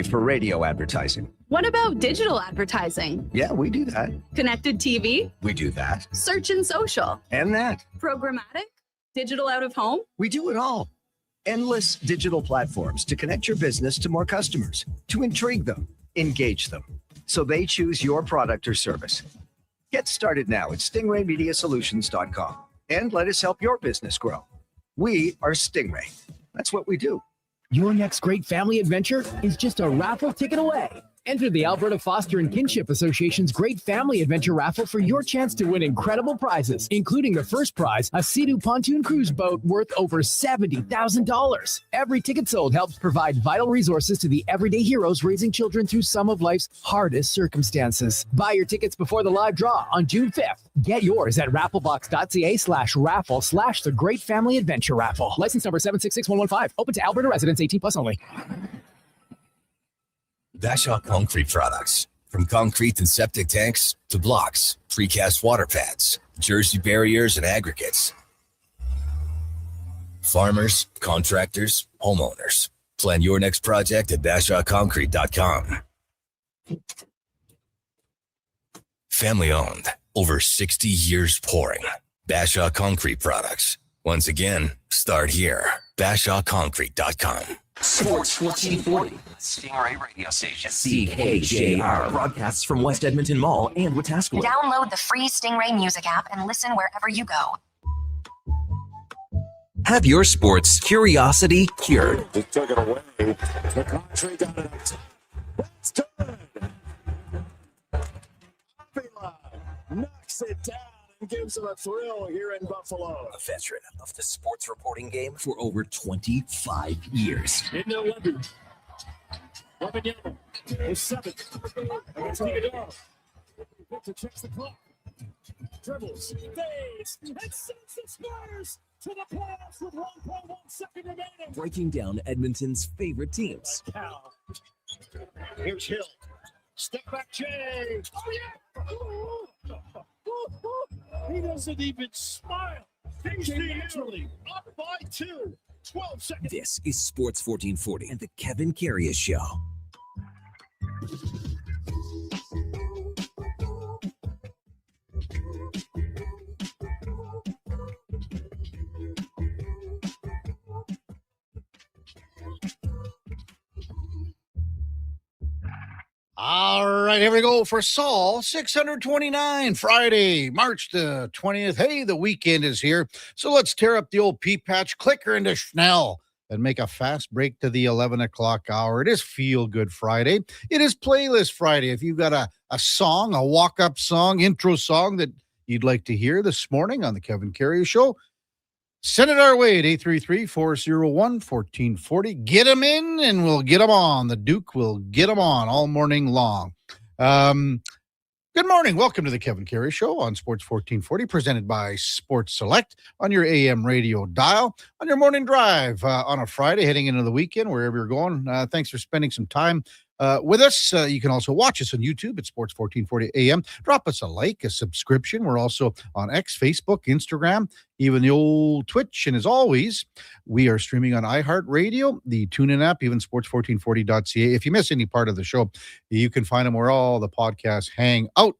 For radio advertising. What about digital advertising? Yeah, we do that. Connected TV? We do that. Search and social? And that. Programmatic? Digital out of home? We do it all. Endless digital platforms to connect your business to more customers, to intrigue them, engage them, so they choose your product or service. Get started now at stingraymediasolutions.com and let us help your business grow. We are Stingray. That's what we do. Your next great family adventure is just a raffle ticket away. Enter the Alberta Foster and Kinship Association's Great Family Adventure Raffle for your chance to win incredible prizes, including the first prize, a Sea-Doo pontoon cruise boat worth over $70,000. Every ticket sold helps provide vital resources to the everyday heroes raising children through some of life's hardest circumstances. Buy your tickets before the live draw on June 5th. Get yours at rafflebox.ca/raffle/the Great Family Adventure Raffle. License number 766115. Open to Alberta residents 18+ only. Bashaw Concrete Products. From concrete and septic tanks to blocks, precast water pads, jersey barriers, and aggregates. Farmers, contractors, homeowners. Plan your next project at BashawConcrete.com. Family owned. Over 60 years pouring. Bashaw Concrete Products. Once again, start here. BashawConcrete.com. Sports 1440, Stingray Radio Station. CKJR broadcasts from West Edmonton Mall and Wetaskiwin. Download the free Stingray music app and listen wherever you go. Have your sports curiosity cured. He took it away. The country got it. That's good. Avila knocks it down and gives him a thrill here in Buffalo. A veteran of the sports reporting game for over 25 years. In the 11. Wembanyama is 7. Against Iguodala. Victor checks the clock. Dribbles, fades, and sends the Spurs to the playoffs with 1.1 second remaining. Breaking down Edmonton's favorite teams. Cal. Here's Hill. Step back, Jay. Oh, yeah. He doesn't even smile. He's naturally up by 2. 12 seconds. This is Sports 1440 and the Kevin Karius Show. All right, here we go for Saul 629, Friday, March the 20th. Hey, the weekend is here. So let's tear up the old pea patch, clicker into Schnell, and make a fast break to the 11 o'clock hour. It is Feel Good Friday. It is Playlist Friday. If you've got a song, a walk-up song, intro song that you'd like to hear this morning on the Kevin Karius Show, send it our way at 833-401-1440. Get them in and we'll get them on. The Duke will get them on all morning long. Good morning. Welcome to the Kevin Karius Show on Sports 1440, presented by Sports Select on your AM radio dial, on your morning drive on a Friday, heading into the weekend, wherever you're going. Thanks for spending some time with us. You can also watch us on YouTube at Sports 1440 AM. Drop us a like, a subscription. We're also on X, Facebook, Instagram, even the old Twitch. And as always, we are streaming on iHeartRadio, the TuneIn app, even sports1440.ca. If you miss any part of the show, you can find them where all the podcasts hang out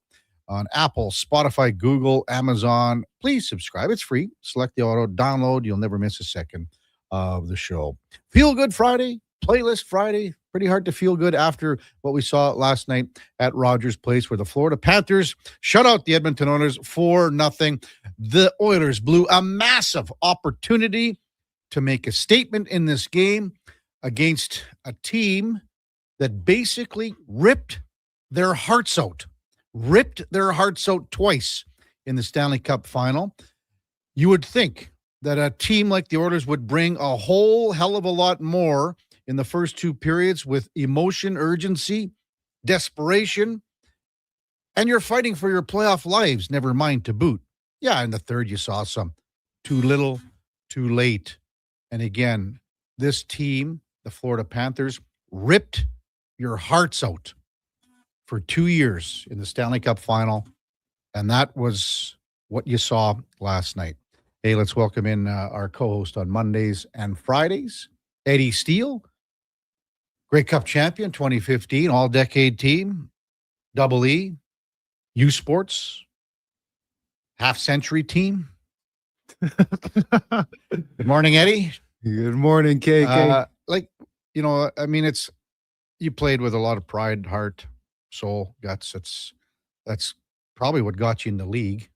on Apple, Spotify, Google, Amazon. Please subscribe. It's free. Select the auto, download. You'll never miss a second of the show. Feel Good Friday, Playlist Friday. Pretty hard to feel good after what we saw last night at Rogers Place, where the Florida Panthers shut out the Edmonton Oilers 4-0. The Oilers blew a massive opportunity to make a statement in this game against a team that basically ripped their hearts out twice in the Stanley Cup final. You would think that a team like the Oilers would bring a whole hell of a lot more in the first two periods with emotion, urgency, desperation, and you're fighting for your playoff lives, never mind to boot. Yeah, in the third you saw some too little, too late. And again, this team, the Florida Panthers, ripped your hearts out for 2 years in the Stanley Cup final, and that was what you saw last night. Hey, let's welcome in our co-host on Mondays and Fridays, Eddie Steele. Grey Cup champion 2015, all-decade team, Double E, U Sports, half-century team. Good morning, Eddie. Good morning, KK. It's you played with a lot of pride, heart, soul, guts. That's probably what got you in the league.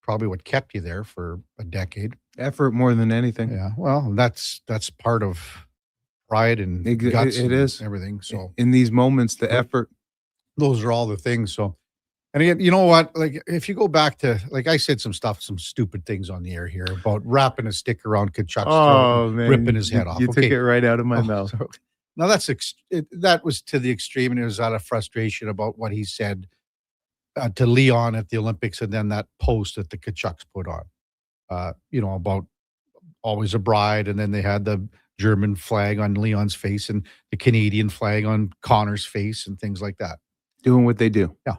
Probably what kept you there for a decade. Effort more than anything. Yeah, well, that's part of pride and guts. It and is everything. So in these moments, the effort. Those are all the things. So, and again, you know what? Like, if you go back to, like, I said some stupid things on the air here about wrapping a stick around Kachuk's throat and ripping his head off. You took it right out of my mouth. So, now that was to the extreme, and it was out of frustration about what he said to Leon at the Olympics, and then that post that the Kachucks put on, about always a bride, and then they had the German flag on Leon's face and the Canadian flag on Connor's face and things like that. Doing what they do. Yeah.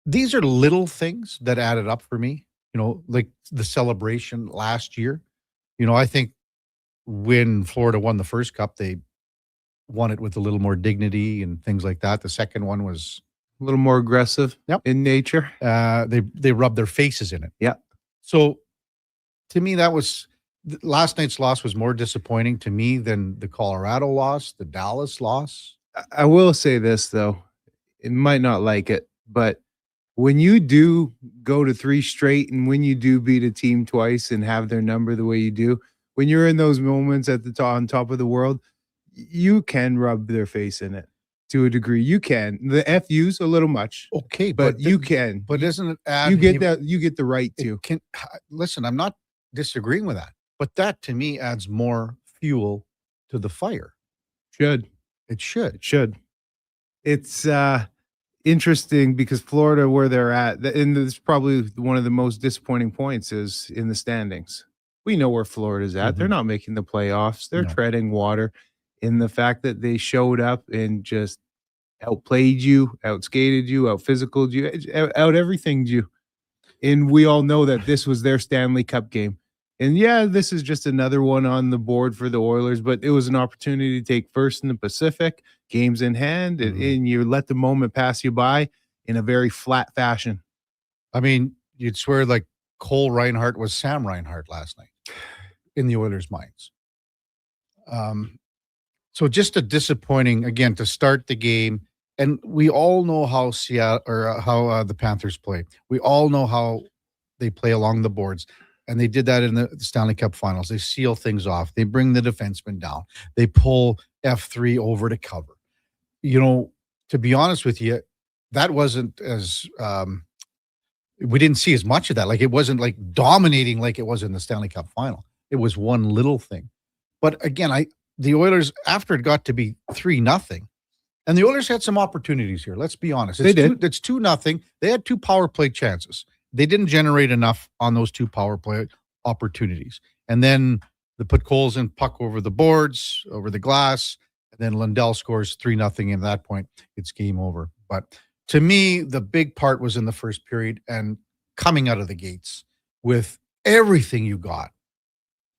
These are little things that added up for me, like the celebration last year. I think when Florida won the first cup, they won it with a little more dignity and things like that. The second one was a little more aggressive in nature. They rubbed their faces in it. Yeah. So to me, last night's loss was more disappointing to me than the Colorado loss, the Dallas loss. I will say this, though. It might not like it, but when you do go to 3 straight and when you do beat a team twice and have their number the way you do, when you're in those moments at the on top of the world, you can rub their face in it to a degree. You can. The FU's a little much. Okay, but you can. But isn't it add, you get the right to. Listen, I'm not disagreeing with that, but that to me adds more fuel to the fire. It should. It's interesting because Florida, where they're at, and it's probably one of the most disappointing points is in the standings. We know where Florida's at. Mm-hmm. They're not making the playoffs. They're treading water. In the fact that they showed up and just outplayed you, outskated you, outphysicaled you, out everythinged you. And we all know that this was their Stanley Cup game. And yeah, this is just another one on the board for the Oilers, but it was an opportunity to take first in the Pacific, games in hand, and you let the moment pass you by in a very flat fashion. I mean, you'd swear like Cole Reinhardt was Sam Reinhardt last night in the Oilers' minds. So just a disappointing, again, to start the game. And we all know how the Panthers play. We all know how they play along the boards. And they did that in the Stanley Cup Finals. They seal things off. They bring the defenseman down. They pull F3 over to cover. To be honest with you, that wasn't as we didn't see as much of that. Like, it wasn't like dominating like it was in the Stanley Cup Final. It was one little thing. But again, the Oilers, after it got to be 3-0, and the Oilers had some opportunities here. Let's be honest. They did. It's 2-0. They had 2 power play chances. They didn't generate enough on those 2 power play opportunities. And then they put Coles in puck over the boards, over the glass, and then Lundell scores 3-0. And at that point, it's game over. But to me, the big part was in the first period and coming out of the gates with everything you got.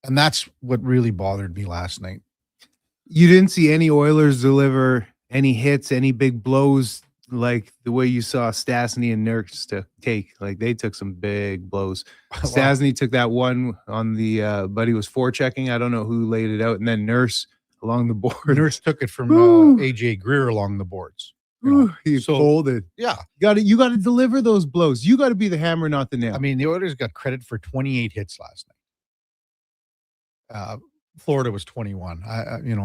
And that's what really bothered me last night. You didn't see any Oilers deliver any hits, any big blows like the way you saw Stastny and Nurse to take. Like, they took some big blows. Stastny took that one on the but he was forechecking. I don't know who laid it out. And then Nurse along the board. Nurse took it from AJ Greer along the boards. He folded. Yeah. You got to deliver those blows. You got to be the hammer, not the nail. I mean, the Oilers got credit for 28 hits last night. Florida was 21.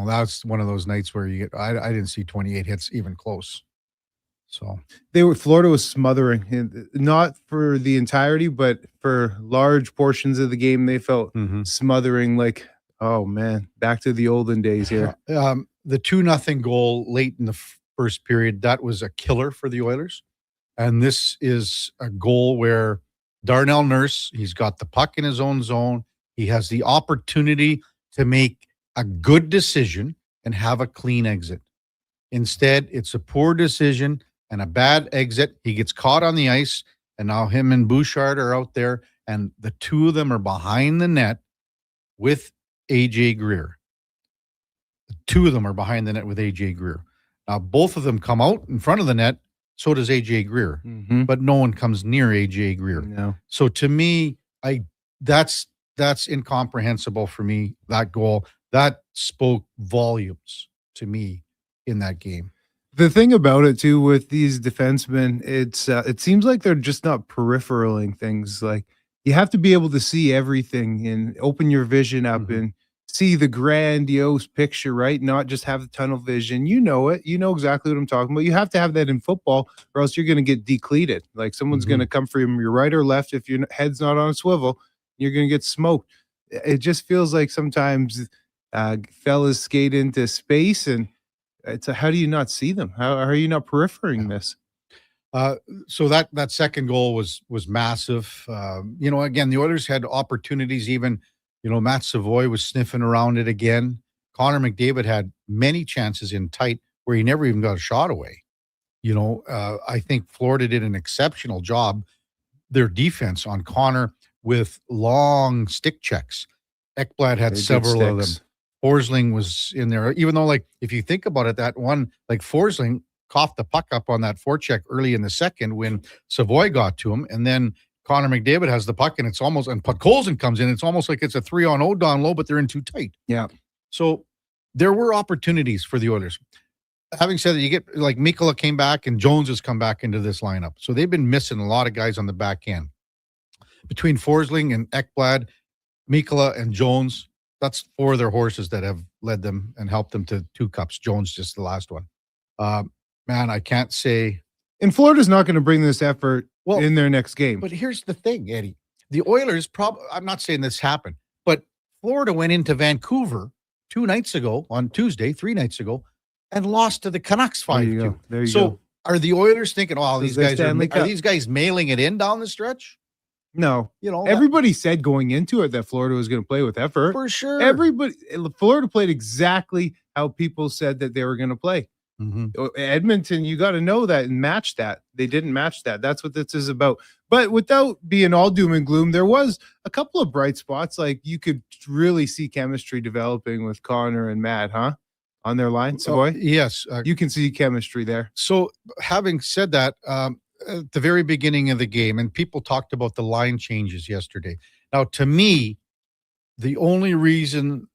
That's one of those nights where I didn't see 28 hits even close. So Florida was smothering, not for the entirety, but for large portions of the game. They felt smothering, like, oh man, back to the olden days here. The 2-0 goal late in the first period, that was a killer for the Oilers. And this is a goal where Darnell Nurse, he's got the puck in his own zone. He has the opportunity to make a good decision and have a clean exit. Instead, it's a poor decision and a bad exit. He gets caught on the ice, and now him and Bouchard are out there, and the two of them are behind the net with AJ Greer. two of them are behind the net with AJ Greer. Now, both of them come out in front of the net. So does AJ Greer, but no one comes near AJ Greer. No. So to me, that's incomprehensible for me. That goal that spoke volumes to me in that game. The thing about it too with these defensemen, it seems like they're just not peripheраling things. Like you have to be able to see everything and open your vision up and see the grandiose picture, right? Not just have the tunnel vision. You know it. You know exactly what I'm talking about. You have to have that in football, or else you're going to get decleated. Like someone's going to come from your right or left. If your head's not on a swivel, you're going to get smoked. It just feels like sometimes fellas skate into space, and it's how do you not see them? How are you not peripherying this? So that second goal was massive. Again, the Oilers had opportunities. Even Matt Savoy was sniffing around it again. Connor McDavid had many chances in tight where he never even got a shot away. I think Florida did an exceptional job, their defense on Connor, with long stick checks. Ekblad had several of them. Forsling was in there, even though, if you think about it, that one, Forsling coughed the puck up on that forecheck early in the second when Savoy got to him, and then Connor McDavid has the puck, and Podkolzin comes in. It's almost like it's a 3-on-0 down low, but they're in too tight. Yeah. So there were opportunities for the Oilers. Having said that, you get Mikkola came back and Jones has come back into this lineup. So they've been missing a lot of guys on the back end. Between Forsling and Ekblad, Mikkola and Jones, that's four of their horses that have led them and helped them to 2 cups. Jones just the last one. Man, I can't say. And Florida's not going to bring this effort in their next game. But here's the thing, Eddie. The Oilers I'm not saying this happened, but Florida went into Vancouver 3 nights ago, and lost to the Canucks 5-2. There you go. Are the Oilers thinking, are these guys mailing it in down the stretch? No. Everybody said going into it that Florida was going to play with effort. For sure. Florida played exactly how people said that they were going to play. Edmonton, you got to know that and match that. They didn't match that. That's what this is about. But without being all doom and gloom, there was a couple of bright spots. Like you could really see chemistry developing with Connor and Matt, on their line. Savoy? Yes. You can see chemistry there. So having said that, at the very beginning of the game, and people talked about the line changes yesterday. Now, to me, the only reason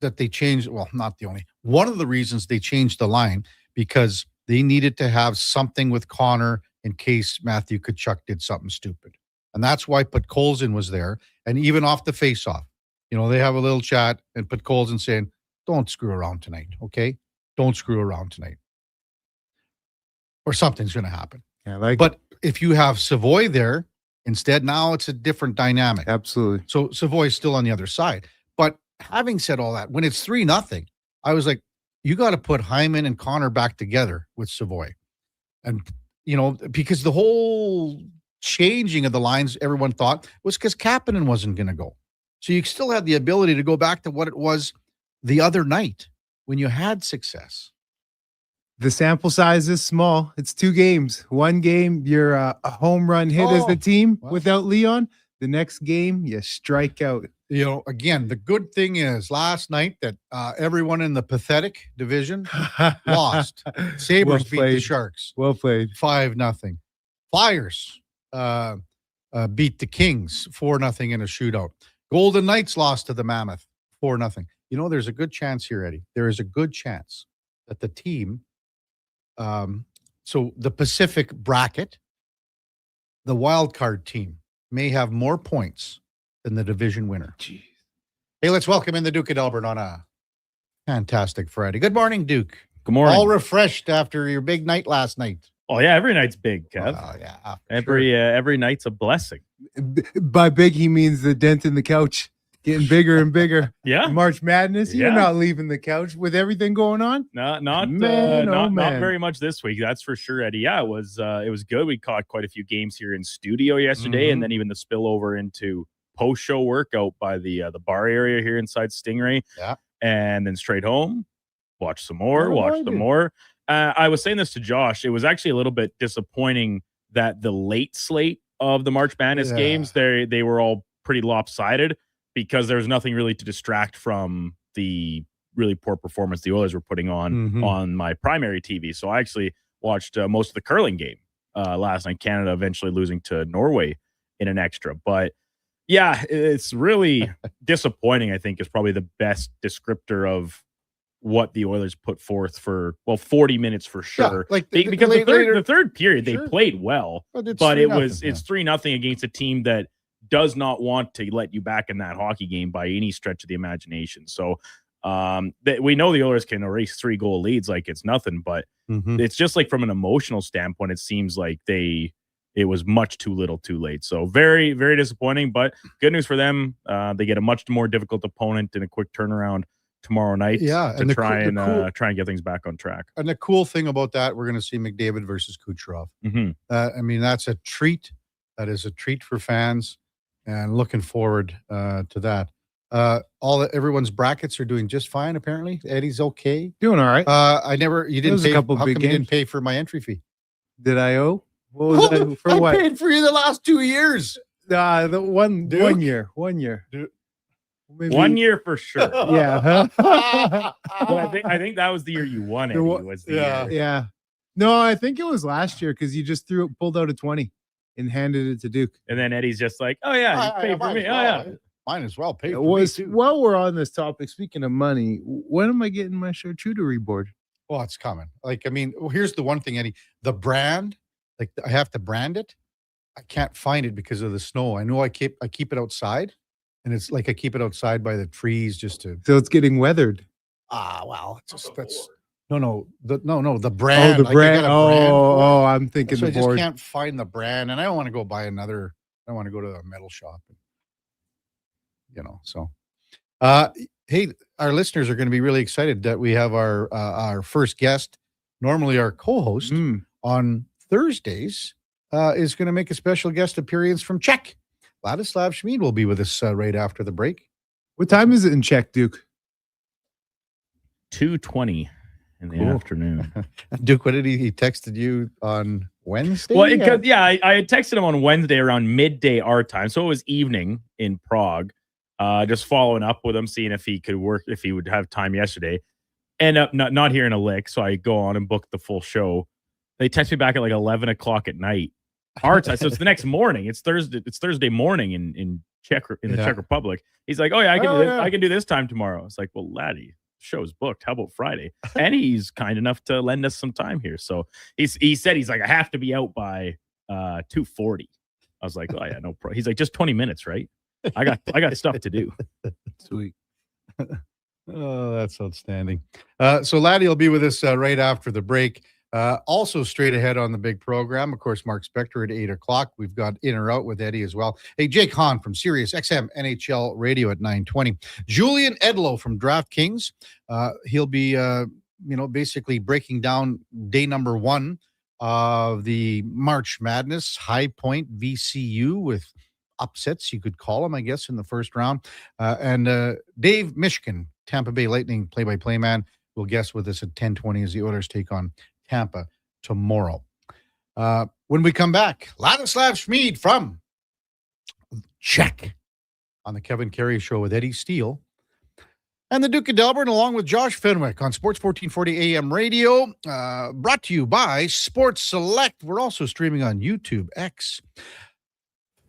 that they changed, not the only, one of the reasons they changed the line, because they needed to have something with Connor in case Matthew Tkachuk did something stupid. And that's why Podkolzin was there. And even off the faceoff, they have a little chat, and Podkolzin saying, don't screw around tonight, okay? Don't screw around tonight. Or something's going to happen. Yeah, but if you have Savoy there instead, now it's a different dynamic. Absolutely. So Savoy's still on the other side. But having said all that, when it's 3-0, I was like, you got to put Hyman and Connor back together with Savoy. And, because the whole changing of the lines, everyone thought, was because Kapanen wasn't going to go. So you still had the ability to go back to what it was the other night when you had success. The sample size is small. It's 2 games. One game, you're a home run hit as the team without Leon. The next game, you strike out. Again, the good thing is last night that everyone in the pathetic division lost. Sabres beat the Sharks. Well played. 5-0. Flyers beat the Kings 4-0 in a shootout. Golden Knights lost to the Mammoth 4-0. There's a good chance here, Eddie. There is a good chance that the team, so the Pacific bracket, the wild card team may have more points than the division winner. Jeez. Hey, let's welcome in the Duke of Delburne on a fantastic Friday. Good morning, Duke. Good morning. All refreshed after your big night last night. Oh yeah, every night's big, Kev. Yeah, every night's a blessing. By big, he means the dent in the couch getting bigger and bigger. Yeah, March Madness. You're not leaving the couch with everything going on. Not very much this week. That's for sure, Eddie. Yeah, it was good. We caught quite a few games here in studio yesterday, and then even the spillover into post-show workout by the bar area here inside Stingray. Yeah, and then straight home, watch some more. I was saying this to Josh. It was actually a little bit disappointing that the late slate of the March Madness games, they were all pretty lopsided because there was nothing really to distract from the really poor performance the Oilers were putting on my primary TV. So I actually watched most of the curling game last night. Canada eventually losing to Norway in an extra. But yeah, it's really disappointing, I think, is probably the best descriptor of what the Oilers put forth for 40 minutes for sure. Yeah, because the third period they played well, but it's 3-0 against a team that does not want to let you back in that hockey game by any stretch of the imagination. So we know the Oilers can erase 3-goal leads like it's nothing, but it's just like from an emotional standpoint, it seems like it was much too little too late. So very, very disappointing, but good news for them. They get a much more difficult opponent in a quick turnaround tomorrow night to try and get things back on track. And the cool thing about that, we're going to see McDavid versus Kucherov. I mean, that's a treat. That is a treat for fans, and looking forward to that. Everyone's brackets are doing just fine. Apparently, Eddie's okay, doing all right. You didn't pay. How come you didn't pay for my entry fee? Did I owe? What was that for? I paid for you the last 2 years. The one year. Maybe. 1 year for sure. Yeah. Well, I think that was the year you won it. Yeah. No, I think it was last year because you just pulled out a 20 and handed it to Duke. And then Eddie's just like, "Oh yeah, you paid for me. Oh yeah, mine as well. Pay for me too." While we're on this topic, speaking of money, when am I getting my charcuterie board? Well, it's coming. Like, I mean, here's the one thing, Eddie. The brand, like I have to brand it. I can't find it because of the snow. I know I keep it outside. And it's like I keep it outside by the trees just to. So it's getting weathered. Well, the brand. Oh, the brand. I'm thinking so the I board. just can't find the brand, and I don't want to go buy another. I want to go to a metal shop. So. Hey, our listeners are going to be really excited that we have our first guest. Normally, our co-host on Thursdays is going to make a special guest appearance from Czech. Ladislav Schmid will be with us right after the break. What time is it in Czech, Duke? 2:20 in the afternoon. Duke, what did he texted you on Wednesday? Well, I had texted him on Wednesday around midday our time, so it was evening in Prague. Just following up with him, seeing if he could work, if he would have time yesterday. End up not hearing a lick, so I go on and book the full show. They text me back at like 11 o'clock at night. Our time, so it's the next morning. It's Thursday morning in the Czech Republic. He's like, "Oh yeah, I can do this time tomorrow." It's like, "Well, laddie, show's booked. How about Friday?" And he's kind enough to lend us some time here. So he said he's like, "I have to be out by 2:40." I was like, "Oh yeah, no problem." He's like, "Just 20 minutes, right? I got stuff to do." Sweet. Oh, that's outstanding. So Laddie will be with us right after the break. Also straight ahead on the big program, of course, Mark Spector at 8 o'clock. We've got In or Out with Eddie as well. Hey, Jake Hahn from Sirius XM NHL Radio at 9:20. Julian Edlow from DraftKings. He'll be, basically breaking down day number 1 of the March Madness High Point VCU with upsets, you could call them, I guess, in the first round. And Dave Mishkin, Tampa Bay Lightning play-by-play man, will guest with us at 10:20 as the Oilers take on Tampa tomorrow. When we come back, Ladislav Schmid from Czech on the Kevin Karius Show with Eddie Steele and the Duke of Delburne, along with Josh Fenwick on Sports 1440 AM radio, brought to you by Sports Select. We're also streaming on YouTube, X,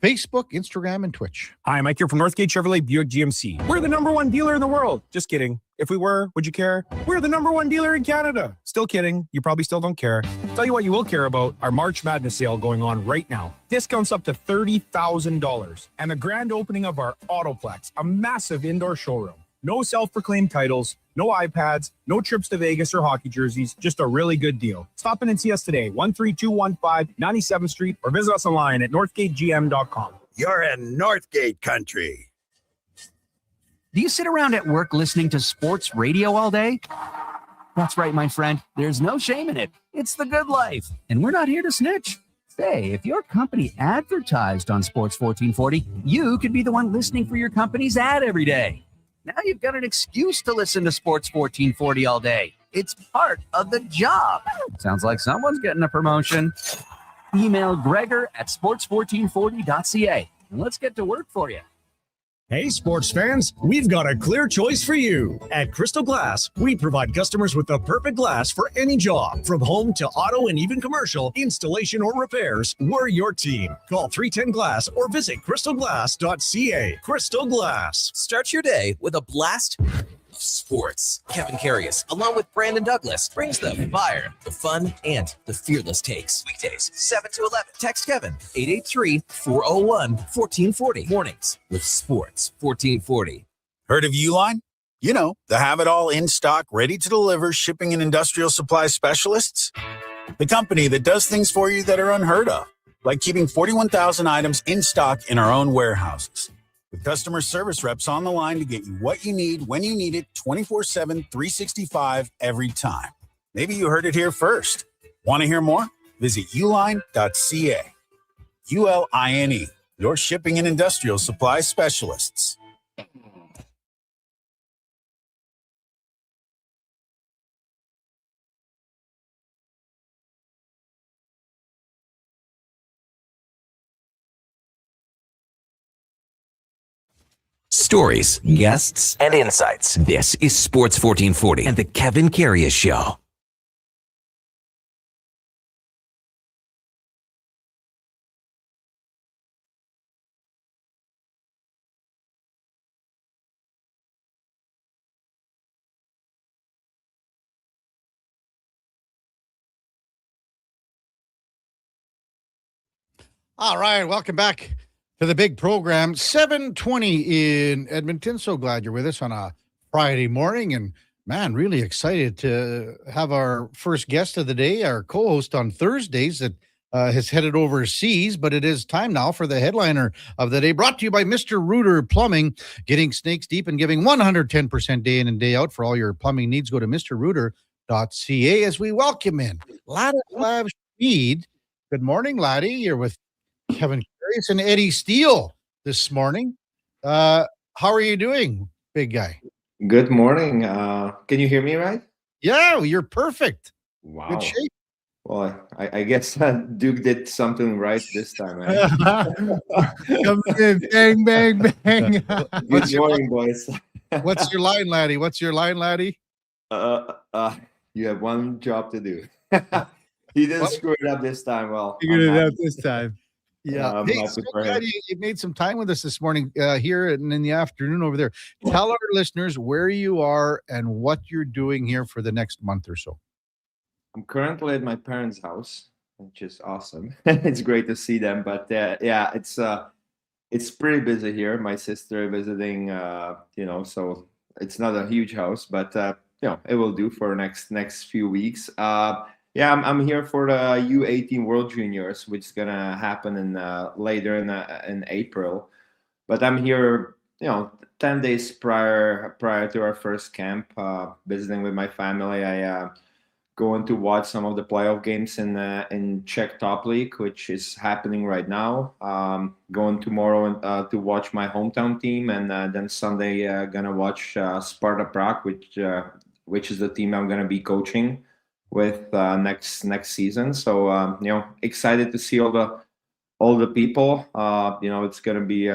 Facebook, Instagram, and Twitch. Hi, Mike here from Northgate Chevrolet Buick GMC. We're the #1 dealer in the world. Just kidding. If we were, would you care? We're the #1 dealer in Canada. Still kidding. You probably still don't care. Tell you what you will care about, our March Madness sale going on right now. Discounts up to $30,000. And the grand opening of our Autoplex, a massive indoor showroom. No self-proclaimed titles, no iPads, no trips to Vegas or hockey jerseys, just a really good deal. Stop in and see us today, 13215 97th Street, or visit us online at northgategm.com. You're in Northgate country. Do you sit around at work listening to sports radio all day? That's right, my friend. There's no shame in it. It's the good life. And we're not here to snitch. Say, if your company advertised on Sports 1440, you could be the one listening for your company's ad every day. Now you've got an excuse to listen to Sports 1440 all day. It's part of the job. Sounds like someone's getting a promotion. Email Gregor at sports1440.ca and let's get to work for you. Hey, sports fans, we've got a clear choice for you. At Crystal Glass, we provide customers with the perfect glass for any job. From home to auto and even commercial, installation or repairs, we're your team. Call 310 Glass or visit crystalglass.ca. Crystal Glass. Start your day with a blast of sports. Kevin Karius, along with Brandon Douglas, brings the fire, the fun, and the fearless takes. Weekdays, 7 to 11. Text Kevin, 883-401-1440. Mornings with Sports 1440. Heard of Uline? You know, the have-it-all in-stock, ready-to-deliver shipping and industrial supply specialists. The company that does things for you that are unheard of, like keeping 41,000 items in stock in our own warehouses. With customer service reps on the line to get you what you need when you need it 24/7, 365 every time. Maybe you heard it here first. Want to hear more? Visit uline.ca. ULINE, your shipping and industrial supply specialists. Stories, guests, and insights. This is Sports 1440 and the Kevin Karius Show. All right, welcome back to the big program. 7:20 in Edmonton. So glad you're with us on a Friday morning. And man, really excited to have our first guest of the day, our co-host on Thursdays that has headed overseas. But it is time now for the headliner of the day, brought to you by Mr. Rooter Plumbing, getting snakes deep and giving 110% day in and day out for all your plumbing needs. Go to mrrooter.ca as we welcome in Ladislav Speed. Good morning, Laddie. You're with Kevin Karius and Eddie Steele this morning. How are you doing, big guy? Good morning. Can you hear me right? Yeah, you're perfect. Wow. Good shape. Well, I guess Duke did something right this time. Come in, bang, bang, bang. Good morning, boys. What's your line, Laddie? You have one job to do. He didn't screw it up this time. Well, Figured it out this time. Yeah. Hey, so glad you made some time with us this morning here and in the afternoon over there. Tell our listeners where you are and what you're doing here for the next month or so. I'm currently at my parents' house, which is awesome. It's great to see them, but yeah, it's pretty busy here. My sister visiting, so it's not a huge house, but it will do for next few weeks. Yeah, I'm here for the U18 World Juniors, which is gonna happen in later in April. But I'm here, 10 days prior to our first camp, visiting with my family. I going to watch some of the playoff games in Czech Top League, which is happening right now. Going tomorrow to watch my hometown team, and then Sunday gonna watch Sparta Prague, which is the team I'm gonna be coaching with next season. So excited to see all the people. It's gonna be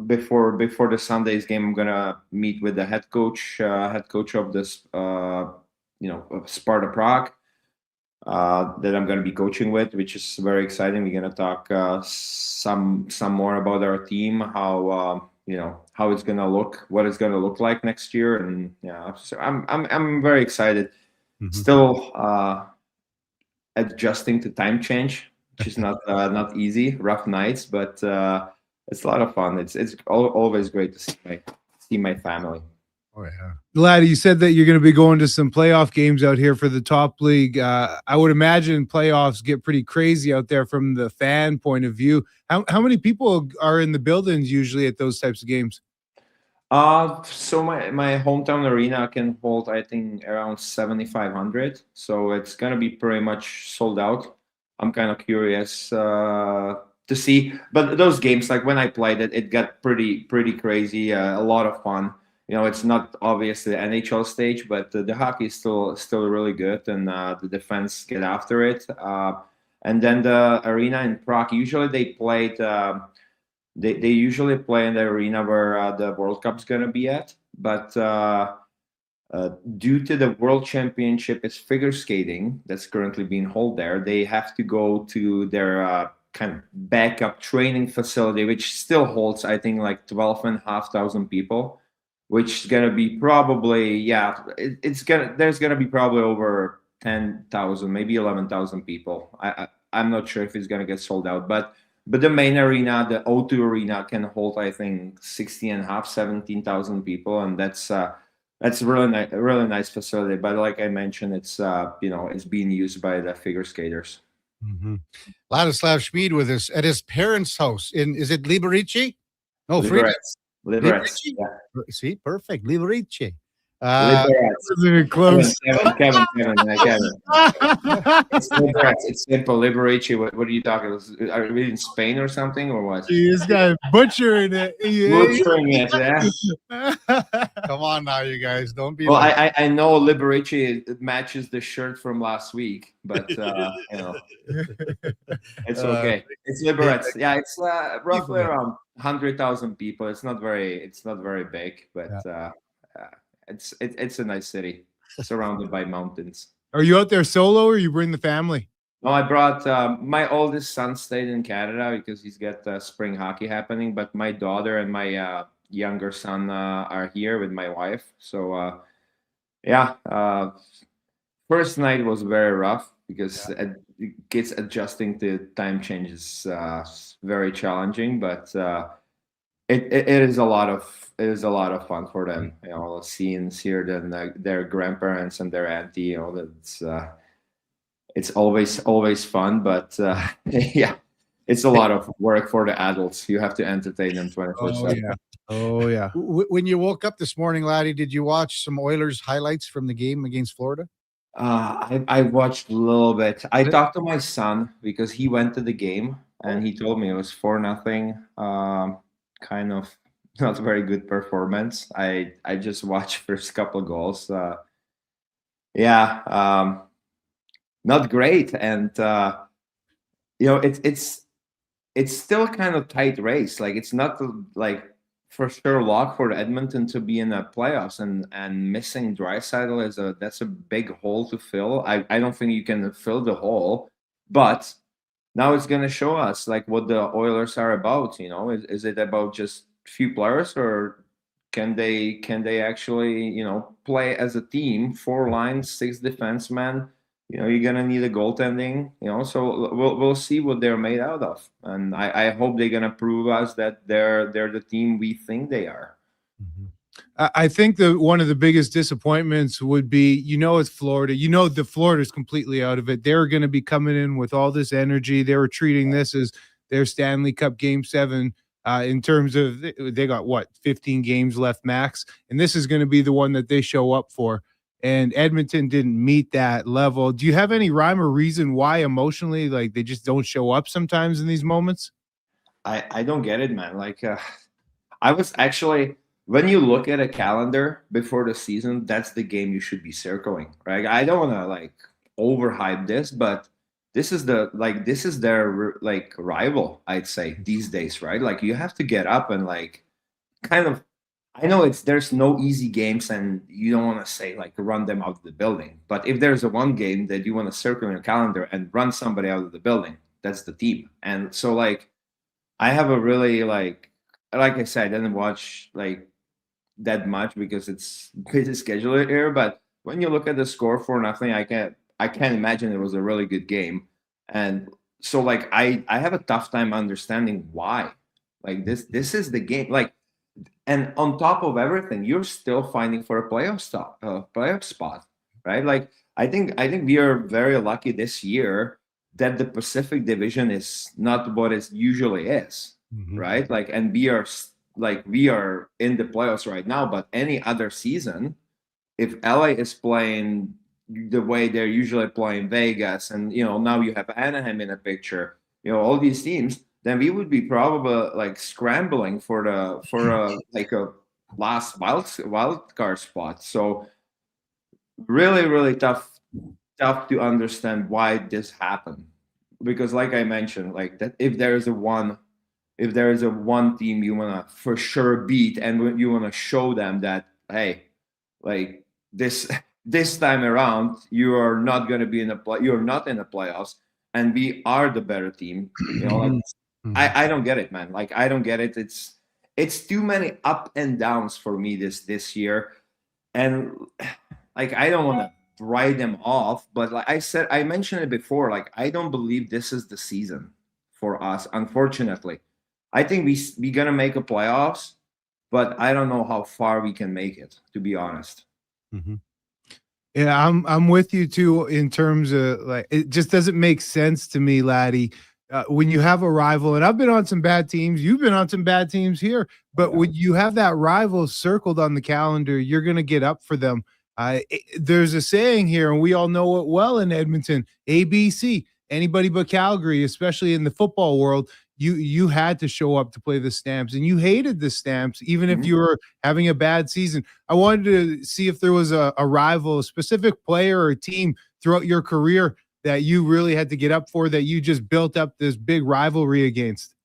before the Sunday's game, I'm gonna meet with the head coach of this of Sparta Prague that I'm gonna be coaching with, which is very exciting. We're gonna talk some more about our team, how it's gonna look, what it's gonna look like next year, and so I'm very excited. Mm-hmm. Still adjusting to time change, which is not easy. Rough nights, but it's a lot of fun. It's always great to see my family. Oh yeah, Laddie, you said that you're going to be going to some playoff games out here for the top league. I would imagine playoffs get pretty crazy out there from the fan point of view. How many people are in the buildings usually at those types of games? So my hometown arena can hold, I think, around 7,500. So it's gonna be pretty much sold out. I'm kind of curious to see, but those games, like when I played it got pretty crazy. A lot of fun. It's not obviously the NHL stage, but the hockey is still really good, and the defense get after it. And then the arena in Prague, usually they played They usually play in the arena where the World Cup's gonna be at, but due to the World Championship is figure skating that's currently being held there, they have to go to their kind of backup training facility, which still holds, I think, like 12,500 people, which is gonna be probably there's gonna be probably over 10,000, maybe 11,000 people. I'm not sure if it's gonna get sold out, but the main arena, the O2 arena, can hold, I think, 17,000 people, and that's a really nice facility. But like I mentioned, it's it's being used by the figure skaters. Mm-hmm. Ladislav Schmid with us at his parents' house is it Liberici? No, Liberec. Yeah. See, perfect. Liberici. Liberec. Close. Kevin. It's Liberec. It's simple. Liberici. What are you talking about? Are we in Spain or something, or what? This guy butchering it. Butchering it, yeah. Come on now, you guys. Don't be. Well, I know Liberici matches the shirt from last week, but it's okay. It's Liberec. Yeah, it's roughly around 100,000 people. It's not very big, but it's a nice city surrounded by mountains. Are you out there solo, or you bring the family? No, I brought my oldest son stayed in Canada because he's got spring hockey happening, but my daughter and my younger son are here with my wife. So first night was very rough because kids adjusting to time changes very challenging, but it is a lot of fun for them. Seeing here their grandparents and their auntie. It's always fun, but it's a lot of work for the adults. You have to entertain them 24/7. Oh yeah. When you woke up this morning, Laddie, did you watch some Oilers highlights from the game against Florida? I watched a little bit. I talked to my son because he went to the game and he told me it was 4-0. Kind of not very good performance. I just watched first couple goals. Not great, and it's still kind of tight race. Like it's not like for sure lock for Edmonton to be in the playoffs, and missing Draisaitl that's a big hole to fill. I don't think you can fill the hole, but now it's going to show us like what the Oilers are about. Is it about just few players, or can they actually play as a team? 4 lines, 6 defensemen. You're gonna need a goaltending. So we'll see what they're made out of, and I hope they're gonna prove us that they're the team we think they are. I think that one of the biggest disappointments would be, it's Florida. The Florida's completely out of it. They're going to be coming in with all this energy. They were treating this as their Stanley Cup Game 7 in terms of they got, 15 games left max, and this is going to be the one that they show up for. And Edmonton didn't meet that level. Do you have any rhyme or reason why emotionally, like, they just don't show up sometimes in these moments? I don't get it, man. Like, I was actually... When you look at a calendar before the season, that's the game you should be circling, right? I don't want to overhype this, but this is their rival, I'd say, these days, right? Like you have to get up and kind of. I know there's no easy games, and you don't want to say run them out of the building. But if there's a one game that you want to circle in your calendar and run somebody out of the building, that's the team. And so I have a really like I said, I didn't watch that much because it's busy schedule here, but when you look at the score 4-0, I can't imagine it was a really good game. And so I have a tough time understanding why. This is the game. And on top of everything, you're still fighting for a playoff spot, right? I think we are very lucky this year that the Pacific Division is not what it usually is, right? And we are in the playoffs right now, but any other season, if LA is playing the way they're usually playing, Vegas, and now you have Anaheim in the picture, all these teams, then we would be probably scrambling for a last wild card spot. So really, really tough to understand why this happened, because like I mentioned, that if there is a one if there is a one team you want to for sure beat, and you want to show them that, hey, like this time around, you are not going to be you're not in the playoffs, and we are the better team. I don't get it, man. Like, I don't get it. It's too many up and downs for me this year, and like, I don't want to write them off, but like I mentioned it before, like, I don't believe this is the season for us, unfortunately. I think we gonna make a playoffs, but I don't know how far we can make it, to be honest. Yeah, I'm with you too in terms of, like, it just doesn't make sense to me, Laddie. When you have a rival, and I've been on some bad teams, you've been on some bad teams here, but when you have that rival circled on the calendar, you're going to get up for them. There's a saying here, and we all know it well in Edmonton, ABC, anybody but Calgary, especially in the football world. You had to show up to play the Stamps, and you hated the Stamps, even if you were having a bad season. I wanted to see if there was a rival, a specific player or team throughout your career that you really had to get up for, that you just built up this big rivalry against.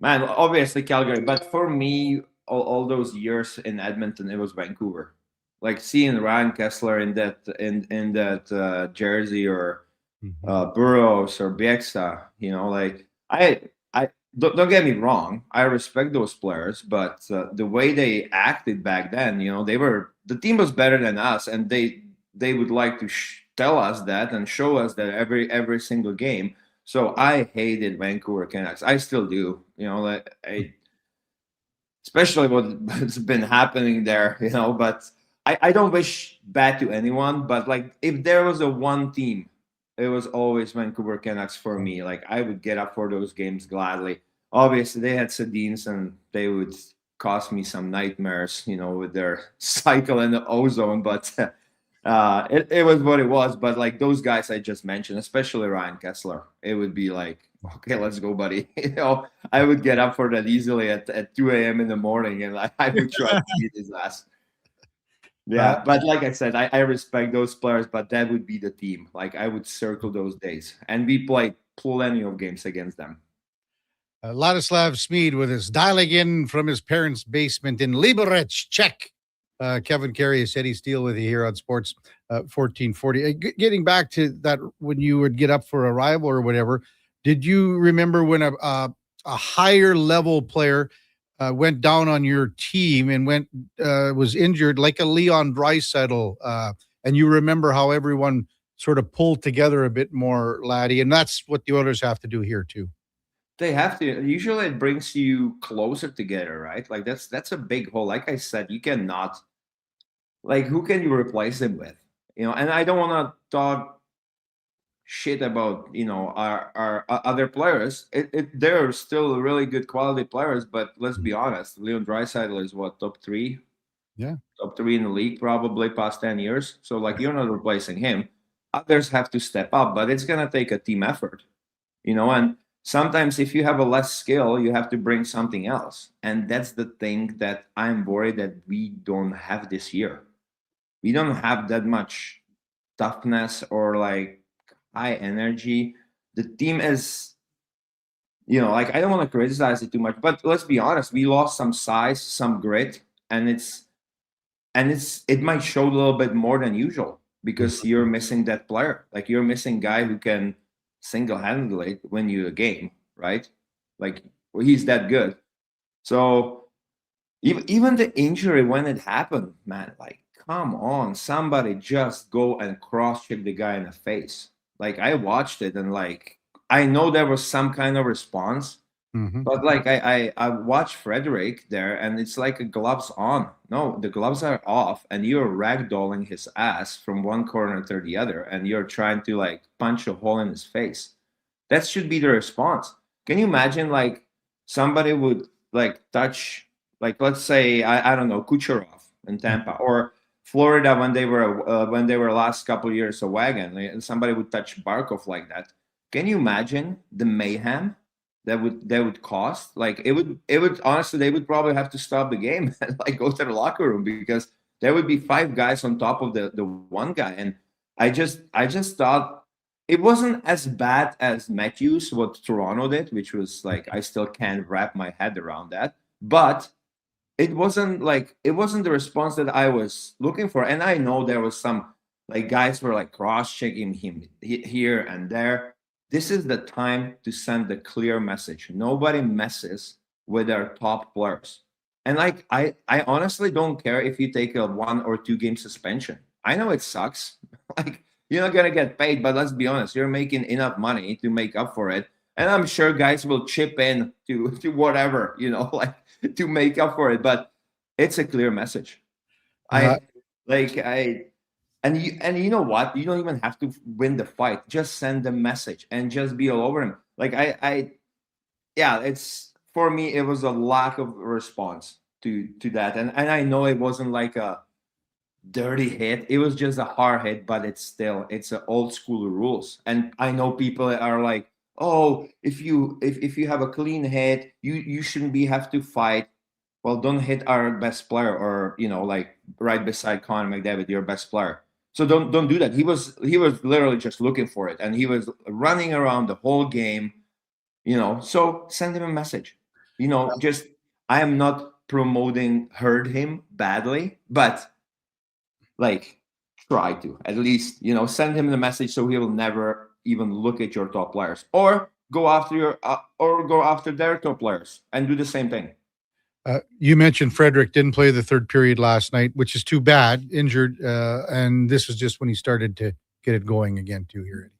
Man, obviously Calgary, but for me, all those years in Edmonton, it was Vancouver. Like, seeing Ryan Kessler in that jersey, or Burroughs or Bieksa, like, I don't get me wrong, I respect those players, but the way they acted back then, the team was better than us, and they would like to tell us that and show us that every single game. So I hated Vancouver Canucks. I still do. Especially what's been happening there. But I don't wish bad to anyone. But like, if there was a one team, it was always Vancouver Canucks for me. Like, I would get up for those games gladly. Obviously, they had Sedins, and they would cause me some nightmares, with their cycle in the ozone. But it was what it was. But like, those guys I just mentioned, especially Ryan Kessler, it would be like, okay, let's go, buddy. I would get up for that easily at 2 a.m. in the morning, and I would try to beat his ass. Yeah, but like I said, I respect those players, but that would be the team. Like, I would circle those days, and we played plenty of games against them. Ladislav Smeed with us, dialing in from his parents' basement in Liberec, Czech. Kevin Karius, Eddie Steele with you here on Sports 1440. Getting back to that, when you would get up for a rival or whatever, did you remember when a higher level player went down on your team and was injured, like a Leon Draisaitl, and you remember how everyone sort of pulled together a bit more, Laddie, and that's what the others have to do here too. They have to. Usually it brings you closer together, right? Like, that's a big hole. Like I said, you cannot, like, who can you replace him with? And I don't want to talk shit about, our other players. They're still really good quality players, but let's be honest, Leon Draisaitl is what, top 3? Yeah. Top 3 in the league, probably past 10 years. So like, you're not replacing him. Others have to step up, but it's going to take a team effort, and sometimes if you have a less skill, you have to bring something else. And that's the thing that I'm worried that we don't have this year. We don't have that much toughness or like high energy. The team is, like, I don't want to criticize it too much, but let's be honest, we lost some size, some grit, and it might show a little bit more than usual because you're missing that player. Like, you're missing a guy who can single-handedly win you a game, right? Like, he's that good. So even the injury, when it happened, man, like, come on, somebody just go and cross-check the guy in the face. Like, I watched it, and like, I know there was some kind of response, but like, I watched Frederick there, and it's like a gloves on. No, the gloves are off, and you're ragdolling his ass from one corner to the other, and you're trying to like punch a hole in his face. That should be the response. Can you imagine, like, somebody would like touch, like, let's say, I don't know, Kucherov in Tampa, or Florida when they were last couple of years a wagon, and somebody would touch Barkov like that. Can you imagine the mayhem that would cost? Like, it would honestly, they would probably have to stop the game and like go to the locker room, because there would be 5 guys on top of the one guy. And I just thought it wasn't as bad as Matthews, what Toronto did, which was like, I still can't wrap my head around that. But it wasn't the response that I was looking for. And I know there was some like guys were like cross-checking him here and there. This is the time to send the clear message. Nobody messes with their top players. And like I honestly don't care if you take a 1 or 2 game suspension. I know it sucks. Like, you're not gonna get paid, but let's be honest, you're making enough money to make up for it. And I'm sure guys will chip in to whatever, like to make up for it. But it's a clear message. And you know what? You don't even have to win the fight. Just send the message and just be all over him. Like it's for me, it was a lack of response to that. And I know it wasn't like a dirty hit. It was just a hard hit, but it's an old school rules. And I know people are like, oh, if you have a clean hit, you shouldn't have to fight. Well, don't hit our best player, or like right beside Connor McDavid, your best player. So don't do that. He was literally just looking for it, and he was running around the whole game. So send him a message. Just, I am not promoting hurt him badly, but like try to at least send him the message so he'll never even look at your top players, or go after their top players and do the same thing. You mentioned Frederick didn't play the third period last night, which is too bad, injured, and this was just when he started to get it going again too here.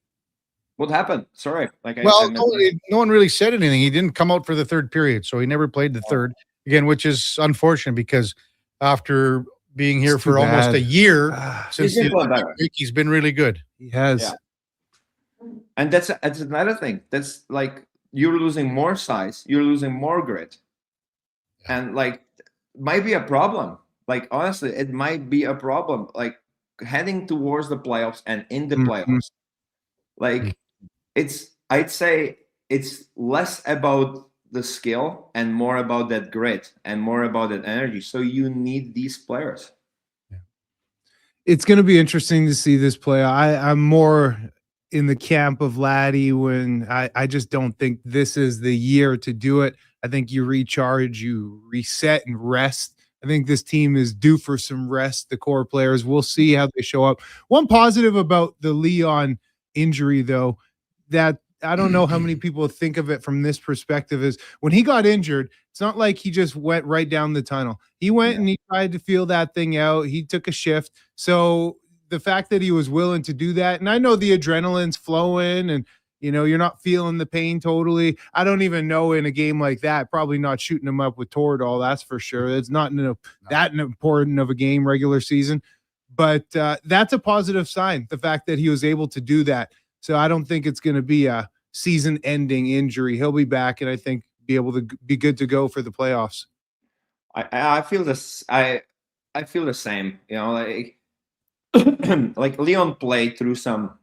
What happened? Sorry. No one really said anything. He didn't come out for the third period, so he never played the third again, which is unfortunate because after being here for almost a year since he's been really good. He has. Yeah. And that's another thing. That's like, you're losing more size, you're losing more grit. And like, might be a problem. Like, honestly, it might be a problem. Like, heading towards the playoffs and in the playoffs. Like, I'd say it's less about the skill and more about that grit and more about that energy. So you need these players. Yeah. It's going to be interesting to see this play. I'm more in the camp of Laddie when I just don't think this is the year to do it. I think you recharge, you reset and rest. I think this team is due for some rest. The core players, we'll see how they show up. One positive about the Leon injury, though, that I don't know how many people think of it from this perspective, is when he got injured, it's not like he just went right down the tunnel. He went and he tried to feel that thing out. He took a shift. So the fact that he was willing to do that, and I know the adrenaline's flowing and you're not feeling the pain totally. I don't even know in a game like that, probably not shooting him up with Toradol, that's for sure. It's not that important of a game regular season. But that's a positive sign, the fact that he was able to do that. So I don't think it's going to be a season-ending injury. He'll be back, and I think be able to be good to go for the playoffs. I feel this. I feel the same. Like like Leon played through some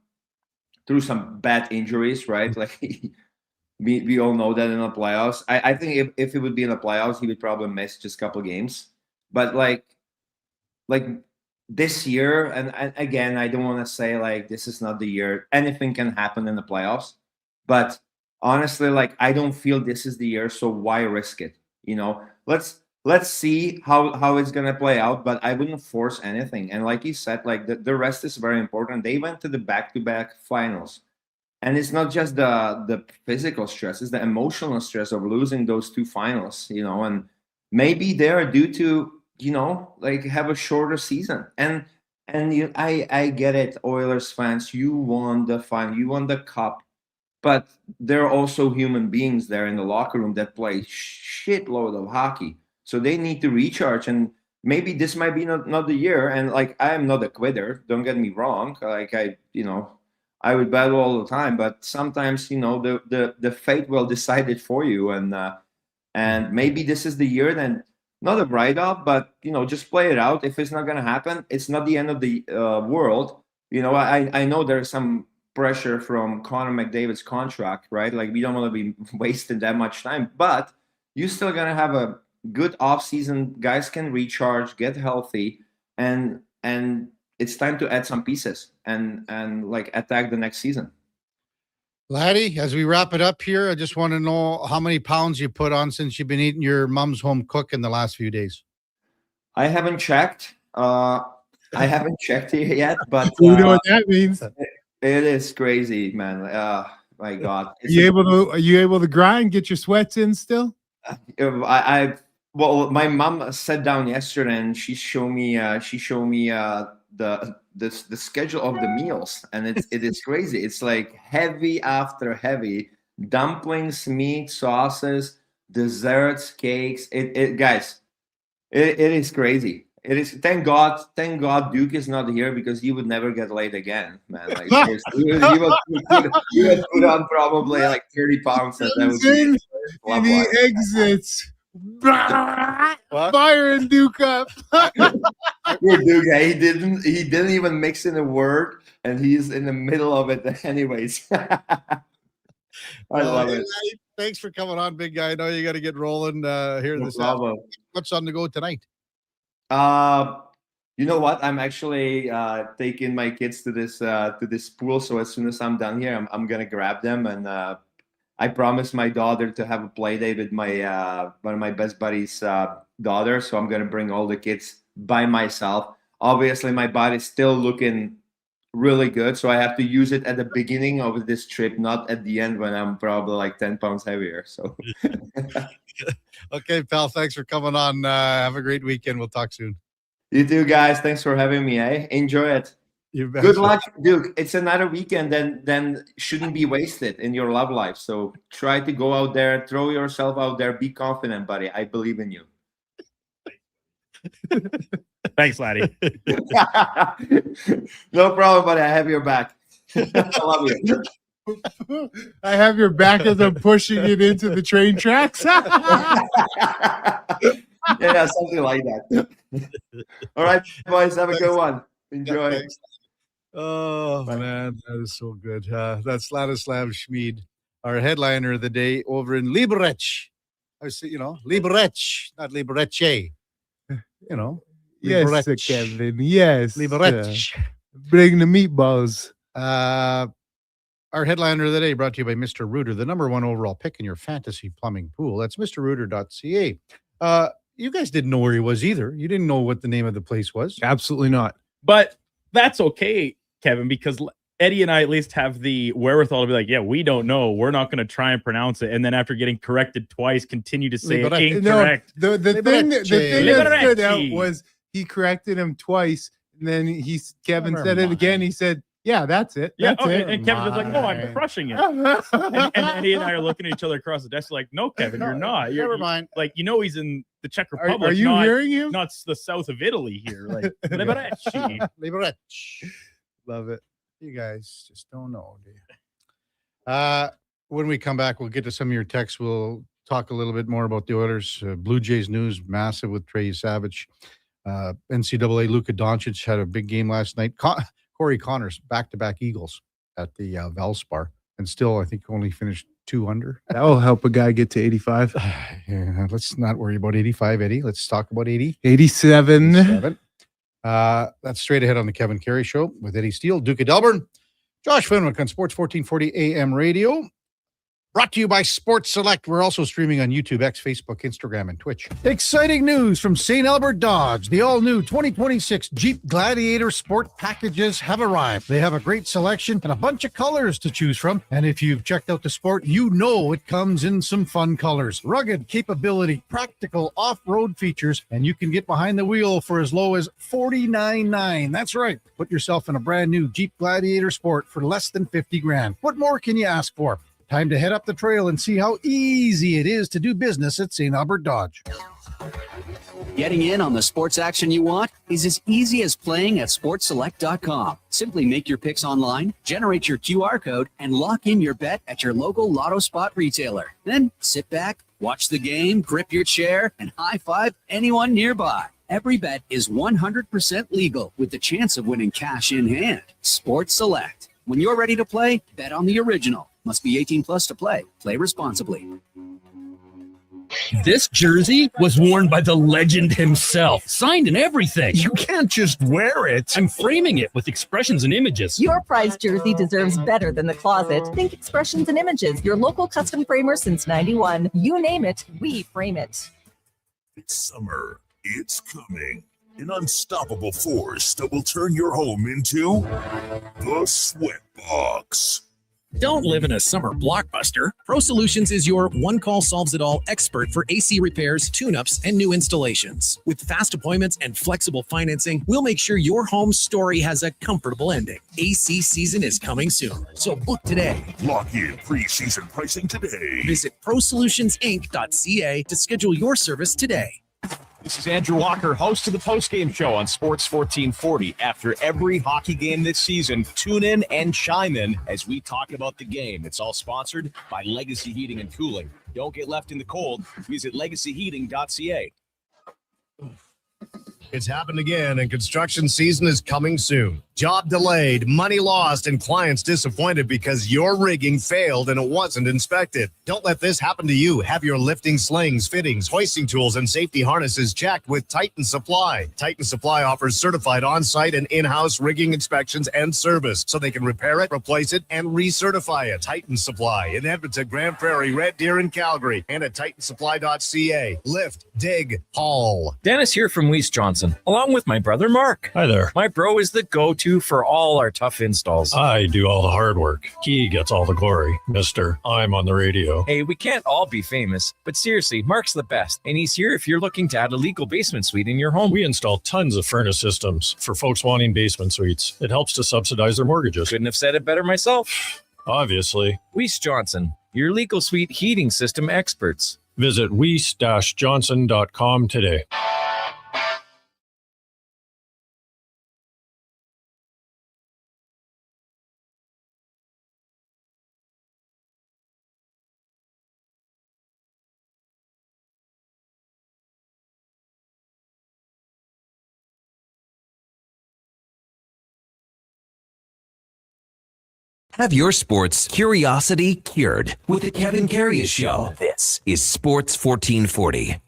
bad injuries, right? Like we all know that in the playoffs. I think if he would be in the playoffs, he would probably miss just a couple of games. But like this year, and again, I don't want to say like this is not the year. Anything can happen in the playoffs. But honestly, like, I don't feel this is the year, so why risk it? Let's see how it's gonna play out, but I wouldn't force anything. And like you said, like the rest is very important. They went to the back-to-back finals, and it's not just the physical stress; it's the emotional stress of losing those two finals. And maybe they're due to like have a shorter season. And I get it, Oilers fans. You won the final, you won the cup. But there are also human beings there in the locker room that play shitload of hockey. So they need to recharge. And maybe this might be not the year. And like, I am not a quitter. Don't get me wrong. Like I would battle all the time. But sometimes, the fate will decide it for you. And maybe this is the year. Then not a write-off, but just play it out. If it's not going to happen, it's not the end of the world. I know there's some pressure from Connor McDavid's contract, right? Like, we don't want to be wasting that much time, but you're still going to have a good off season. Guys can recharge, get healthy, and it's time to add some pieces and like attack the next season. Laddie, as we wrap it up here, I just want to know how many pounds you put on since you've been eating your mom's home cook in the last few days. I haven't checked. I haven't checked it yet, but You know what that means? It is crazy, man. My God. Are you able to grind, get your sweats in still? Well, my mom sat down yesterday and she showed me the schedule of the meals, and it is crazy. It's like heavy after heavy: dumplings, meat, sauces, desserts, cakes. Guys, it is crazy. It is. Thank God Duke is not here, because he would never get laid again, man. Like seriously, he would put on probably like 30 pounds, and that would be he exits. Firing Duke up. Poor Duke, he didn't even mix in a word, and he's in the middle of it anyways. I love it. Thanks for coming on, big guy. I know you got to get rolling here this problem. What's on the go tonight? You know what? I'm actually taking my kids to this pool. So as soon as I'm done here, I'm gonna grab them, and I promised my daughter to have a play day with my one of my best buddies' daughter. So I'm gonna bring all the kids by myself. Obviously, my body's still looking really good, so I have to use it at the beginning of this trip, not at the end when I'm probably like 10 pounds heavier. So okay, pal, thanks for coming on. Have a great weekend. We'll talk soon. You too, guys. Thanks for having me. Enjoy it. Good luck, Duke. It's another weekend then shouldn't be wasted in your love life. So try to go out there, throw yourself out there, be confident, buddy. I believe in you. Thanks, Laddie. No problem, buddy. I have your back. I love you. I have your back as I'm pushing it into the train tracks. Yeah, something like that. All right, boys, have a good one. Enjoy. Yeah, oh, man, that is so good. That's Ladislav Schmid, our headliner of the day over in Liberec. I was, Liberec, not Liberece. Yes, Liberec. Kevin. Yes. Liberec. Bring the meatballs. Our headliner of the day brought to you by Mr. Rooter, the number one overall pick in your fantasy plumbing pool. That's mrrooter.ca. You guys didn't know where he was either. You didn't know what the name of the place was. Absolutely not. But that's okay, Kevin, because Eddie and I at least have the wherewithal to be like, yeah, we don't know. We're not going to try and pronounce it. And then after getting corrected twice, continue to say it incorrect. No, the thing that stood out was he corrected him twice. And then Kevin said it again. He said, yeah, that's it. Yeah, that's it. And Kevin's like, no, I'm crushing it. and Eddie and I are looking at each other across the desk like, no, Kevin, you're not. Never mind. Like, he's in the Czech Republic. Are you hearing him? Not the south of Italy here. Like, Liberec. Liberec. Love it. You guys just don't know, do you? When we come back, we'll get to some of your texts. We'll talk a little bit more about the Oilers. Blue Jays news, massive with Trey Savage. NCAA, Luka Doncic had a big game last night. Corey Connors, back-to-back Eagles at the Valspar, and still, I think, only finished 2 under. That will help a guy get to 85. Yeah, let's not worry about 85, Eddie. Let's talk about 80. 87. That's straight ahead on the Kevin Carey Show with Eddie Steele, Duke of Delburne, Josh Fenwick on Sports 1440 AM Radio. Brought to you by Sports Select. We're also streaming on YouTube, X, Facebook, Instagram, and Twitch. Exciting news from St. Albert Dodge. The all-new 2026 Jeep Gladiator Sport packages have arrived. They have a great selection and a bunch of colors to choose from. And if you've checked out the Sport, you know it comes in some fun colors. Rugged capability, practical off-road features, and you can get behind the wheel for as low as $49,900. That's right. Put yourself in a brand new Jeep Gladiator Sport for less than $50,000. What more can you ask for? Time to head up the trail and see how easy it is to do business at St. Albert Dodge. Getting in on the sports action you want is as easy as playing at sportselect.com. Simply make your picks online, generate your QR code, and lock in your bet at your local Lotto Spot retailer. Then sit back, watch the game, grip your chair, and high-five anyone nearby. Every bet is 100% legal with the chance of winning cash in hand. Sports Select. When you're ready to play, bet on the original. Must be 18 plus to play. Play responsibly. This jersey was worn by the legend himself, signed and everything. You can't just wear it. I'm framing it with expressions and images. Your prized jersey deserves better than the closet. Think Expressions and Images, your local custom framer since 91. You name it, we frame it. It's summer. It's coming. An unstoppable force that will turn your home into the Sweatbox. Don't live in a summer blockbuster. Pro Solutions is your one-call-solves-it-all expert for AC repairs, tune-ups, and new installations. With fast appointments and flexible financing, we'll make sure your home story has a comfortable ending. AC season is coming soon, so book today. Lock in pre-season pricing today. Visit prosolutionsinc.ca to schedule your service today. This is Andrew Walker, host of the postgame show on Sports 1440. After every hockey game this season, tune in and chime in as we talk about the game. It's all sponsored by Legacy Heating and Cooling. Don't get left in the cold. Visit legacyheating.ca. It's happened again, and construction season is coming soon. Job delayed, money lost, and clients disappointed because your rigging failed and it wasn't inspected. Don't let this happen to you. Have your lifting slings, fittings, hoisting tools, and safety harnesses checked with Titan Supply. Titan Supply offers certified on-site and in-house rigging inspections and service, so they can repair it, replace it, and recertify it. Titan Supply in Edmonton, Grand Prairie, Red Deer, and Calgary, and at titansupply.ca. Lift, dig, haul. Dennis here from Weiss Johnson, along with my brother Mark. Hi there. My bro is the go-to for all our tough installs. I do all the hard work. He gets all the glory. Mister, I'm on the radio. Hey, we can't all be famous, but seriously, Mark's the best, and he's here if you're looking to add a legal basement suite in your home. We install tons of furnace systems for folks wanting basement suites. It helps to subsidize their mortgages. Couldn't have said it better myself. Obviously. Weiss Johnson, your legal suite heating system experts. Visit weiss-johnson.com today. Have your sports curiosity cured with the Kevin Karius Show. This is Sports 1440.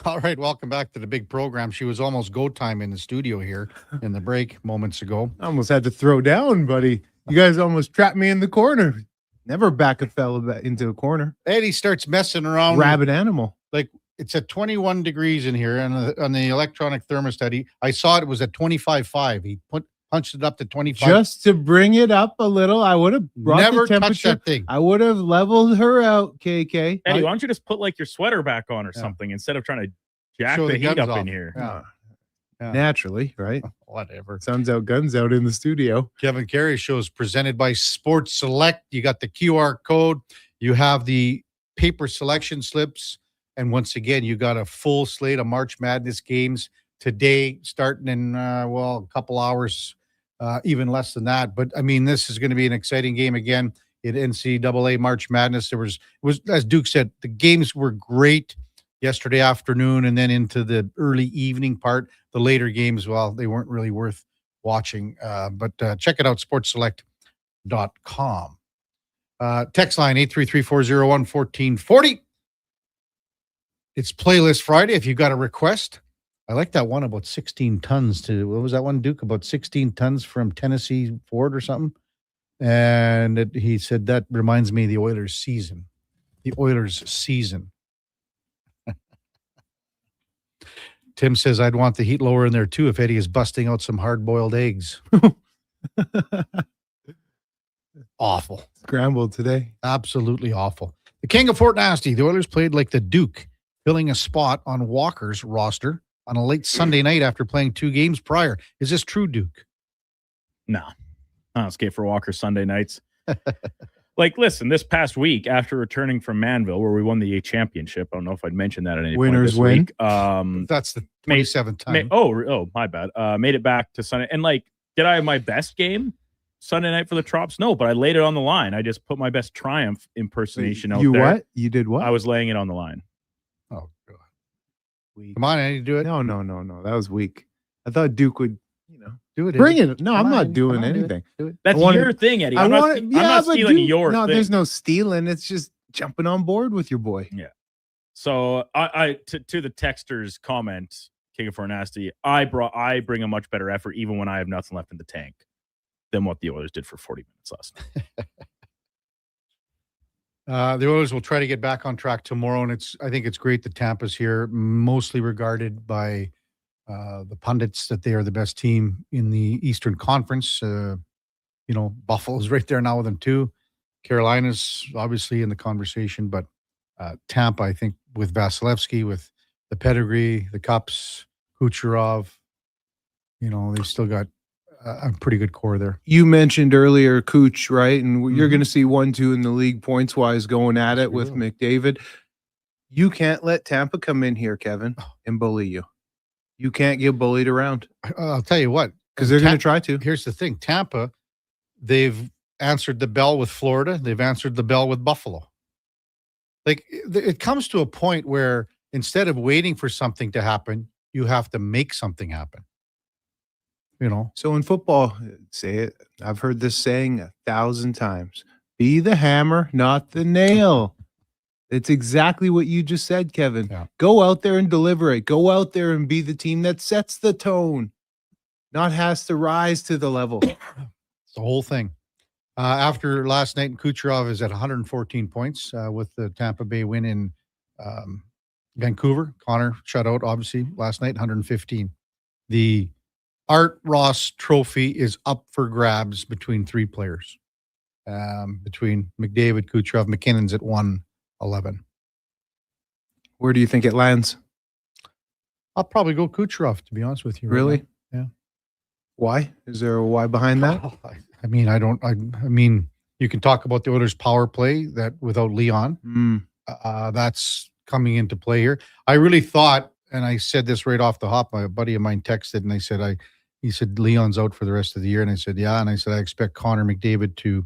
All right, welcome back to the big program. She was almost go time in the studio here in the break moments ago. I almost had to throw down, buddy. You guys almost trapped me in the corner. Never back a fella into a corner. Eddie starts messing around. Rabid animal. Like, it's at 21 degrees in here, and on the electronic thermostat, I saw it was at 25.5. He punched it up to 25. Just to bring it up a little, I would have brought Never the temperature. touched that thing. I would have leveled her out, KK. Eddie, why don't you just put like your sweater back on or something instead of trying to jack the heat up in here? Yeah. Naturally, right? Whatever. Sun's out, guns out in the studio. Kevin Karius Show is presented by Sports Select. You got the QR code. You have the paper selection slips. And once again, you got a full slate of March Madness games today, starting in, a couple hours, even less than that. But, I mean, this is going to be an exciting game again in NCAA March Madness. It was, as Duke said, the games were great yesterday afternoon and then into the early evening part. The later games, well, they weren't really worth watching. But check it out, sportselect.com. Text line 833-401-1440. It's Playlist Friday. If you got a request, I like that one about 16 tons what was that one, Duke? About 16 tons from Tennessee Ford or something. And he said, that reminds me of the Oilers season. The Oilers season. Tim says, I'd want the heat lower in there too if Eddie is busting out some hard-boiled eggs. Awful. Scrambled today. Absolutely awful. The King of Fort Nasty, the Oilers played like the Duke, filling a spot on Walker's roster on a late Sunday night after playing 2 games prior. Is this true, Duke? No. I don't skate for Walker Sunday nights. Look, Like, listen, this past week after returning from Manville, where we won the championship, I don't know if I'd mentioned that at any Winners point this win. week. That's the 27th time. My bad. Made it back to Sunday. And like, did I have my best game Sunday night for the Trops? No, but I laid it on the line. I just put my best Triumph impersonation out there. You what? You did what? I was laying it on the line. Oh, God. Come on, I need to do it. No. That was weak. I thought Duke would, do it. Bring it. No, I'm not doing anything. Do it. That's your thing, Eddie. I'm not stealing your No, thing. there's no stealing. It's just jumping on board with your boy. Yeah. So to the texter's comment, King of Nasty, I bring a much better effort even when I have nothing left in the tank than what the Oilers did for 40 minutes last night. The Oilers will try to get back on track tomorrow, and I think it's great that Tampa's here, mostly regarded by the pundits that they are the best team in the Eastern Conference. Buffalo's right there now with them too. Carolina's obviously in the conversation, but Tampa, I think, with Vasilevsky, with the pedigree, the Cups, Kucherov, they've still got a pretty good core there. You mentioned earlier Cooch, right? And you're going to see 1-2 in the league points-wise going at it with McDavid. You can't let Tampa come in here, Kevin, and bully you. You can't get bullied around. I'll tell you what. Because they're going to try to. Here's the thing. Tampa, they've answered the bell with Florida. They've answered the bell with Buffalo. Like, it comes to a point where instead of waiting for something to happen, you have to make something happen. So in football, say it. I've heard this saying 1,000 times. Be the hammer, not the nail. It's exactly what you just said, Kevin. Yeah. Go out there and deliver it. Go out there and be the team that sets the tone, not has to rise to the level. It's the whole thing. After last night, Kucherov is at 114 points with the Tampa Bay win in Vancouver. Connor shut out, obviously, last night, 115. The Art Ross Trophy is up for grabs between three players, between McDavid, Kucherov, McKinnon's at 111. Where do you think it lands? I'll probably go Kucherov, to be honest with you. Really? Right now. Yeah. Why? Is there a why behind that? I mean, you can talk about the Oilers' power play that without Leon, that's coming into play here. I really thought, and I said this right off the hop, my buddy of mine texted and he said, Leon's out for the rest of the year. And I said, yeah. And I said, I expect Connor McDavid to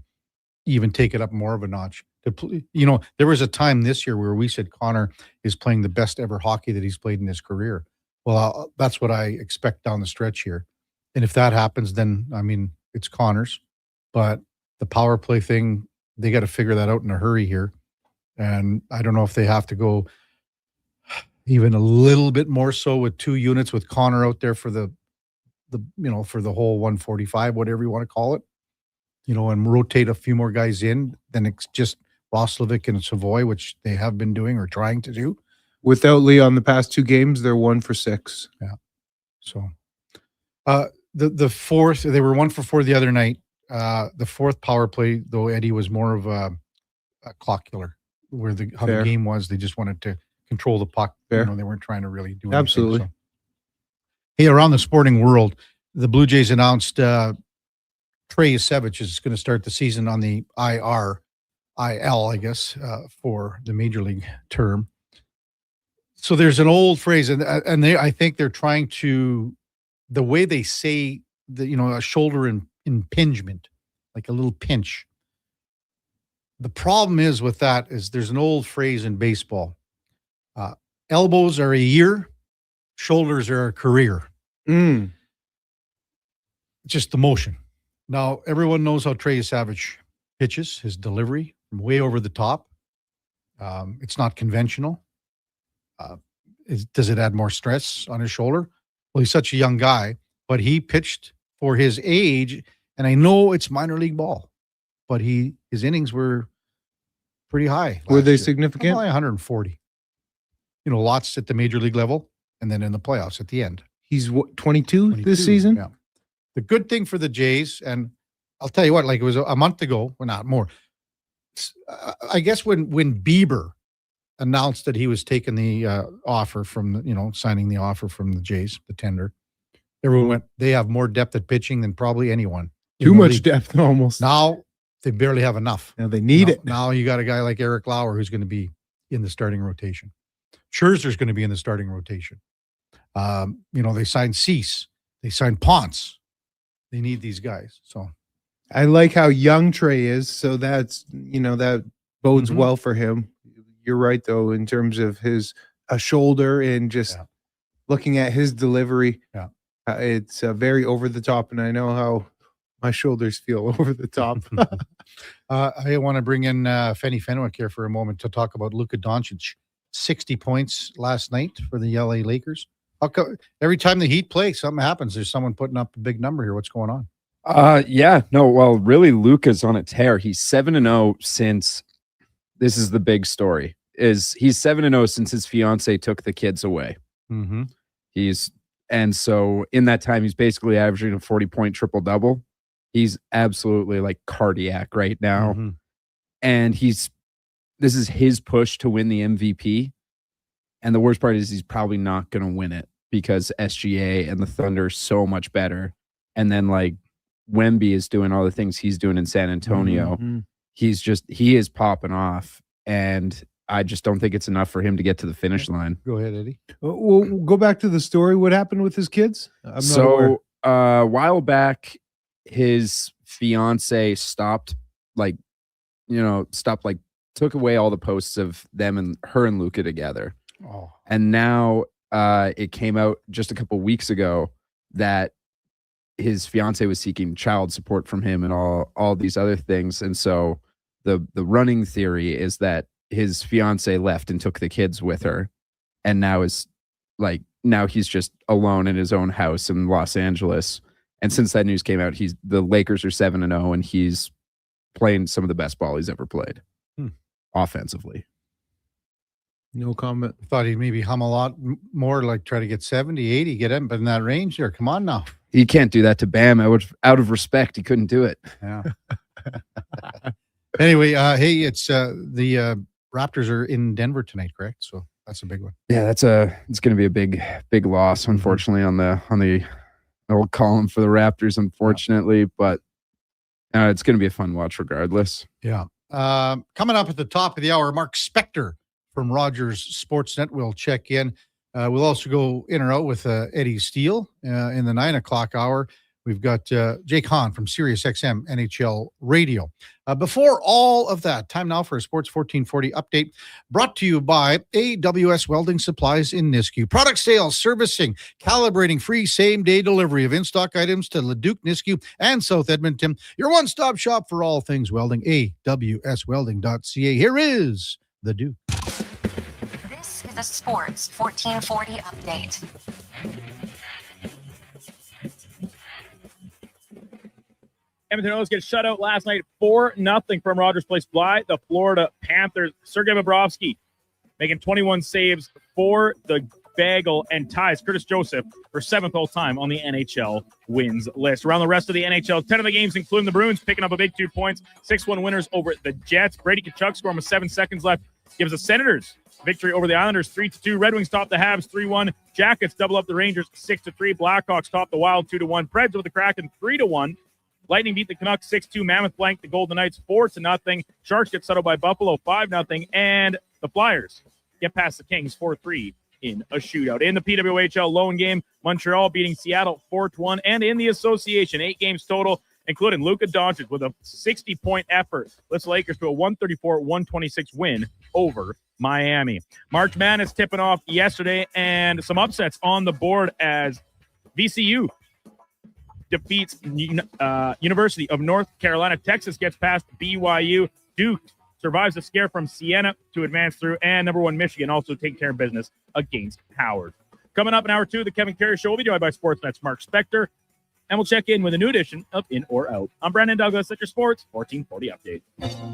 even take it up more of a notch. There was a time this year where we said Connor is playing the best ever hockey that he's played in his career. Well, that's what I expect down the stretch here. And if that happens, then, it's Connor's. But the power play thing, they got to figure that out in a hurry here. And I don't know if they have to go even a little bit more so with 2 units with Connor out there for the whole 145, whatever you want to call it, and rotate a few more guys in. Then it's just Roslovic and Savoy, which they have been doing or trying to do. Without Leon the past 2 games, they're 1 for 6. Yeah. So the fourth, they were 1 for 4 the other night. The fourth power play, though, Eddie, was more of a clock killer, where the game was. They just wanted to control the puck. They weren't trying to really do anything. Absolutely. So. Hey, around the sporting world, the Blue Jays announced Trey Yasevich is going to start the season on the IL, I guess, for the major league term. So there's an old phrase, and I think they're trying to, the way they say a shoulder impingement, like a little pinch. The problem is with that is there's an old phrase in baseball. Elbows are a year, shoulders are a career. Just the motion. Now, everyone knows how Trey Savage pitches, his delivery from way over the top. It's not conventional. Does it add more stress on his shoulder? Well, he's such a young guy, but he pitched for his age, and I know it's minor league ball, but his innings were pretty high. Were they significant? Probably 140. Lots at the major league level, and then in the playoffs at the end. He's 22 this season? Yeah. The good thing for the Jays, and I'll tell you what, like it was a month ago, or not more. I guess when Bieber announced that he was taking the offer from, signing the offer from the Jays, the tender, everyone went, they have more depth at pitching than probably anyone. Too much depth almost. Now They barely have enough. Now they need it. Now you got a guy like Eric Lauer who's going to be in the starting rotation. Scherzer's going to be in the starting rotation. They signed Cease. They signed Ponce. They need these guys. So I like how young Trey is. So that's, that bodes well for him. You're right, though, in terms of a shoulder and just looking at his delivery. Yeah. It's very over the top. And I know how my shoulders feel over the top. I want to bring in Fenny Fenwick here for a moment to talk about Luka Doncic. 60 points last night for the LA Lakers. Every time the Heat play, something happens. There's someone putting up a big number here. What's going on? Really, Luka's on a tear. He's 7-0 since. This is the big story. He's 7-0 since his fiance took the kids away. Mm-hmm. And so in that time, he's basically averaging a 40-point triple-double. He's absolutely like cardiac right now. Mm-hmm. And this is his push to win the MVP. And the worst part is he's probably not going to win it because SGA and the Thunder are so much better. And then like Wemby is doing all the things he's doing in San Antonio. Mm-hmm. He is popping off. And I just don't think it's enough for him to get to the finish line. Go ahead, Eddie. Well, go back to the story. What happened with his kids? I'm not aware. A while back, his fiance took away all the posts of them and her and Luka together. Oh. And now it came out just a couple weeks ago that his fiance was seeking child support from him and all these other things. And so the running theory is that his fiance left and took the kids with her, and now he's just alone in his own house in Los Angeles. And since that news came out, the Lakers are 7-0, and he's playing some of the best ball he's ever played offensively. No comment. I thought he'd maybe hum a lot more, like try to get 70, 80, get him, but in that range there. Come on now. He can't do that to Bam. Out of respect, he couldn't do it. Yeah. Anyway, hey, it's the Raptors are in Denver tonight, correct? So that's a big one. Yeah, it's going to be a big loss, unfortunately, on the old column for the Raptors, unfortunately, but it's going to be a fun watch regardless. Yeah. Coming up at the top of the hour, Mark Spector from Rogers Sportsnet will check in. We'll also go in or out with Eddie Steele in the 9 o'clock hour. We've got Jake Hahn from SiriusXM NHL Radio. Before all of that, time now for a Sports 1440 update brought to you by AWS Welding Supplies in Nisku. Product sales, servicing, calibrating, free same-day delivery of in-stock items to Leduc, Nisku, and South Edmonton. Your one-stop shop for all things welding, awswelding.ca. Here is the Duke. This is the Sports 1440 update. Edmonton Oilers get shut out last night 4-0 from Rogers Place Bly. The Florida Panthers, Sergei Bobrovsky making 21 saves for the Bagel and ties Curtis Joseph for 7th all time on the NHL wins list. Around the rest of the NHL, 10 of the games, including the Bruins, picking up a big 2 points, 6-1 winners over the Jets. Brady Tkachuk scoring with 7 seconds left gives the Senators victory over the Islanders 3-2. Red Wings top the Habs 3-1. Jackets double up the Rangers 6-3. Blackhawks top the Wild 2-1. Preds over the Kraken 3-1. Lightning beat the Canucks 6-2. Mammoth blanked the Golden Knights 4-0. Sharks get settled by Buffalo 5-0. And the Flyers get past the Kings 4-3 in a shootout. In the PWHL lone game, Montreal beating Seattle 4-1. And in the association, 8 games total, including Luka Doncic with a 60-point effort, lifts Lakers to a 134-126 win over Miami. March Madness tipping off yesterday, and some upsets on the board as VCU defeats University of North Carolina. Texas gets past BYU. Duke survives the scare from Siena to advance through. And number 1 Michigan also take care of business against Howard. Coming up in hour 2, the Kevin Karius Show will be joined by Sportsnet's Mark Spector. And we'll check in with a new edition of In or Out. I'm Brandon Douglas at your Sports 1440 update.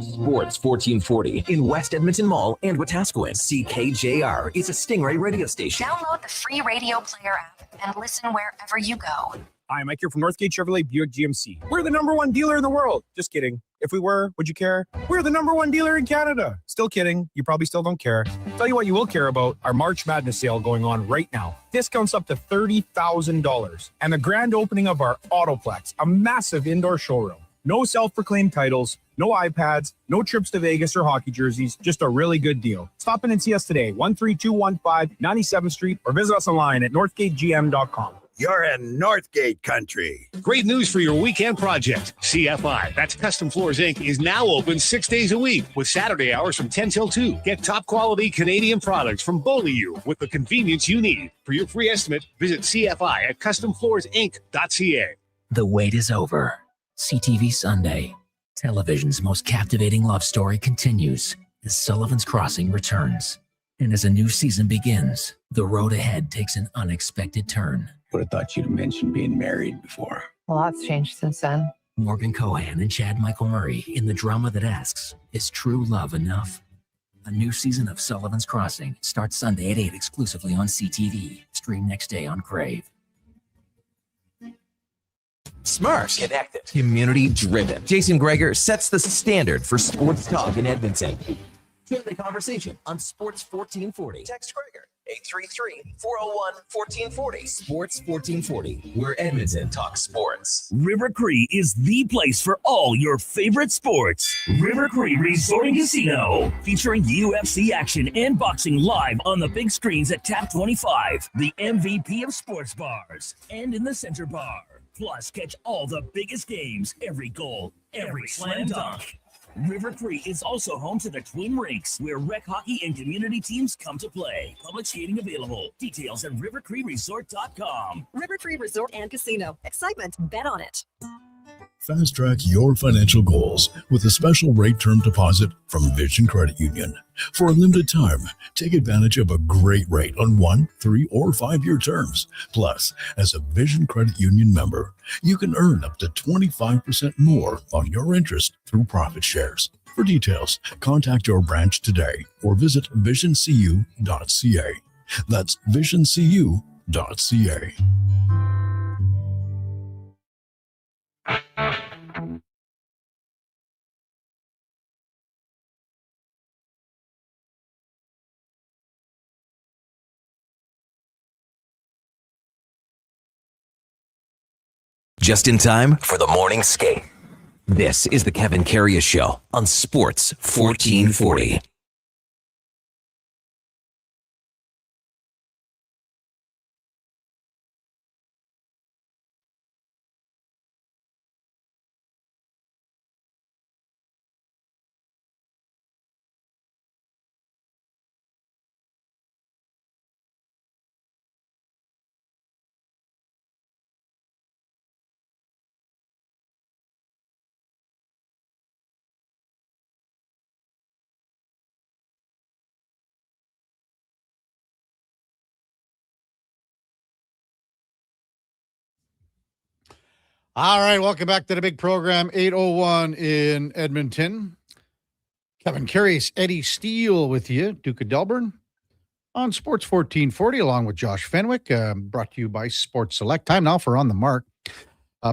Sports 1440 in West Edmonton Mall and Wetaskiwin. CKJR is a Stingray radio station. Download the free radio player app and listen wherever you go. Hi, Mike here from Northgate Chevrolet Buick GMC. We're the #1 dealer in the world. Just kidding. If we were, would you care? We're the #1 dealer in Canada. Still kidding. You probably still don't care. Tell you what you will care about, our March Madness sale going on right now. Discounts up to $30,000. And the grand opening of our Autoplex, a massive indoor showroom. No self-proclaimed titles, No iPads, no trips to Vegas or hockey jerseys, just a really good deal. Stop in and see us today, 13215 97th Street, or visit us online at northgategm.com. You're in Northgate country. Great news for your weekend project. CFI, that's Custom Floors Inc., is now open 6 days a week with Saturday hours from 10 till 2. Get top quality Canadian products from Beaulieu with the convenience you need. For your free estimate, visit CFI at customfloorsinc.ca. The wait is over. CTV Sunday. Television's most captivating love story continues as Sullivan's Crossing returns. And as a new season begins, the road ahead takes an unexpected turn. Would have thought you'd mentioned being married before. A lot's changed since then. Morgan Cohan and Chad Michael Murray in the drama that asks, is true love enough? A new season of Sullivan's Crossing starts Sunday at 8 exclusively on CTV. Stream next day on Crave. Smart, connected, community driven. Jason Greger sets the standard for sports talk in Edmonton. Join the conversation on Sports 1440. Text Greger 833-401-1440. Sports 1440, where Edmonton talks sports. River Cree is the place for all your favorite sports. River Cree Resort and Casino, featuring UFC action and boxing live on the big screens at Tap 25, the MVP of sports bars, and in the center bar. Plus, catch all the biggest games, every goal, every slam dunk. River Cree is also home to the Twin Rinks, where rec hockey and community teams come to play. Public skating available. Details at rivercreeresort.com. River Cree Resort and Casino. Excitement. Bet on it. Fast track your financial goals with a special rate term deposit from Vision Credit Union. For a limited time, take advantage of a great rate on 1, 3, or 5-year terms. Plus, as a Vision Credit Union member, you can earn up to 25% more on your interest through profit shares. For details, contact your branch today or visit visioncu.ca. That's visioncu.ca. Just in time for the morning skate. This is the Kevin Karius Show on Sports 1440. All right, welcome back to the big program, 8:01 in Edmonton. Kevin Karius, Eddie Steele with you, Duke of Delburne, on Sports 1440, along with Josh Fenwick, brought to you by Sports Select. Time now for On the Mark.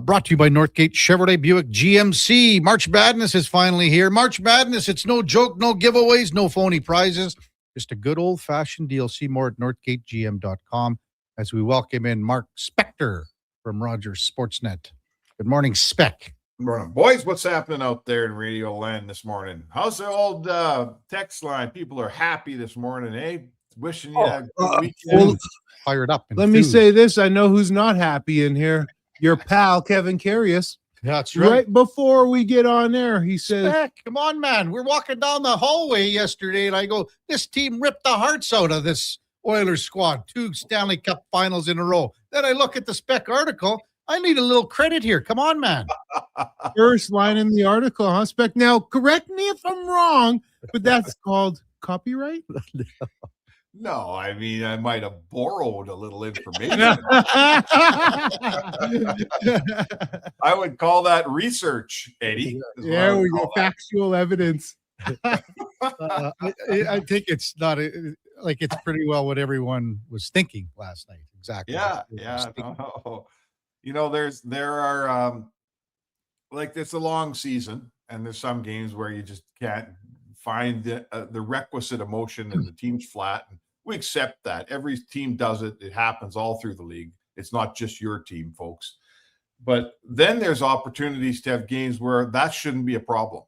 Brought to you by Northgate Chevrolet Buick GMC. March Madness is finally here. March Madness, it's no joke, no giveaways, no phony prizes. Just a good old-fashioned deal. See more at northgategm.com as we welcome in Mark Spector from Rogers Sportsnet. Good morning, Spec. Good morning, boys. What's happening out there in Radio Land this morning? How's the old text line? People are happy this morning, eh? Wishing you a good weekend. Fired up. Let me say this. I know who's not happy in here. Your pal, Kevin Karius. That's right. Right before we get on there, he says, Spec, come on, man. We're walking down the hallway yesterday, and I go, this team ripped the hearts out of this Oilers squad. 2 Stanley Cup finals in a row. Then I look at the Spec article. I need a little credit here. Come on, man. First line in the article, huh, Spec? Now, correct me if I'm wrong, but that's called copyright? No, I mean, I might have borrowed a little information. I would call that research, Eddie. There we go. Factual evidence. I think it's not it's pretty well what everyone was thinking last night. Exactly. Yeah. No. You know, there are it's a long season, and there's some games where you just can't find the requisite emotion, and the team's flat. And we accept that. Every team does it. It happens all through the league. It's not just your team, folks. But then there's opportunities to have games where that shouldn't be a problem.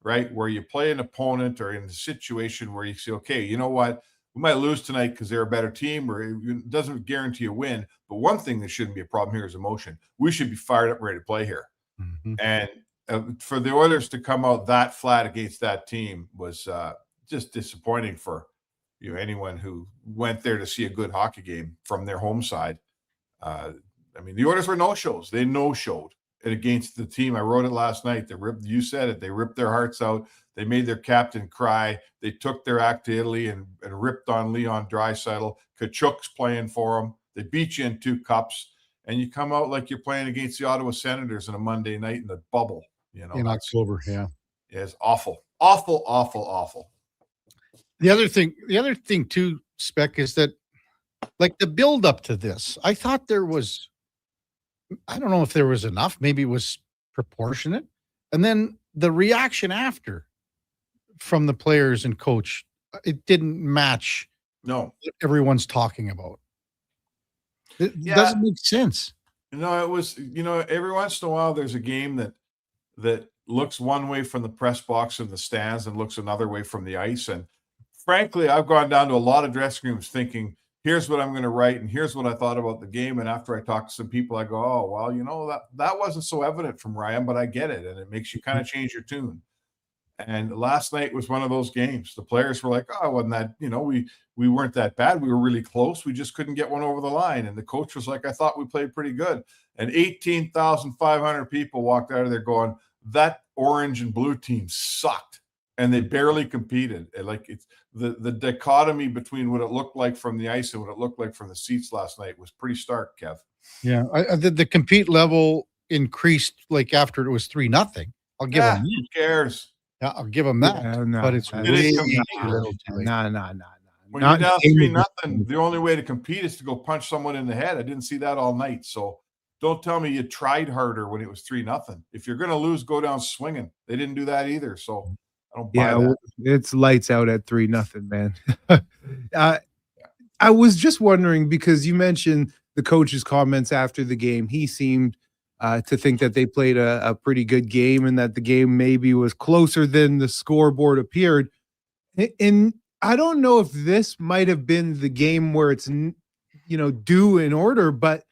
right? Where you play an opponent or in a situation where you say, okay, you know what? We might lose tonight because they're a better team, or it doesn't guarantee a win. But one thing that shouldn't be a problem here is emotion. We should be fired up, ready to play here. And for the Oilers to come out that flat against that team was just disappointing for anyone who went there to see a good hockey game from their home side. I mean, the Oilers were no-shows. They no-showed it against the team. I wrote it last night. You said it. They ripped their hearts out. They made their captain cry. They took their act to Italy and ripped on Leon Draisaitl. Kachuk's playing for them. They beat you in 2 cups, and you come out like you're playing against the Ottawa Senators on a Monday night in the bubble. In October, yeah. It's awful, awful, awful, awful. The other thing too, Spec, is that like the build up to this, I thought there was, I don't know if there was enough, maybe it was proportionate. And then the reaction after from the players and coach, it didn't match what everyone's talking about. It doesn't make sense. It was, every once in a while there's a game that looks one way from the press box in the stands and looks another way from the ice. And frankly, I've gone down to a lot of dressing rooms thinking, here's what I'm going to write, and here's what I thought about the game. And after I talk to some people, I go, oh, well, that wasn't so evident from Ryan, but I get it. And it makes you kind of change your tune. And last night was one of those games. The players were like, oh, wasn't that, we weren't that bad. We were really close. We just couldn't get one over the line. And the coach was like, I thought we played pretty good. And 18,500 people walked out of there going, that orange and blue team sucked. And they barely competed. Like it's the dichotomy between what it looked like from the ice and what it looked like from the seats last night was pretty stark, Kev. Yeah. The compete level increased like after it was 3-0. I'll give them that. Who cares? Yeah, I'll give them that. But it's way too little. No. When you're down 3-0, the only way to compete is to go punch someone in the head. I didn't see that all night. So don't tell me you tried harder when it was 3-0. If you're going to lose, go down swinging. They didn't do that either. So I don't buy that. It's lights out at 3-0, man. I was just wondering, because you mentioned the coach's comments after the game. He seemed to think that they played a pretty good game and that the game maybe was closer than the scoreboard appeared. And I don't know if this might have been the game where it's, due in order, but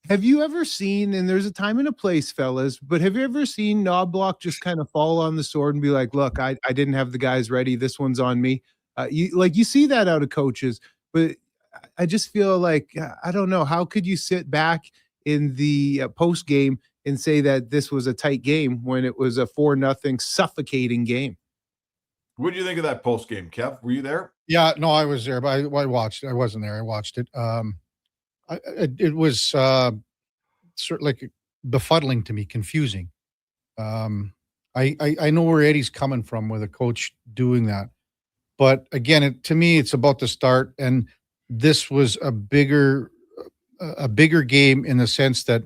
have you ever seen, and there's a time and a place, fellas, but have you ever seen Knobloch just kind of fall on the sword and be like, look, I didn't have the guys ready. This one's on me. You see that out of coaches, but I just feel like, I don't know, how could you sit back in the post game and say that this was a tight game when it was a 4-0 suffocating game? What do you think of that post game, Kev? Were you there? Yeah, no, I was there, but I watched it. I wasn't there. I watched it. It was sort of like befuddling to me, confusing. I know where Eddie's coming from with a coach doing that, but again, to me, it's about the start, and this was a bigger game in the sense that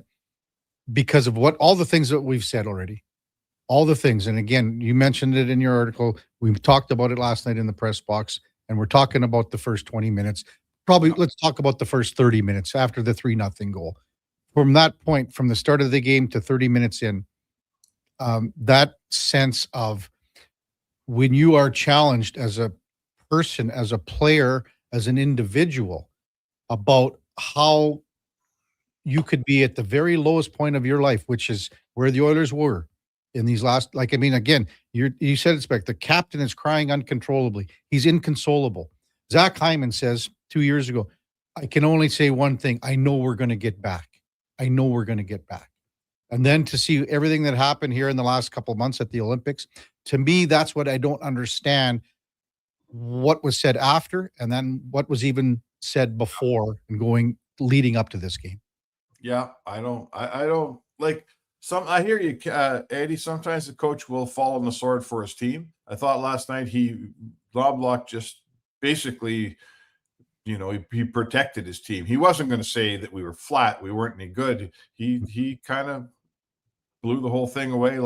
because of all the things that we've said already, all the things, and again, you mentioned it in your article. We talked about it last night in the press box, and we're talking about the first 20 minutes. Probably let's talk about the first 30 minutes after the 3-0 goal. From that point, from the start of the game to 30 minutes in, that sense of when you are challenged as a person, as a player, as an individual, about how you could be at the very lowest point of your life, which is where the Oilers were in these last, again, you said it, Spec, the captain is crying uncontrollably. He's inconsolable. Zach Hyman says 2 years ago, I can only say one thing. I know we're going to get back. I know we're going to get back. And then to see everything that happened here in the last couple of months at the Olympics, to me, that's what I don't understand, what was said after and then what was even said before and leading up to this game. Yeah, I don't like I hear you, Eddie. Sometimes the coach will fall on the sword for his team. I thought last night Knobloch just basically, he protected his team. He wasn't going to say that we were flat, we weren't any good. He kind of blew the whole thing away.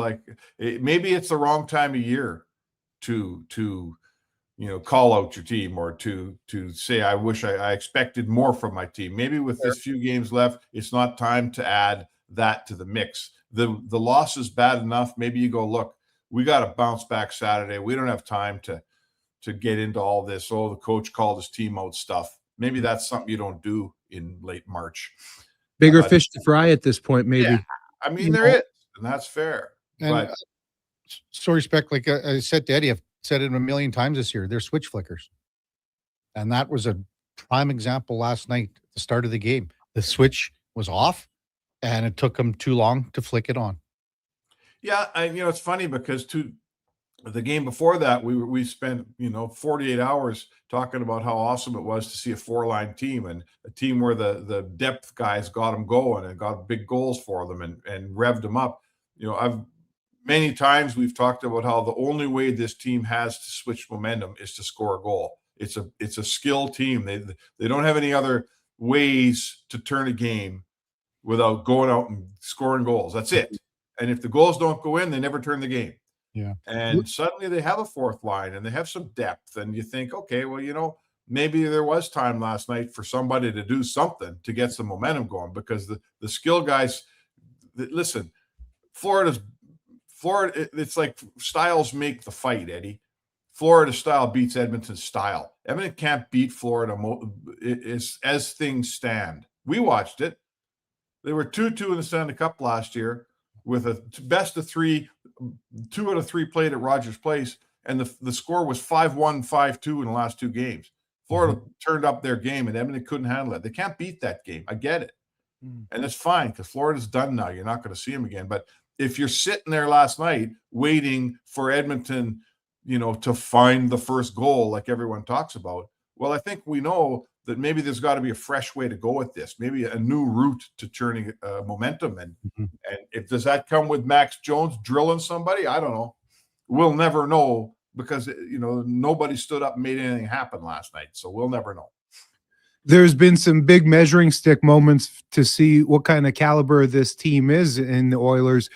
Maybe it's the wrong time of year to call out your team or to say, I wish I expected more from my team. Maybe with this few games left, it's not time to add that to the mix. The loss is bad enough. Maybe you go, look, we got to bounce back Saturday. We don't have time to get into all this. Oh, the coach called his team out stuff. Maybe that's something you don't do in late March. Bigger fish to fry at this point, maybe. Yeah, I mean, there is, and that's fair. And But so respect, like I said to Eddie, I've said it a million times this year, they're switch flickers. And that was a prime example last night at the start of the game. The switch was off, and it took them too long to flick it on. yeah, it's funny because the game before that, we spent 48 hours talking about how awesome it was to see a 4-line team and a team where the depth guys got them going and got big goals for them and revved them up. Many times we've talked about how the only way this team has to switch momentum is to score a goal. It's a skilled team. They don't have any other ways to turn a game without going out and scoring goals. That's it. And if the goals don't go in, they never turn the game. Yeah. And suddenly they have a fourth line and they have some depth. And you think, okay, well, maybe there was time last night for somebody to do something to get some momentum going, because the skill guys, listen, Florida, it's like styles make the fight, Eddie. Florida style beats Edmonton's style. Edmonton can't beat Florida as things stand. We watched it. They were 2-2 in the Stanley Cup last year with a best of 3. 2 out of 3 played at Rogers Place, and the score was 5-1, 5-2 in the last 2 games. Florida turned up their game, and Edmonton couldn't handle it. They can't beat that game. I get it. And it's fine because Florida's done now. You're not going to see them again. But if you're sitting there last night waiting for Edmonton, to find the first goal like everyone talks about, well, I think we know that maybe there's got to be a fresh way to go with this, maybe a new route to turning momentum. And if does that come with Max Jones drilling somebody? I don't know. We'll never know because, nobody stood up and made anything happen last night. So we'll never know. There's been some big measuring stick moments to see what kind of caliber this team is in the Oilers.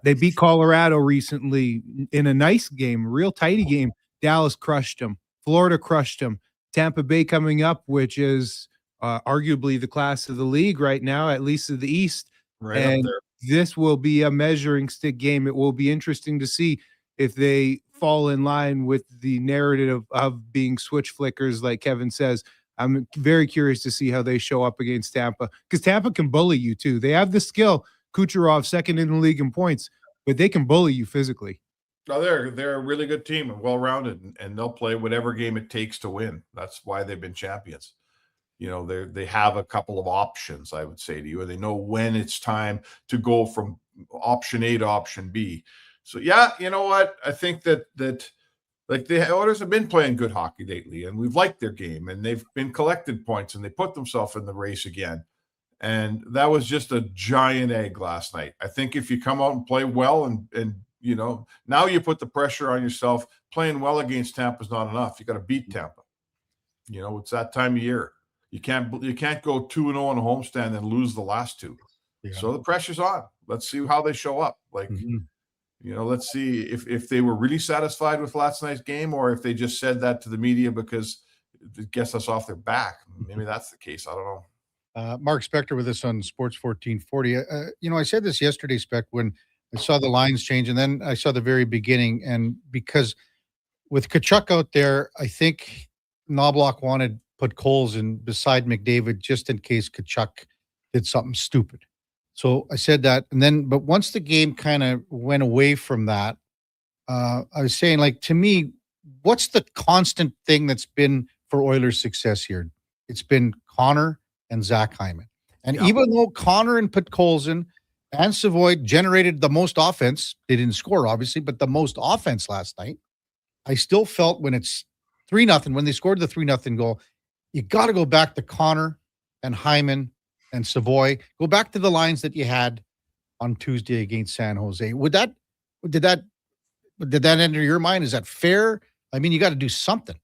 They beat Colorado recently in a nice game, a real tighty game. Dallas crushed them. Florida crushed them. Tampa Bay coming up, which is arguably the class of the league right now, at least of the East. Right and up there. This will be a measuring stick game. It will be interesting to see if they fall in line with the narrative of being switch flickers, like Kevin says. I'm very curious to see how they show up against Tampa, because Tampa can bully you too. They have the skill. Kucherov, second in the league in points, but they can bully you physically. No, they're a really good team and well-rounded, and they'll play whatever game it takes to win. That's why they've been champions. They have a couple of options, I would say to you, and they know when it's time to go from option A to option B. So yeah, you know what? I think that like the Oilers have been playing good hockey lately, and we've liked their game, and they've been collected points, and they put themselves in the race again. And that was just a giant egg last night. I think if you come out and play well and now you put the pressure on yourself. Playing well against Tampa is not enough. You got to beat Tampa. It's that time of year. You can't go 2-0 on a homestand and lose the last 2. Yeah. So the pressure's on. Let's see how they show up. Let's see if they were really satisfied with last night's game, or if they just said that to the media because it gets us off their back. Maybe that's the case. I don't know. Mark Spector with us on Sports 1440. I said this yesterday, Spec, when I saw the lines change, and then I saw the very beginning. And because with Tkachuk out there, I think Knobloch wanted to put Coles in beside McDavid just in case Tkachuk did something stupid. So I said that. And then, but once the game kind of went away from that, I was saying, like, to me, what's the constant thing that's been for Oilers' success here? It's been Connor and Zach Hyman. And even though Connor and Podkolzin and Savoy generated the most offense, they didn't score, obviously, but the most offense last night, I still felt when it's 3-0, when they scored the 3-0 goal, you got to go back to Connor and Hyman and Savoy. Go back to the lines that you had on Tuesday against San Jose. Did that enter your mind? Is that fair? I mean, you got to do something.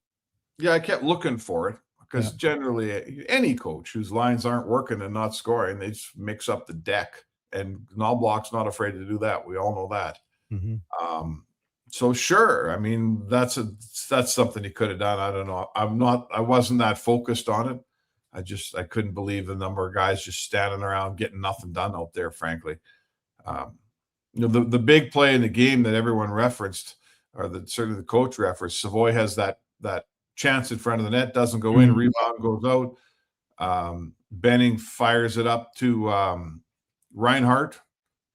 Yeah, I kept looking for it. Because generally, any coach whose lines aren't working and not scoring, they just mix up the deck. And Knobloch's not afraid to do that. We all know that. Mm-hmm. So sure, I mean that's something he could have done. I don't know. I wasn't that focused on it. I couldn't believe the number of guys just standing around getting nothing done out there. Frankly, the big play in the game that everyone referenced, or certainly the coach referenced, Savoy has that chance in front of the net, doesn't go in, rebound goes out. Benning fires it up to Reinhardt,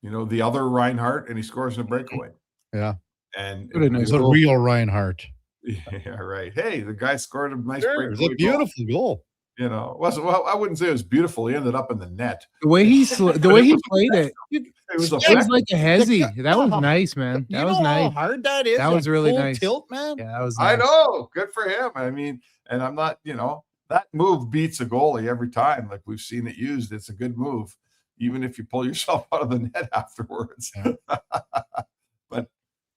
the other Reinhardt, and he scores in a breakaway. Yeah. And it's a real Reinhardt. Yeah, right. Hey, the guy scored a nice It was a breakaway beautiful goal. I wouldn't say it was beautiful. He ended up in the net. The way he played it, it was like a hezzy. That was nice, man. That was nice. How hard that is. That was really full nice. Tilt, man. Yeah, that was nice. I know. Good for him. I mean, and I'm not, that move beats a goalie every time. Like we've seen it used. It's a good move, even if you pull yourself out of the net afterwards. Yeah. But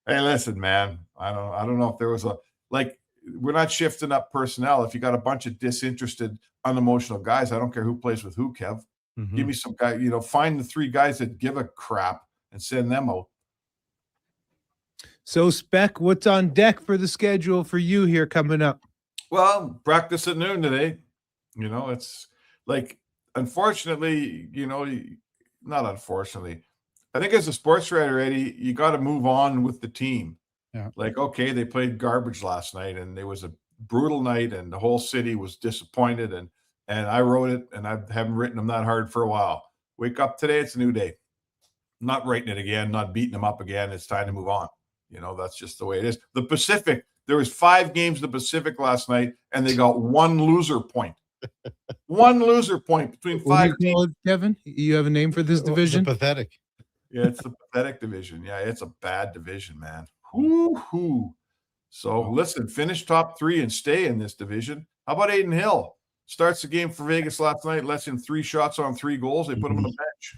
hey, listen, man. I don't know if there was we're not shifting up personnel. If you got a bunch of disinterested, unemotional guys, I don't care who plays with who, Kev. Mm-hmm. Give me some guy, find the 3 guys that give a crap and send them out. So, Spec, what's on deck for the schedule for you here coming up? Well, practice at noon today. It's like, unfortunately, not unfortunately. I think as a sports writer, Eddie, you got to move on with the team. Yeah. Like, okay, they played garbage last night and it was a brutal night and the whole city was disappointed. And I wrote it and I haven't written them that hard for a while. Wake up today. It's a new day. I'm not writing it again, not beating them up again. It's time to move on. That's just the way it is. The Pacific, there was 5 games in the Pacific last night and they got 1 loser point. 1 loser point between 5 teams. Kevin, you have a name for this division? The pathetic. Yeah, it's the pathetic division. Yeah, it's a bad division, man. Woo-hoo. So listen, finish top 3 and stay in this division. How about Aiden Hill? Starts the game for Vegas last night, lets in 3 shots on 3 goals. They put him on the bench.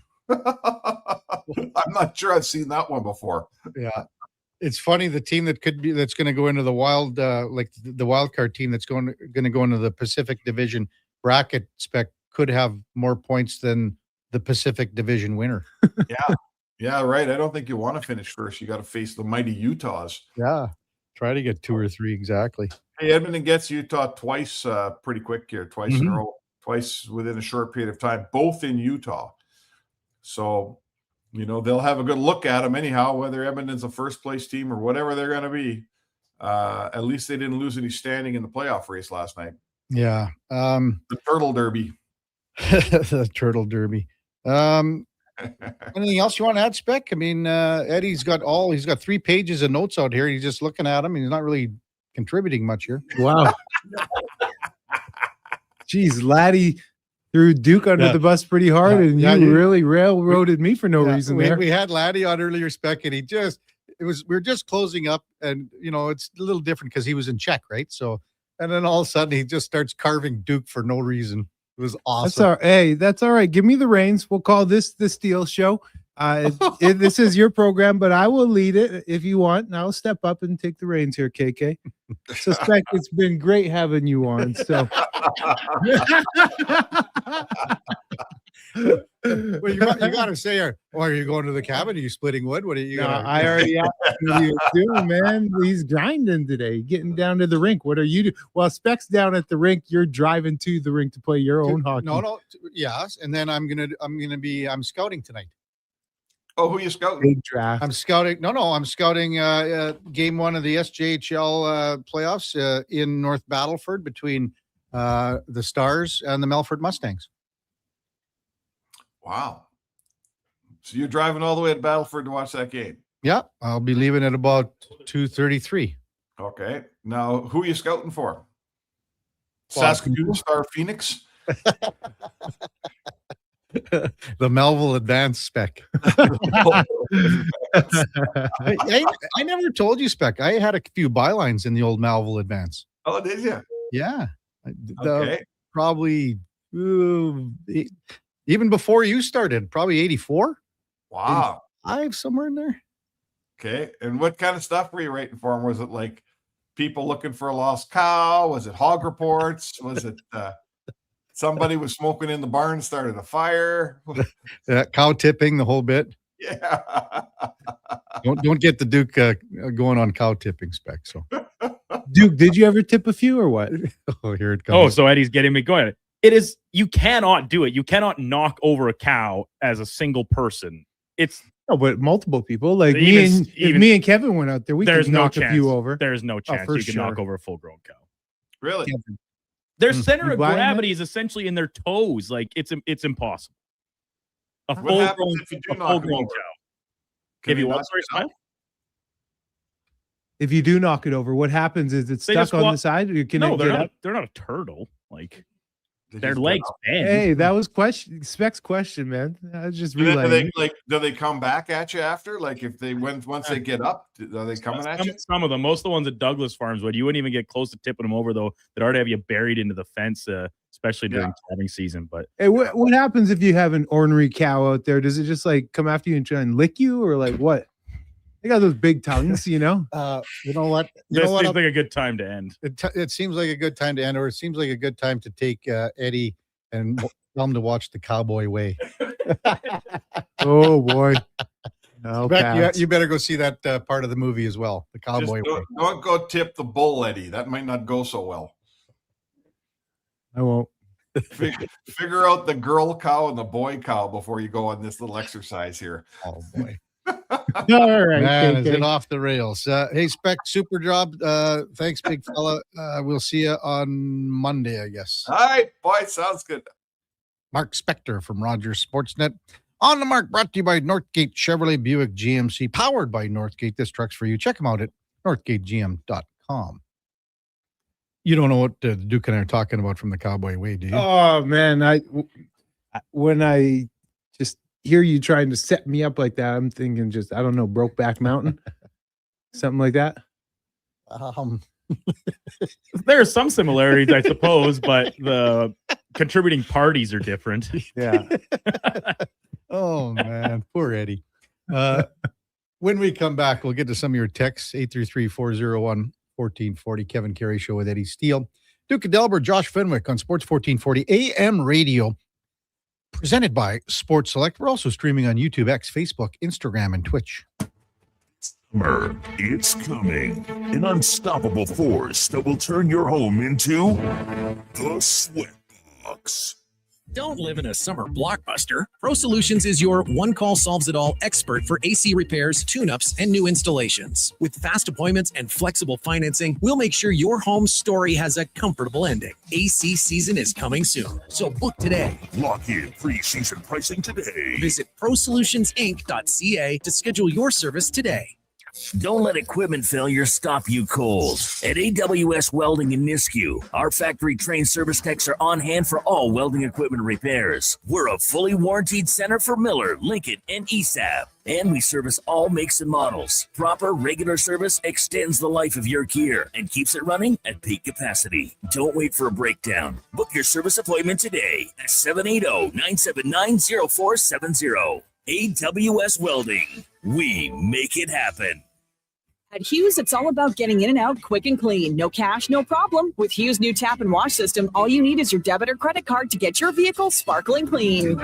I'm not sure I've seen that one before. Yeah. It's funny, the team that's going to go into the wild, the wild card team that's going to go into the Pacific Division bracket spec could have more points than the Pacific Division winner. Yeah, right. I don't think you want to finish first. You got to face the mighty Utahs. Yeah. Try to get 2 or 3 exactly. Hey, Edmonton gets Utah twice pretty quick here, twice in a row, twice within a short period of time, both in Utah. So, they'll have a good look at them anyhow, whether Edmonton's a first-place team or whatever they're going to be. At least they didn't lose any standing in the playoff race last night. Yeah. The Turtle Derby. The Turtle Derby. Anything else you want to add, Spec? I mean, Eddie's got 3 pages of notes out here. He's just looking at them. He's not really contributing much here. Wow. Jeez, Laddie threw Duke under the bus pretty hard, and you really railroaded me for no reason there. We had Laddie on earlier, Spec, and we're just closing up, and it's a little different because he was in check, right? So, and then all of a sudden he just starts carving Duke for no reason. It was awesome. That's all right. Give me the reins. We'll call this the Steel Show. This is your program, but I will lead it if you want, and I'll step up and take the reins here, KK. Suspect it's been great having you on. So, well, you got to say, are you going to the cabin? Are you splitting wood? What are you? I already asked what he was doing, man. He's grinding today, getting down to the rink. What are you doing? Well, Spec's down at the rink. You're driving to the rink to play your own hockey. No, yes, and then I'm scouting tonight. Oh, who are you scouting? Big draft. I'm scouting. No, I'm scouting game 1 of the SJHL playoffs in North Battleford between the Stars and the Melford Mustangs. Wow. So you're driving all the way to Battleford to watch that game? Yeah, I'll be leaving at about 2:33. Okay. Now, who are you scouting for? Saskatoon Star Phoenix? The Melville Advance, Spec. I never told you, Spec. I had a few bylines in the old Melville Advance. Oh, did you? Yeah. Okay. Probably even before you started, probably 84. Wow. 85, somewhere in there. Okay. And what kind of stuff were you writing for them? Was it like people looking for a lost cow? Was it hog reports? Was it somebody was smoking in the barn, started a fire? Cow tipping, the whole bit. Yeah. Don't get the Duke going on cow tipping, Spec. So, Duke, did you ever tip a few or what? Oh, here it comes. Oh, so Eddie's getting me going. It is, you cannot do it. You cannot knock over a cow as a single person. It's No, but multiple people like Even- if me and Kevin went out there, we There's could no knock chance. a few over. There's no chance for you can knock sure. over a full grown cow. Really? Their center You of buying gravity is essentially in their toes. Like it's impossible. A What full happens grown, if you do a knock full them grown over? cow. Can If you they what? knock Sorry, it out? Smile? If you do knock it over, what happens? Is it They just stuck on walk- the side? Or can No, it they're get not. up? They're not a turtle. Like They their just get legs up. bend. Hey, that was Specs question, man. I was just Do relaying. do they come back at you after? Like if they once they get up, are they coming at you? Some of them, most of the ones at Douglas Farms would. You wouldn't even get close to tipping them over, though. They'd already have you buried into the fence, especially during calving season. But Hey, what happens if you have an ornery cow out there? Does it just like come after you and try and lick you, or like what? They got those big tongues, you know. You know what? this seems like a good time to end. It seems like a good time to end, or it seems like a good time to take Eddie and tell him to watch The Cowboy Way. Oh boy. No, Beck, you better go see that part of the movie as well. The Just Cowboy Way. don't go tip the bull, Eddie. That might not go so well. I won't. Figure out the girl cow and the boy cow before you go on this little exercise here. Oh boy. All right. Man, is KK. it off the rails? Hey, Spec, super job. Thanks, big fella. We'll see you on Monday, I guess. All right, boy, sounds good. Mark Spector from Rogers Sportsnet. On the Mark, brought to you by Northgate Chevrolet Buick GMC, powered by Northgate. This truck's for you. Check them out at northgategm.com. You don't know what Duke and I are talking about from The Cowboy Way, do you? Oh man, when I just hear you trying to set me up like that, I'm thinking just I don't know, Brokeback Mountain, something like that. There are some similarities, I suppose, but the contributing parties are different. Yeah. Oh man, poor Eddie. When we come back, we'll get to some of your texts. 833-401-1440. Kevin Carey Show with Eddie Steele. Duke of Delburne, Josh Fenwick on Sports 1440 AM radio. Presented by Sports Select. We're also streaming on YouTube, X, Facebook, Instagram, and Twitch. Summer, it's coming. An unstoppable force that will turn your home into the Sweatbox. Don't live in a summer blockbuster. Pro Solutions is your one-call solves-it-all expert for AC repairs, tune-ups, and new installations. With fast appointments and flexible financing, we'll make sure your home story has a comfortable ending. AC season is coming soon, so book today. Lock in pre-season pricing today. Visit prosolutionsinc.ca to schedule your service today. Don't let equipment failure stop you cold. At AWS Welding in Nisku, our factory-trained service techs are on hand for all welding equipment repairs. We're a fully warranted center for Miller, Lincoln, and ESAB. And we service all makes and models. Proper, regular service extends the life of your gear and keeps it running at peak capacity. Don't wait for a breakdown. Book your service appointment today at 780-979-0470. AWS Welding. We make it happen. At Hughes, it's all about getting in and out quick and clean. No cash, no problem. With Hughes' new tap and wash system, all you need is your debit or credit card to get your vehicle sparkling clean.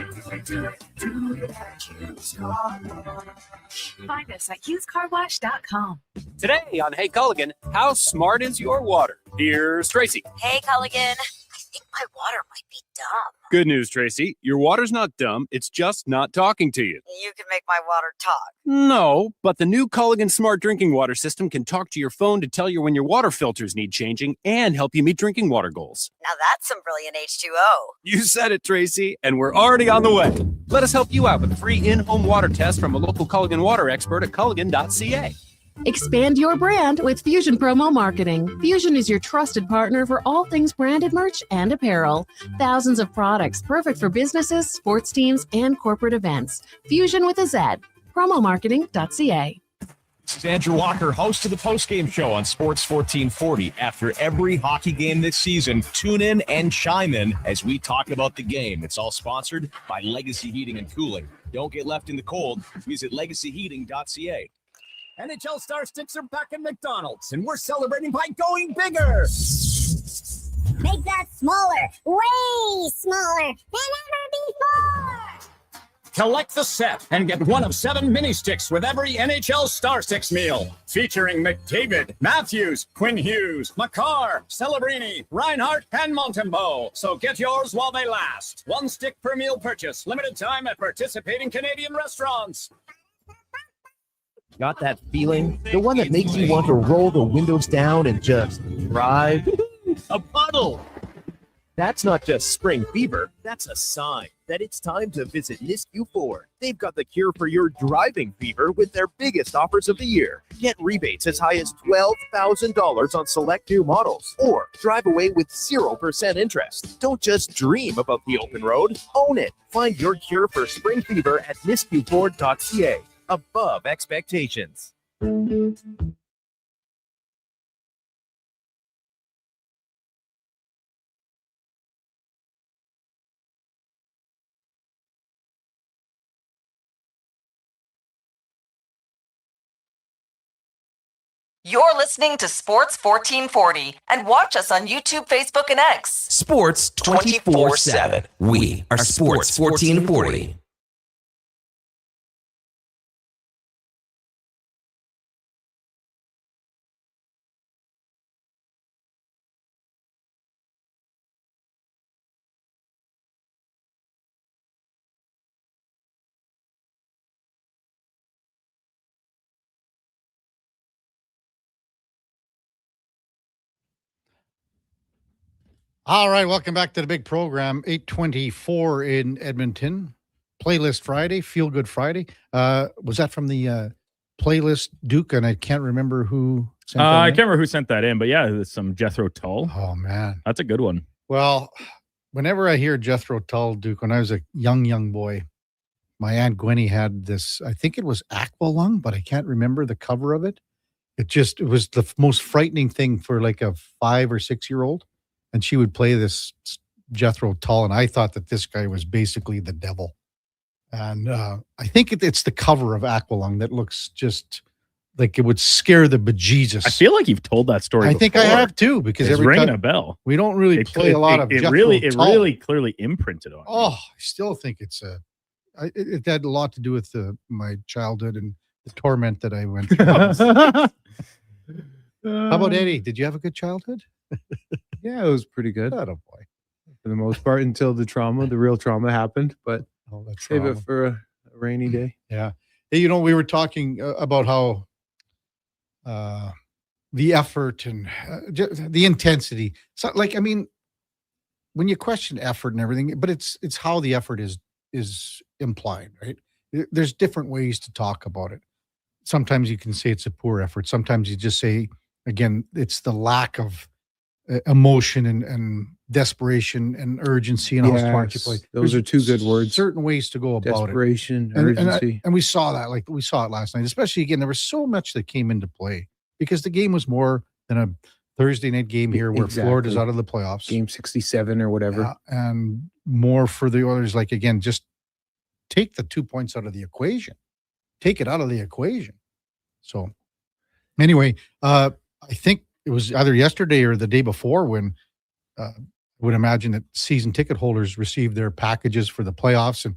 Find us at HughesCarWash.com. Today on Hey Culligan, how smart is your water? Here's Tracy. Hey, Culligan. I think my water might be dumb. Good news, Tracy. Your water's not dumb. It's just not talking to you. You can make my water talk. No, but the new Culligan Smart Drinking Water System can talk to your phone to tell you when your water filters need changing and help you meet drinking water goals. Now that's some brilliant H2O. You said it, Tracy, and we're already on the way. Let us help you out with a free in-home water test from a local Culligan water expert at Culligan.ca. Expand your brand with Fusion Promo Marketing. Fusion is your trusted partner for all things branded merch and apparel. Thousands of products perfect for businesses, sports teams, and corporate events. Fusion with a Z. Promomarketing.ca. This is Andrew Walker, host of the postgame show on Sports 1440. After every hockey game this season, tune in and chime in as we talk about the game. It's all sponsored by Legacy Heating and Cooling. Don't get left in the cold. Visit legacyheating.ca. NHL Star Sticks are back at McDonald's, and we're celebrating by going bigger. Make that smaller, way smaller than ever before. Collect the set and get one of 7 mini sticks with every NHL Star Sticks meal. Featuring McDavid, Matthews, Quinn Hughes, Makar, Celebrini, Reinhardt, and Montembeau. So get yours while they last. 1 stick per meal purchase. Limited time at participating Canadian restaurants. Got that feeling? The one that makes you want to roll the windows down and just drive? A puddle! That's not just spring fever, that's a sign that it's time to visit Nisku Ford. They've got the cure for your driving fever with their biggest offers of the year. Get rebates as high as $12,000 on select new models, or drive away with 0% interest. Don't just dream about the open road, own it. Find your cure for spring fever at niskuford.ca. Above expectations. You're listening to Sports 1440 and watch us on YouTube, Facebook, and X. Sports 24/7. We are Sports 1440. All right, welcome back to the big program. 8:24 in Edmonton. Playlist Friday, Feel Good Friday. Was that from the playlist, Duke? And I can't remember who sent that I in. can't remember who sent that in, but yeah, there's some Jethro Tull. Oh, man. That's a good one. Well, whenever I hear Jethro Tull, Duke, when I was a young boy, my Aunt Gwenny had this, I think it was Aqualung, but I can't remember the cover of it. It was the most frightening thing for like a 5 or 6 year old. And she would play this Jethro Tull, and I thought that this guy was basically the devil. And I think it's the cover of Aqualung that looks just like it would scare the bejesus. I feel like you've told that story. I think I have too, because it's ringing a bell. We don't really play a lot of it. Jethro Really, Tull. it really clearly imprinted on. Oh, I still think it had a lot to do with my childhood and the torment that I went through. How about Eddie? Did you have a good childhood? Yeah, it was pretty good. Oh boy. For the most part, until the real trauma happened. But save it for a rainy day. Yeah. Hey, we were talking about how the effort and the intensity. So, when you question effort and everything, but it's how the effort is implied, right? There's different ways to talk about it. Sometimes you can say it's a poor effort. Sometimes you just say, again, it's the lack of emotion and desperation and urgency and how smart you play. Those are two good words. Certain ways to go about Desperation, it. urgency. And we saw that, we saw it last night, especially again, there was so much that came into play because the game was more than a Thursday night game here where Florida's out of the playoffs. Game 67 or whatever. And more for the Oilers, again, just take the 2 points out of the equation. Take it out of the equation. So anyway, I think it was either yesterday or the day before when I would imagine that season ticket holders received their packages for the playoffs. And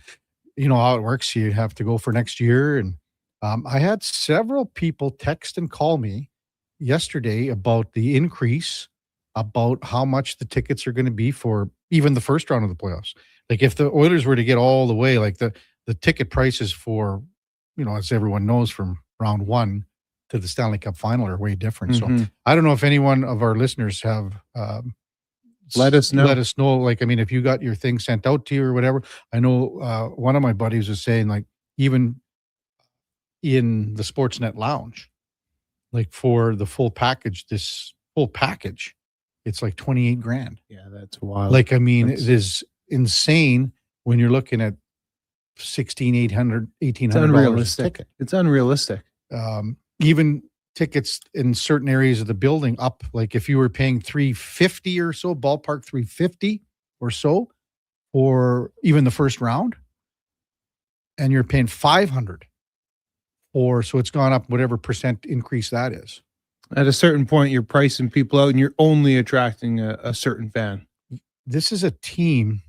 you know how it works. You have to go for next year. And I had several people text and call me yesterday about the increase, about how much the tickets are going to be for even the first round of the playoffs. Like if the Oilers were to get all the way, the ticket prices for, as everyone knows, from round one to the Stanley Cup final are way different. So I don't know if any one of our listeners have let us know. If you got your thing sent out to you or whatever. I know one of my buddies was saying even in the Sportsnet lounge, for the full package, it's like $28,000. Yeah, that's wild. It is insane when you're looking at $1,800, $1,800 a ticket. It's unrealistic. Even tickets in certain areas of the building up, if you were paying $350 or so, ballpark $350 or so, or even the first round, and you're paying $500, so it's gone up whatever percent increase that is. At a certain point, you're pricing people out, and you're only attracting a certain fan. This is a team,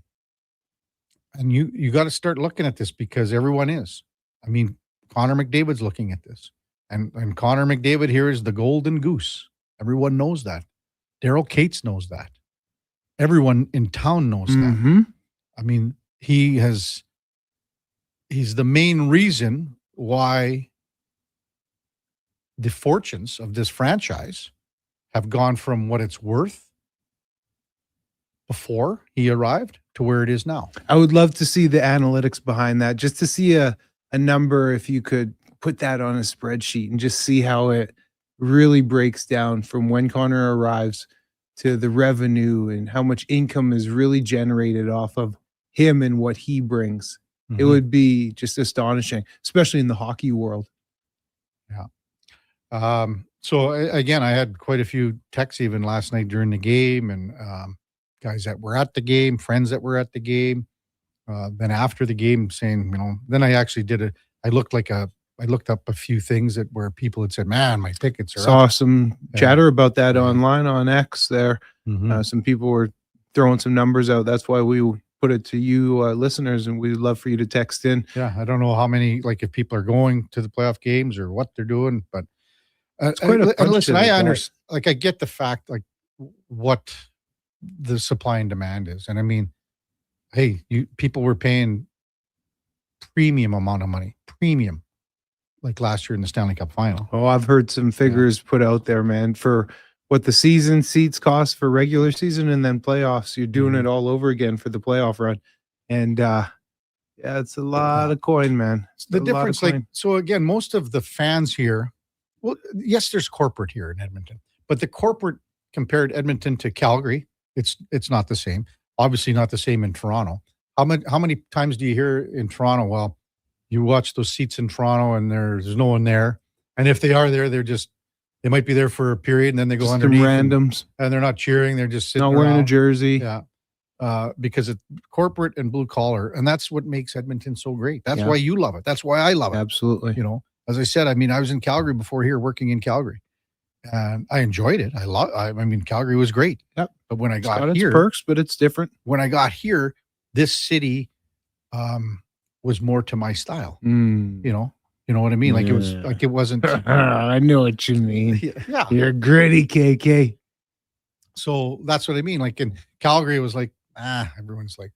and you got to start looking at this because everyone is. Connor McDavid's looking at this. And Connor McDavid here is the golden goose. Everyone knows that. Daryl Cates knows that. Everyone in town knows that. He's the main reason why the fortunes of this franchise have gone from what it's worth before he arrived to where it is now. I would love to see the analytics behind that, just to see a number, if you could put that on a spreadsheet and just see how it really breaks down from when Connor arrives to the revenue and how much income is really generated off of him and what he brings. It would be just astonishing, especially in the hockey world. Yeah. So again, I had quite a few texts even last night during the game, and guys that were at the game, friends that were at the game. Then after the game saying, then I actually I looked up a few things where people had said, man, my tickets are Saw up. some chatter about that online on X there. Some people were throwing some numbers out. That's why we put it to you listeners, and we'd love for you to text in. Yeah, I don't know how many, if people are going to the playoff games or what they're doing, but it's quite a punch listen, to the I gut. understand. I get the fact, what the supply and demand is, and I mean, hey, people were paying premium amount of money, like last year in the Stanley Cup final. Oh, I've heard some figures put out there, man, for what the season seats cost for regular season and then playoffs. You're doing it all over again for the playoff run. And it's a lot of coin, man. The difference, so again, most of the fans here, well, yes, there's corporate here in Edmonton, but the corporate compared Edmonton to Calgary, it's not the same. Obviously not the same in Toronto. How many times do you hear in Toronto, well, you watch those seats in Toronto and there's no one there. And if they are there, they might be there for a period and then they go Just underneath. randoms. And they're not cheering. They're just sitting Not wearing a around. jersey. Yeah. Because it's corporate and blue collar. And that's what makes Edmonton so great. That's Yeah. why you love it. That's why I love it. Absolutely. As I said, I mean, I was in Calgary before here, working in Calgary. And I enjoyed it. I mean, Calgary was great. Yep. But when I It's got got its here, perks, but it's different. when I got here, this city was more to my style. You know what I mean? Like it was it wasn't. I know what you mean. Yeah. You're gritty, KK. So that's what I mean. Like in Calgary, it was like, everyone's like,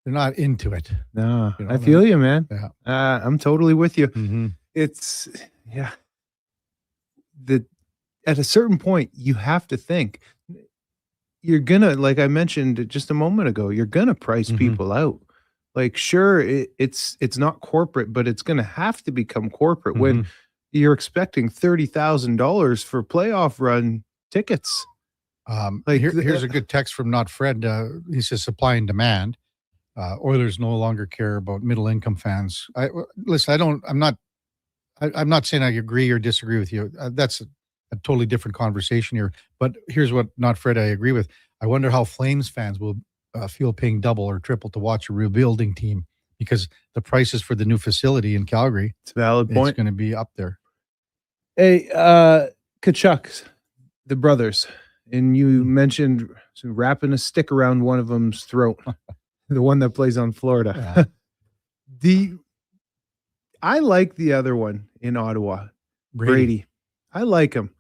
they're not into it. No, I feel you, man. Yeah. I'm totally with you. It's at a certain point, you have to think you're gonna, like I mentioned just a moment ago, you're gonna price people out. Like, sure, it's not corporate, but it's gonna have to become corporate when you're expecting $30,000 for playoff run tickets. Here's a good text from Not Fred. He says supply and demand. Oilers no longer care about middle income fans. I'm not saying I agree or disagree with you. That's a totally different conversation here. But here's what Not Fred I agree with. I wonder how Flames fans will feel paying double or triple to watch a rebuilding team, because the prices for the new facility in Calgary, it's a valid point, it's going to be up there. Hey, Kachuk, the brothers, and you mentioned wrapping a stick around one of them's throat, the one that plays on Florida. I like the other one in Ottawa, Brady. I like him.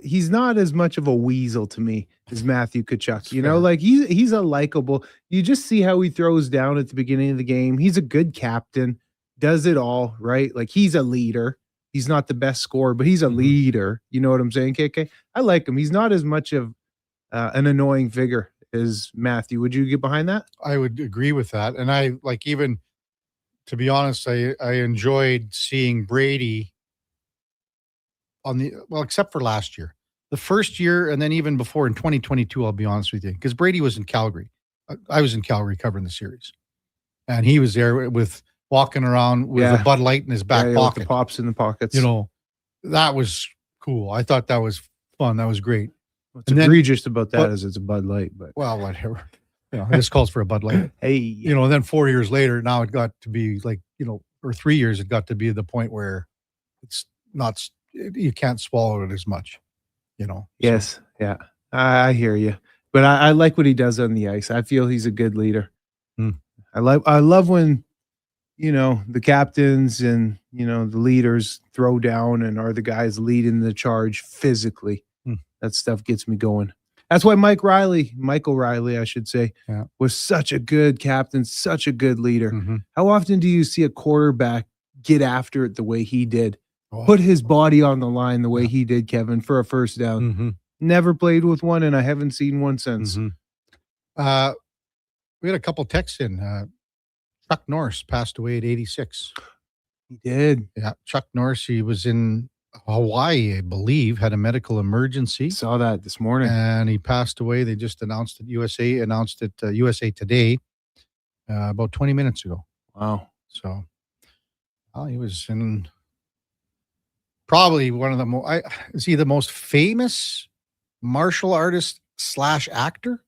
He's not as much of a weasel to me as Matthew Kachuk. Like he's a likable. You just see how he throws down at the beginning of the game. He's a good captain, does it all, right? Like he's a leader. He's not the best scorer, but he's a leader. You know what I'm saying, KK? I like him. He's not as much of an annoying figure as Matthew. Would you get behind that? I would agree with that. And I like, even to be honest, I enjoyed seeing Brady except for last year, the first year, and then even before in 2022, I'll be honest with you, because Brady was in Calgary. I was in Calgary covering the series, and he was there walking around with a Bud Light in his back pocket, with the pops in the pockets. That was cool. I thought that was fun. That was great. What's egregious about that is it's a Bud Light, but whatever. This calls for a Bud Light. Hey, and then 4 years later, now it got to be like, or 3 years, it got to be the point where it's not. You can't swallow it as much, Yes. Yeah. I hear you. But I like what he does on the ice. I feel he's a good leader. I love when, the captains and, the leaders throw down and are the guys leading the charge physically. That stuff gets me going. That's why Michael Riley, I should say, was such a good captain, such a good leader. How often do you see a quarterback get after it the way he did? put his body on the line the way he did, Kevin, for a first down. Mm-hmm. Never played with one, and I haven't seen one since. Mm-hmm. We had a couple texts in. Chuck Norris passed away at 86. He did. Yeah, Chuck Norris, he was in Hawaii, I believe, had a medical emergency. Saw that this morning. And he passed away. They just announced it. USA Today about 20 minutes ago. Wow. So he was in probably one of the is he the most famous martial artist / actor?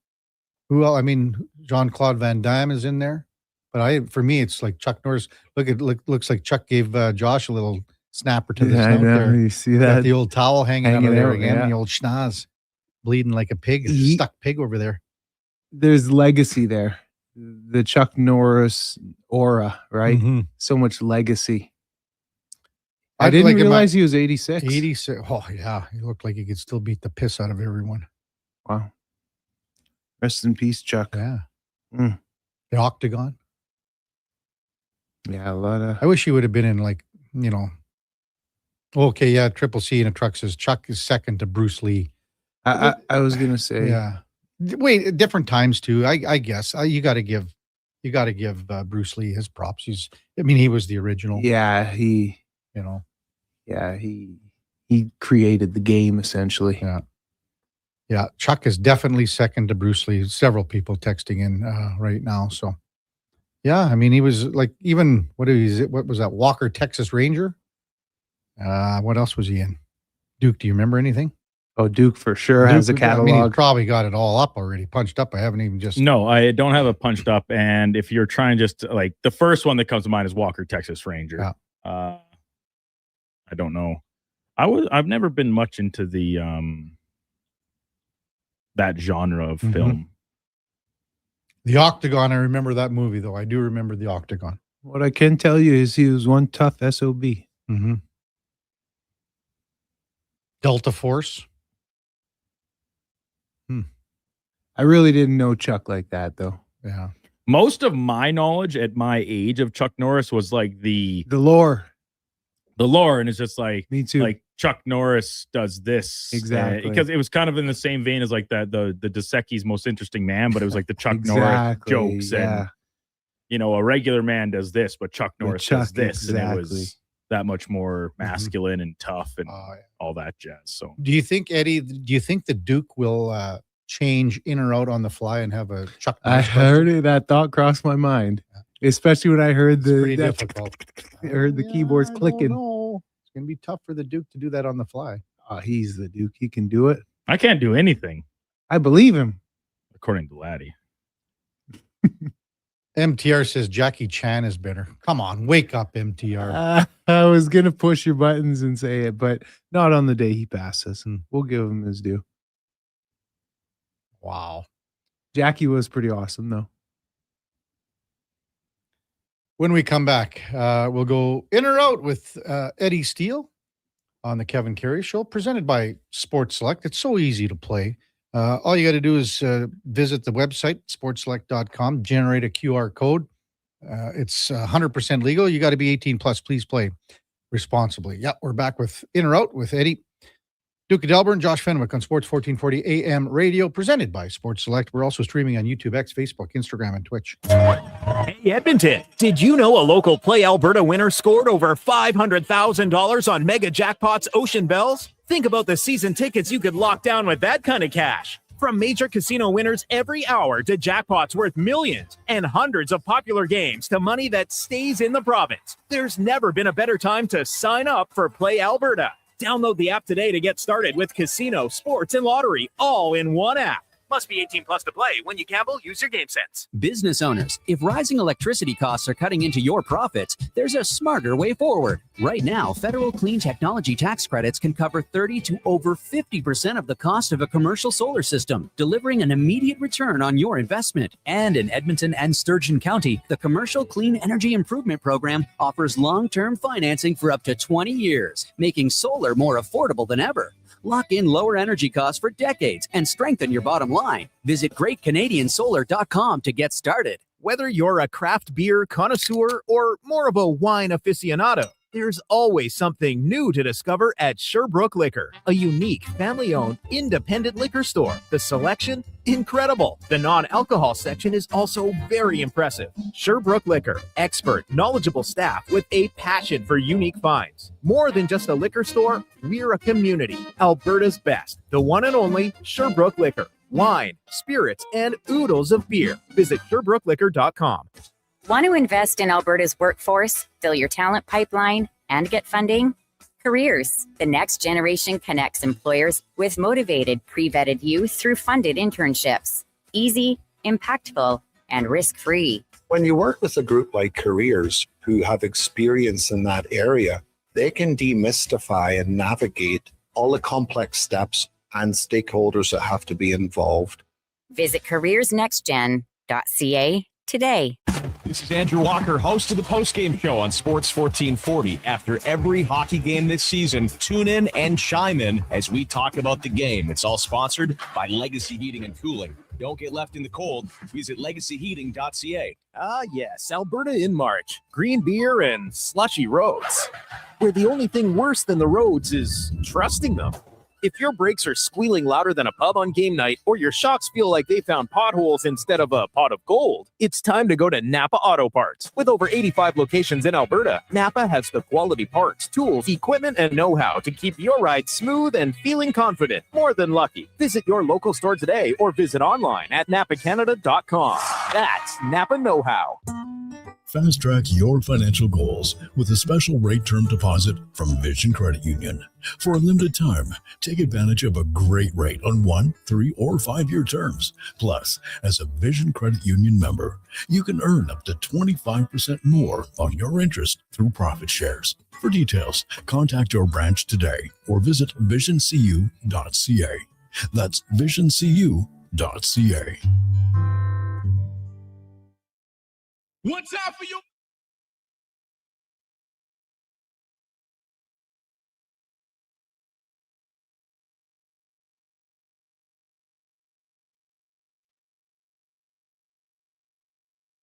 Who else? I mean, Jean-Claude Van Damme is in there. But for me, it's like Chuck Norris. Looks like Chuck gave Josh a little snapper to the snout I know. there. You see that? Got the old towel hanging out of there again. Yeah. The old schnoz bleeding like a pig. Stuck pig over there. There's legacy there. The Chuck Norris aura, right? Mm-hmm. So much legacy. I didn't realize he was 86. 86. Oh, yeah. He looked like he could still beat the piss out of everyone. Wow. Rest in peace, Chuck. Yeah. Mm. The Octagon. Yeah, a lot of. I wish he would have been in, like, okay, yeah, Triple C in a truck says Chuck is second to Bruce Lee. I was going to say. Yeah. Wait, different times too. I guess you got to give Bruce Lee his props. He was the original. Yeah, he created the game essentially. Yeah. Chuck is definitely second to Bruce Lee. Several people texting in right now. So, yeah, I mean, he was like, even what was that? Walker, Texas Ranger. What else was he in? Duke, do you remember anything? Oh, Duke for sure has a catalog. I mean, he's probably got it all up already, punched up. I haven't even just. No, I don't have it punched up. And if you're trying just to, like, the first one that comes to mind is Walker, Texas Ranger. Yeah. I don't know. I've never been much into the that genre of film. The Octagon. I remember that movie though. I do remember the Octagon. What I can tell you is he was one tough SOB. Mm-hmm. Delta Force. I really didn't know Chuck like that, though. Yeah. Most of my knowledge at my age of Chuck Norris was like the lore. And it's just like, me too. Like Chuck Norris does this. Exactly. Because it was kind of in the same vein as like the Dosecki's Most Interesting Man, but it was like the Chuck Norris jokes. Yeah. And, a regular man does this, but Chuck Norris does this. Exactly. And it was that much more masculine and tough and all that jazz. So do you think, Eddie, the Duke will change in or out on the fly and have a Chuck Norris? I heard it. That thought crossed my mind, especially when I heard difficult. I heard the keyboards clicking. It's going to be tough for the Duke to do that on the fly. He's the Duke. He can do it. I can't do anything. I believe him. According to Laddie. MTR says Jackie Chan is better. Come on, wake up, MTR. I was going to push your buttons and say it, but not on the day he passes, and we'll give him his due. Wow. Jackie was pretty awesome, though. When we come back, we'll go in or out with Eddie Steele on the Kevin Karius Show, presented by Sports Select. It's so easy to play. All you got to do is visit the website, sportselect.com, generate a QR code. It's 100% legal. You got to be 18 plus. Please play responsibly. Yeah, we're back with In or Out with Eddie. Duke of Delburne, Josh Fenwick on Sports 1440 AM radio, presented by Sports Select. We're also streaming on YouTube, X, Facebook, Instagram, and Twitch. Hey, Edmonton, did you know a local Play Alberta winner scored over $500,000 on Mega Jackpots Ocean Bells? Think about the season tickets you could lock down with that kind of cash. From major casino winners every hour to jackpots worth millions and hundreds of popular games to money that stays in the province, there's never been a better time to sign up for Play Alberta. Download the app today to get started with casino, sports, and lottery all in one app. Must be 18 plus to play. When you gamble, use your game sense. Business owners, if rising electricity costs are cutting into your profits, there's a smarter way forward. Right now, federal clean technology tax credits can cover 30 to over 50% of the cost of a commercial solar system, delivering an immediate return on your investment. And in Edmonton and Sturgeon County, the Commercial Clean Energy Improvement Program offers long-term financing for up to 20 years, making solar more affordable than ever. Lock in lower energy costs for decades and strengthen your bottom line. Visit GreatCanadianSolar.com to get started. Whether you're a craft beer connoisseur or more of a wine aficionado, There's always something new to discover at Sherbrooke Liquor, a unique, family-owned, independent liquor store. The selection? Incredible. The non-alcohol section is also very impressive. Sherbrooke Liquor, expert, knowledgeable staff with a passion for unique finds. More than just a liquor store, we're a community. Alberta's best, the one and only Sherbrooke Liquor. Wine, spirits, and oodles of beer. Visit SherbrookeLiquor.com. Want to invest in Alberta's workforce, fill your talent pipeline, and get funding? Careers, the next generation connects employers with motivated, pre-vetted youth through funded internships. Easy, impactful, and risk-free. When you work with a group like Careers who have experience in that area, they can demystify and navigate all the complex steps and stakeholders that have to be involved. Visit careersnextgen.ca today. This is Andrew Walker, host of the postgame show on Sports 1440. After every hockey game this season, tune in and chime in as we talk about the game. It's all sponsored by Legacy Heating and Cooling. Don't get left in the cold. Visit legacyheating.ca. Ah, yes, Alberta in March. Green beer and slushy roads. Where the only thing worse than the roads is trusting them. If your brakes are squealing louder than a pub on game night, or your shocks feel like they found potholes instead of a pot of gold, it's time to go to Napa Auto Parts. With over 85 locations in Alberta, Napa has the quality parts, tools, equipment, and know-how to keep your ride smooth and feeling confident. More than lucky. Visit your local store today or visit online at napacanada.com. That's Napa Know-How. Fast track your financial goals with a special rate term deposit from Vision Credit Union. For a limited time, take advantage of a great rate on 1, 3, or 5-year terms. Plus, as a Vision Credit Union member, you can earn up to 25% more on your interest through profit shares. For details, contact your branch today or visit visioncu.ca. That's visioncu.ca. What's up for you?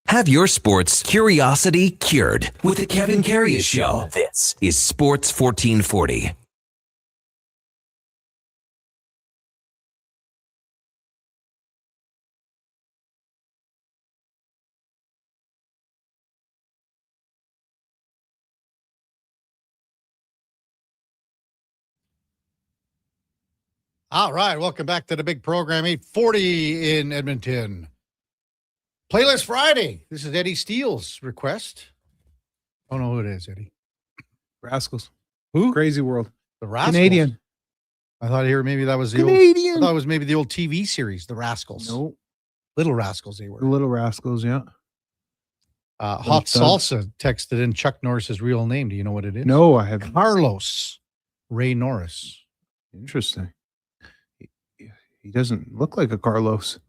Have your sports curiosity cured with the Kevin Karius Show. This is Sports 1440. All right, welcome back to the big program, 840 in Edmonton. Playlist Friday. This is Eddie Steele's request. I don't know who it is, Eddie. Rascals. Who? Crazy World. The Rascals. Canadian. I thought here maybe that was the Canadian. old. I thought it was maybe the old TV series, The Rascals. No. Little Rascals they were. The Little Rascals, yeah. Hot Salsa texted in Chuck Norris's real name. Do you know what it is? No, I have Carlos Ray Norris. Interesting. He doesn't look like a Carlos.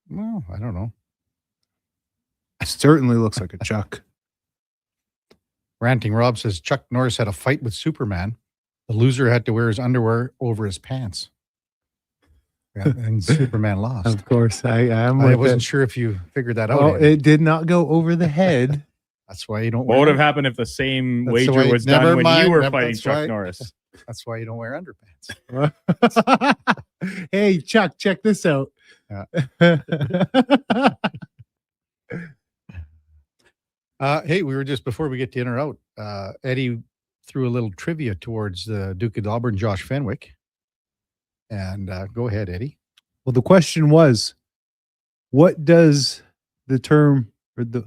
Well, I don't know. Certainly looks like a Chuck. Ranting Rob says Chuck Norris had a fight with Superman. The loser had to wear his underwear over his pants. Yeah, and Superman lost. Of course. I wasn't sure if you figured that out. Oh, it did not go over the head. That's why you don't What wear would have happened if the same wager was never done when mind, you were never- fighting that's Chuck why- Norris? That's why you don't wear underpants. Hey, Chuck, check this out. Yeah. Hey, we were just before we get to in or out. Eddie threw a little trivia towards the Duke of Delburne, Josh Fenwick. And go ahead, Eddie. Well, the question was, what does the term or the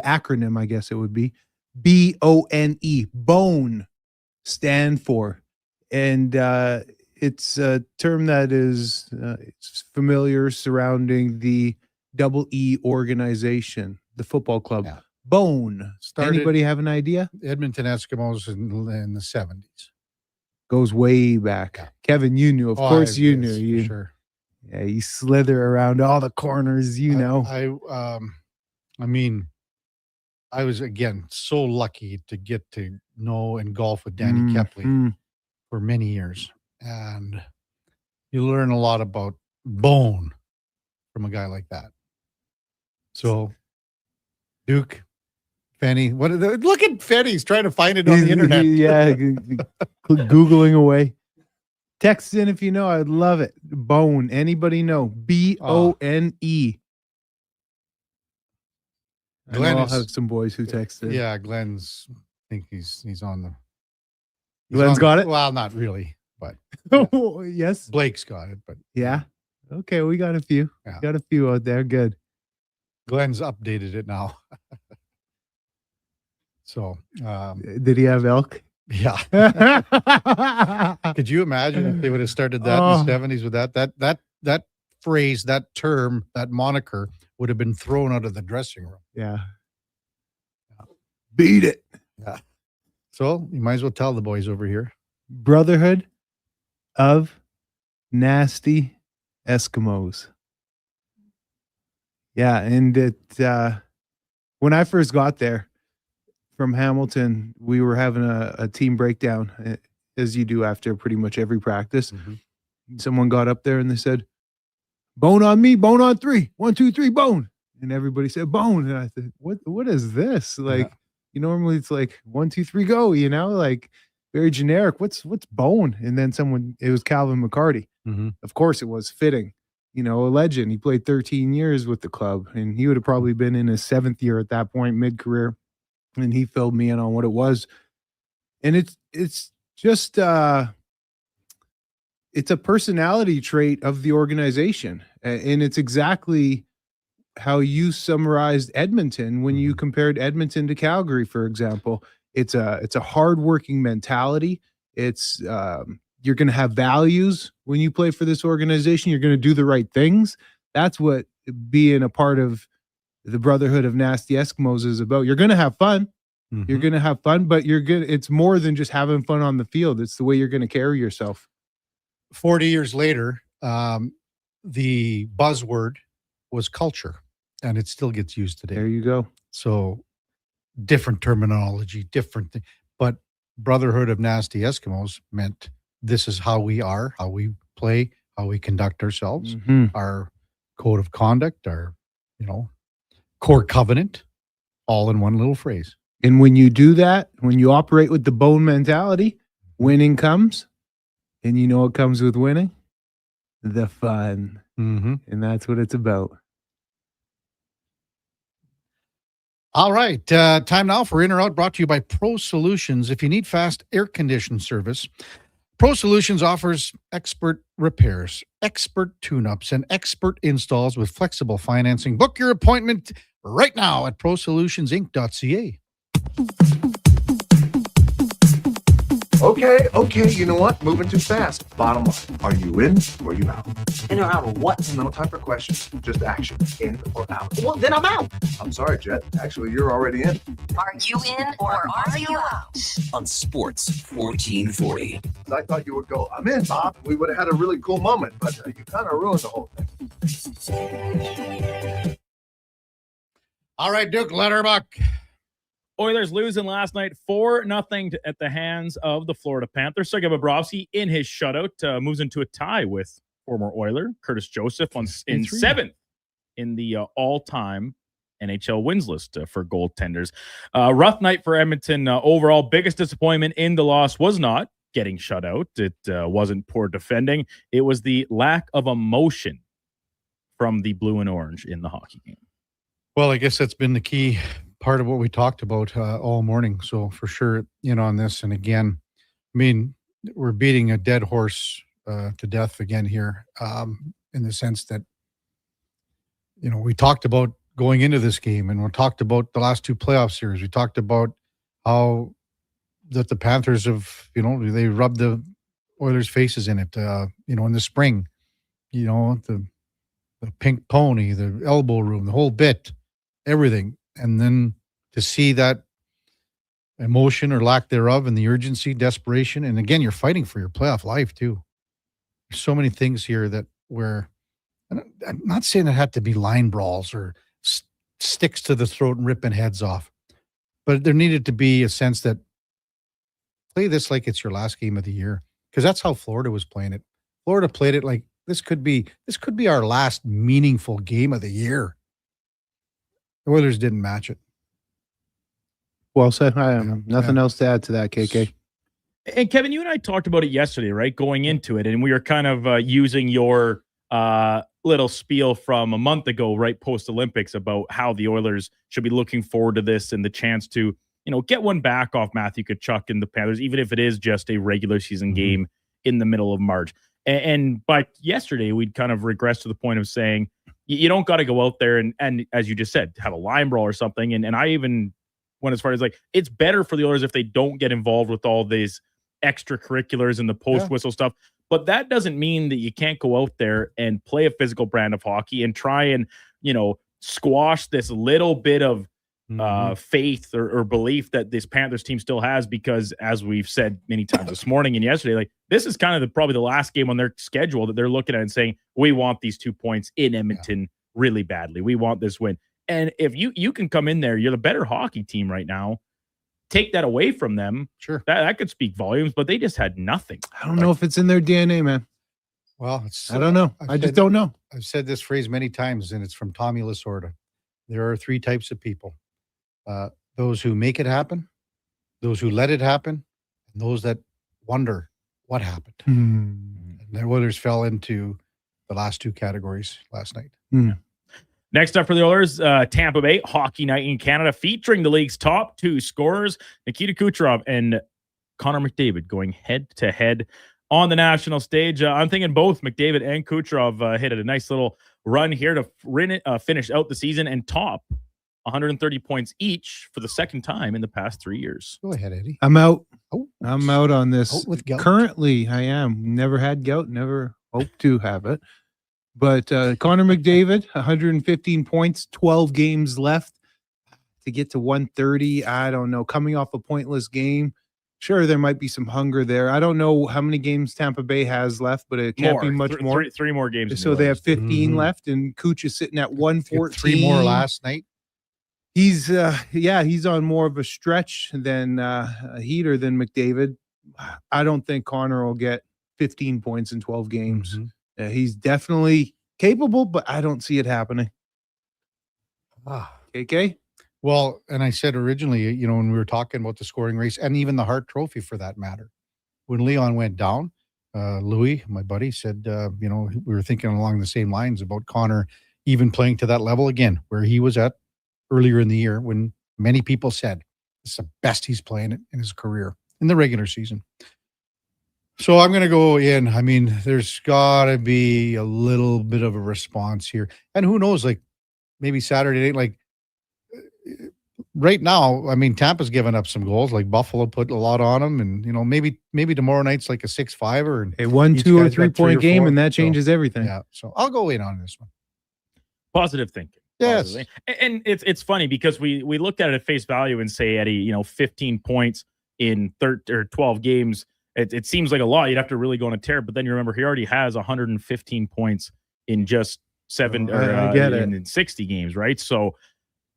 acronym, I guess it would be, BONE, bone, stand for? And it's a term that is it's familiar surrounding the Double E organization, the football club. Yeah. Bone. Anybody have an idea? Edmonton Eskimos in the 70s. Goes way back. Yeah. Kevin, you knew. Of course you knew. You, sure. Yeah, you slither around all the corners, you know. I mean, I was, again, so lucky to get to know and golf with Danny Kepley for many years. And you learn a lot about bone from a guy like that. So, Duke, Fenny. Look at Fenny. He's trying to find it on the internet. Yeah, Googling away. Text in if you know. I'd love it. Bone. Anybody know? Bone. Glenn I'll have some boys who text in. Yeah, Glenn's. I think he's on the. Glenn's got it? Well, not really, but yes. Blake's got it, but yeah. Okay, we got a few. Yeah. Got a few out there. Good. Glenn's updated it now. So, did he have elk? Yeah. Could you imagine if they would have started that in the 70s with that phrase, that term, that moniker would have been thrown out of the dressing room. Yeah. Beat it. Yeah. So you might as well tell the boys over here. Brotherhood of Nasty Eskimos. Yeah, and when I first got there from Hamilton, we were having a team breakdown, as you do after pretty much every practice. Mm-hmm. Someone got up there and they said, "Bone on me, bone on 3. 1, 2, 3, bone." And everybody said bone. And I said, what is this? Like, normally it's like 1, 2, 3, go, like very generic. What's bone? And then it was Calvin McCarty. Mm-hmm. Of course it was fitting, a legend. He played 13 years with the club, and he would have probably been in his 7th year at that point, mid-career. And he filled me in on what it was. And it's just, it's a personality trait of the organization. And it's exactly how you summarized Edmonton when you compared Edmonton to Calgary, for example. It's a hardworking mentality. It's you're going to have values when you play for this organization. You're going to do the right things. That's what being a part of the Brotherhood of Nasty Eskimos is about. You're going to have fun. Mm-hmm. You're going to have fun, but it's more than just having fun on the field. It's the way you're going to carry yourself. 40 years later, the buzzword was culture, and it still gets used today. There you go. So different terminology, different thing. But Brotherhood of Nasty Eskimos meant this is how we are, how we play, how we conduct ourselves, our code of conduct, our, core covenant, all in one little phrase. And when you do that, when you operate with the bone mentality, winning comes. And it comes with winning? The fun. Mm-hmm. And that's what it's about. All right. Time now for In or Out, brought to you by Pro Solutions. If you need fast air condition service, Pro Solutions offers expert repairs, expert tune-ups, and expert installs with flexible financing. Book your appointment right now at prosolutionsinc.ca. Okay, you know what? Moving too fast. Bottom line, are you in or you out? In or out of what? No time for questions, just action. In or out? Well, then I'm out. I'm sorry, Jet. Actually, you're already in. Are you in or are you out? On Sports 1440. I thought you would go, I'm in, Bob. We would have had a really cool moment, but you kind of ruined the whole thing. All right, Duke Letterbuck. Oilers losing last night 4-0 at the hands of the Florida Panthers. Sergei Bobrovsky in his shutout moves into a tie with former Oiler Curtis Joseph in 7th in the all-time NHL wins list for goaltenders. Rough night for Edmonton overall. Biggest disappointment in the loss was not getting shut out. It wasn't poor defending. It was the lack of emotion from the blue and orange in the hockey game. Well, I guess that's been the key part of what we talked about all morning. So for sure, on this. And again, we're beating a dead horse to death again here, in the sense that, we talked about going into this game, and we talked about the last 2 playoff series. We talked about how that the Panthers have, they rubbed the Oilers' faces in it, in the spring, the pink pony, the elbow room, the whole bit, everything. And then to see that emotion or lack thereof and the urgency, desperation, and again, you're fighting for your playoff life too. There's so many things here that I'm not saying it had to be line brawls or sticks to the throat and ripping heads off, but there needed to be a sense that play this like it's your last game of the year, because that's how Florida was playing it. Florida played it like this could be our last meaningful game of the year. The Oilers didn't match it. Well said. I don't know. Nothing else to add to that, KK. And Kevin, you and I talked about it yesterday, right? Going into it, and we were kind of using your little spiel from a month ago, right post Olympics, about how the Oilers should be looking forward to this and the chance to, get one back off Matthew Tkachuk and the Panthers, even if it is just a regular season game in the middle of March. And by yesterday, we'd kind of regressed to the point of saying you don't got to go out there and as you just said, have a line brawl or something. And I even went as far as it's better for the Oilers if they don't get involved with all these extracurriculars and the post whistle stuff. But that doesn't mean that you can't go out there and play a physical brand of hockey and try and, squash this little bit of faith or belief that this Panthers team still has, because as we've said many times this morning and yesterday, this is kind of probably the last game on their schedule that they're looking at and saying, we want these 2 points in Edmonton really badly. We want this win. And if you can come in there, you're the better hockey team right now, take that away from them. Sure. That could speak volumes, but they just had nothing. I don't know if it's in their DNA, man. Well, I don't know. I just don't know. I've said this phrase many times, and it's from Tommy Lasorda. There are 3 types of people. Those who make it happen, those who let it happen, and those that wonder what happened. And the Oilers fell into the last 2 categories last night. Next up for the Oilers, Tampa Bay, Hockey Night in Canada, featuring the league's top 2 scorers, Nikita Kucherov and Connor McDavid, going head-to-head on the national stage. I'm thinking both McDavid and Kucherov hit a nice little run here to finish out the season and top 130 points each for the second time in the past 3 years. Go ahead, Eddie. I'm out. Oh, I'm out on this. Out with gout. Currently, I am. Never had gout. Never hope to have it. But Connor McDavid, 115 points, 12 games left to get to 130. I don't know. Coming off a pointless game. Sure, there might be some hunger there. I don't know how many games Tampa Bay has left, but it can't be much more. Three more games. So they have 15 left, and Cooch is sitting at 114. 3 more last night. He's he's on more of a stretch than a heater than McDavid. I don't think Connor will get 15 points in 12 games. He's definitely capable, but I don't see it happening. KK? Well, and I said originally, when we were talking about the scoring race and even the Hart Trophy for that matter, when Leon went down, Louis, my buddy, said, we were thinking along the same lines about Connor even playing to that level again, where he was at earlier in the year, when many people said it's the best he's playing in his career in the regular season. So I'm going to go in. I mean, there's got to be a little bit of a response here. And who knows, maybe Saturday night, right now, I mean, Tampa's given up some goals. Buffalo put a lot on them. And, maybe tomorrow night's like a 6-5 and a 1, 2, or 3 point game, and that changes everything. Yeah. So I'll go in on this one. Positive thinking. Yes. And it's funny because we looked at it at face value and say, Eddie, 15 points in 12 games. It seems like a lot. You'd have to really go on a tear, but then you remember he already has 115 points in just 60 games, right? So,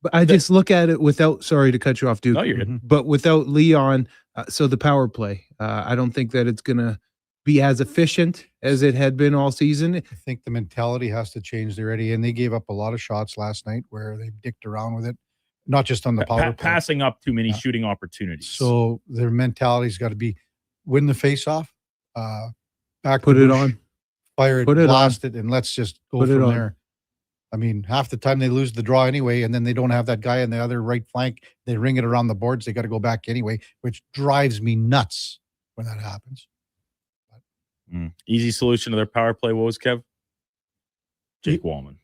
but I just look at it without. Sorry to cut you off, Duke. No, you're good. But without Leon, so the power play, I don't think that it's gonna be as efficient as it had been all season. I think the mentality has to change there, Eddie. And they gave up a lot of shots last night where they dicked around with it, not just on the power play. Passing up too many shooting opportunities. So their mentality's got to be win the face-off, back put it on, fire it, blast it, and let's just go from there. I mean, half the time they lose the draw anyway, and then they don't have that guy on the other right flank. They ring it around the boards. They got to go back anyway, which drives me nuts when that happens. Easy solution to their power play woes, Kev? Jake Wallman.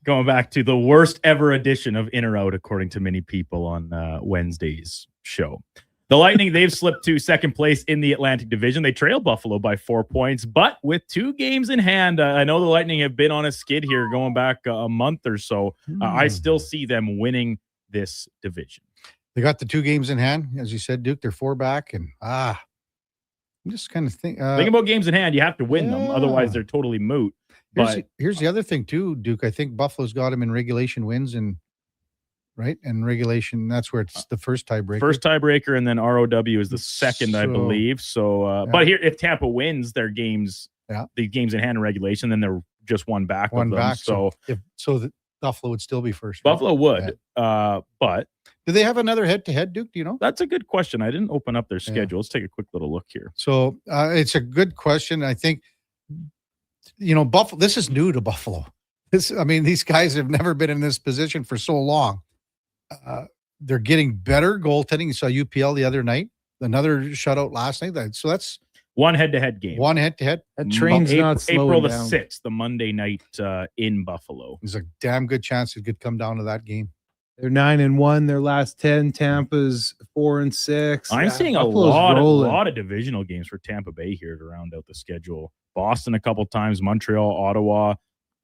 Going back to the worst ever edition of In or Out, according to many people on Wednesday's show. The Lightning, they've slipped to second place in the Atlantic Division. They trail Buffalo by 4 points, but with 2 games in hand, I know the Lightning have been on a skid here going back a month or so. I still see them winning this division. They got the 2 games in hand. As you said, Duke, they're 4 back. And, I'm just kind of think about games in hand. You have to win them. Otherwise, they're totally moot. Here's the other thing, too, Duke. I think Buffalo's got them in regulation wins and regulation. That's where it's the first tiebreaker. First tiebreaker, and then ROW is the second, I believe. So, but here, if Tampa wins their games, the games in hand in regulation, then they're just one back. One back. So the Buffalo would still be first. Right? Buffalo would, but do they have another head-to-head, Duke? Do you know? That's a good question. I didn't open up their schedule. Let's take a quick little look here. So it's a good question. I think, Buffalo. This is new to Buffalo. These guys have never been in this position for so long. They're getting better goaltending. You saw UPL the other night, another shutout last night. So that's one head-to-head game. One head-to-head. That train's not slowing April the down. 6th, the Monday night in Buffalo. There's a damn good chance it could come down to that game. They're 9-1. Their last 10. Tampa's 4-6. I'm seeing Buffalo's a rolling. lot of divisional games for Tampa Bay here to round out the schedule. Boston a couple times, Montreal, Ottawa,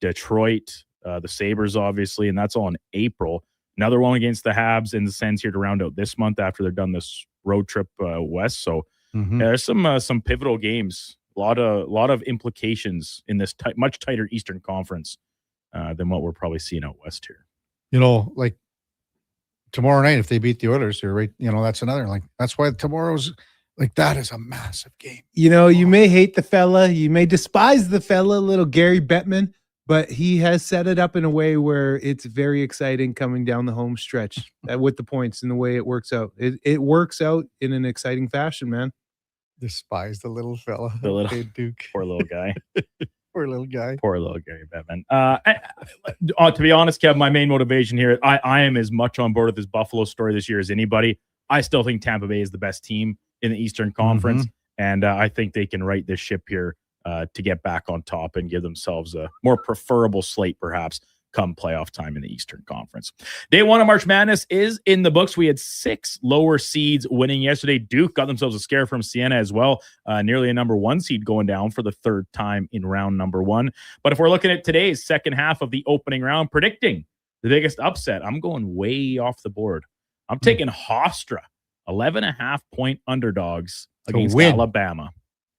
Detroit, the Sabres, obviously, and that's all in April. Another one against the Habs and the Sens here to round out this month after they're done this road trip west. So there's some pivotal games. A lot of implications in this much tighter Eastern Conference than what we're probably seeing out west here. Like tomorrow night, if they beat the Oilers, they're right. That's another. Like that's why tomorrow's like that is a massive game. You may hate the fella, you may despise the fella, little Gary Bettman, but he has set it up in a way where it's very exciting coming down the home stretch with the points and the way it works out. It works out in an exciting fashion, man. Despise the little fella, the little Duke, poor little guy. Poor little guy. Poor little Gary Bettman. To be honest, Kev, my main motivation here, I am as much on board with this Buffalo story this year as anybody. I still think Tampa Bay is the best team in the Eastern Conference, and I think they can right this ship here to get back on top and give themselves a more preferable slate, perhaps, come playoff time in the Eastern Conference. Day one of March Madness is in the books. We had 6 lower seeds winning yesterday. Duke got themselves a scare from Siena as well. Nearly a number 1 seed going down for the 3rd time in round number 1. But if we're looking at today's second half of the opening round, predicting the biggest upset, I'm going way off the board. I'm taking Hofstra, 11.5-point underdogs against Alabama.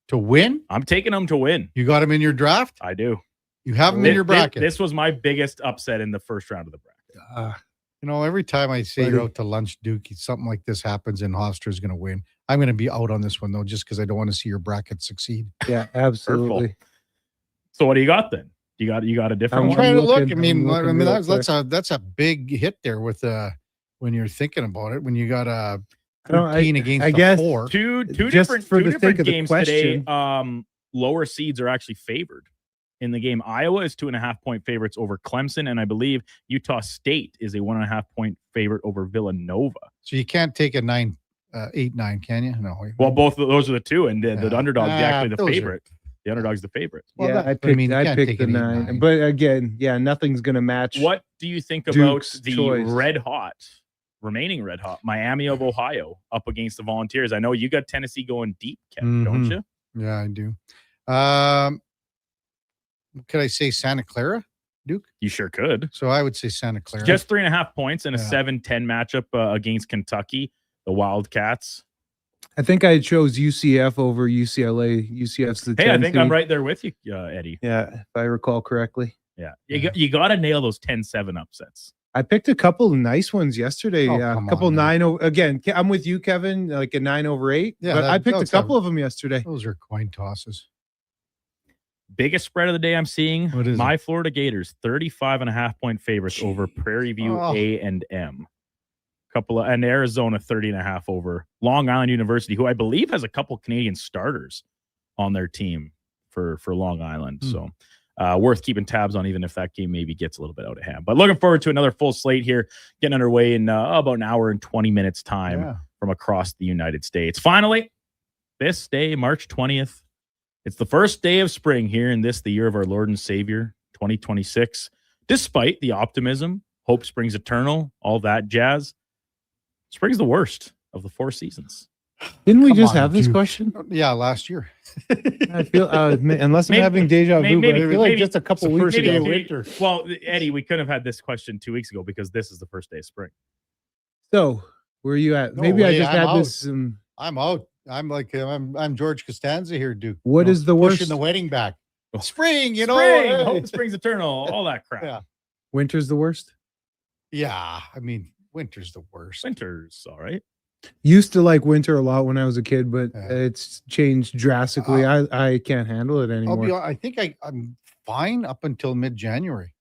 To win? I'm taking them to win. You got them in your draft? I do. You have them in your bracket. This was my biggest upset in the first round of the bracket. Every time I say you're out to lunch, Duke, something like this happens and Hofstra is going to win. I'm going to be out on this one, though, just because I don't want to see your bracket succeed. Yeah, absolutely. Hurtful. So what do you got then? You got a different one? I'm trying to look. That's a big hit there with when you're thinking about it. When you got a 13 against a 4. Two different games today. Lower seeds are actually favored in the game. Iowa is 2.5-point favorites over Clemson, and I believe Utah State is a 1.5-point favorite over Villanova. So you can't take a 8-9, can you? No. Well, both of those are the two, and the underdog's actually the favorite. The underdog's the favorite. Well, I'd pick the 9. But again, nothing's going to match. What do you think Duke's about the choice. remaining red hot Miami of Ohio up against the Volunteers? I know you got Tennessee going deep, Kevin, don't you? Yeah, I do. Could I say Santa Clara, Duke? You sure could. So I would say Santa Clara. Just 3.5 points in a 7-10 matchup against Kentucky, the Wildcats. I think I chose UCF over UCLA. UCF's the 10 I think seed. I'm right there with you, Eddie. Yeah, if I recall correctly. Yeah, you got to nail those 10-7 upsets. I picked a couple of nice ones yesterday. A couple on, 9 over. Again, I'm with you, Kevin. Like a 9 over 8. Yeah, but I picked a couple of them yesterday. Those are coin tosses. Biggest spread of the day I'm seeing. What is my Florida Gators, 35.5-point favorites over Prairie View A&M. And Arizona 30.5 over Long Island University, who I believe has a couple Canadian starters on their team for Long Island. So worth keeping tabs on, even if that game maybe gets a little bit out of hand. But looking forward to another full slate here, getting underway in about an hour and 20 minutes time from across the United States. Finally, this day, March 20th, it's the first day of spring here in the year of our Lord and Savior, 2026. Despite the optimism, hope springs eternal, all that jazz, spring's the worst of the 4 seasons. Didn't we just have this question? Yeah, last year. I feel unless I'm having deja vu, but I feel like just a couple weeks ago. Winter. Well, Eddie, we couldn't have had this question 2 weeks ago because this is the first day of spring. So, where are you at? No Maybe way, I just I'm had out. this. I'm out. I'm George Costanza here, Duke. What is the worst? Pushing the wedding back. Spring, Spring, hope springs eternal, all that crap. Yeah. Winter's the worst? Yeah, I mean, winter's the worst. Winter's all right. Used to like winter a lot when I was a kid, but it's changed drastically. I can't handle it anymore. I think I'm fine up until mid-January.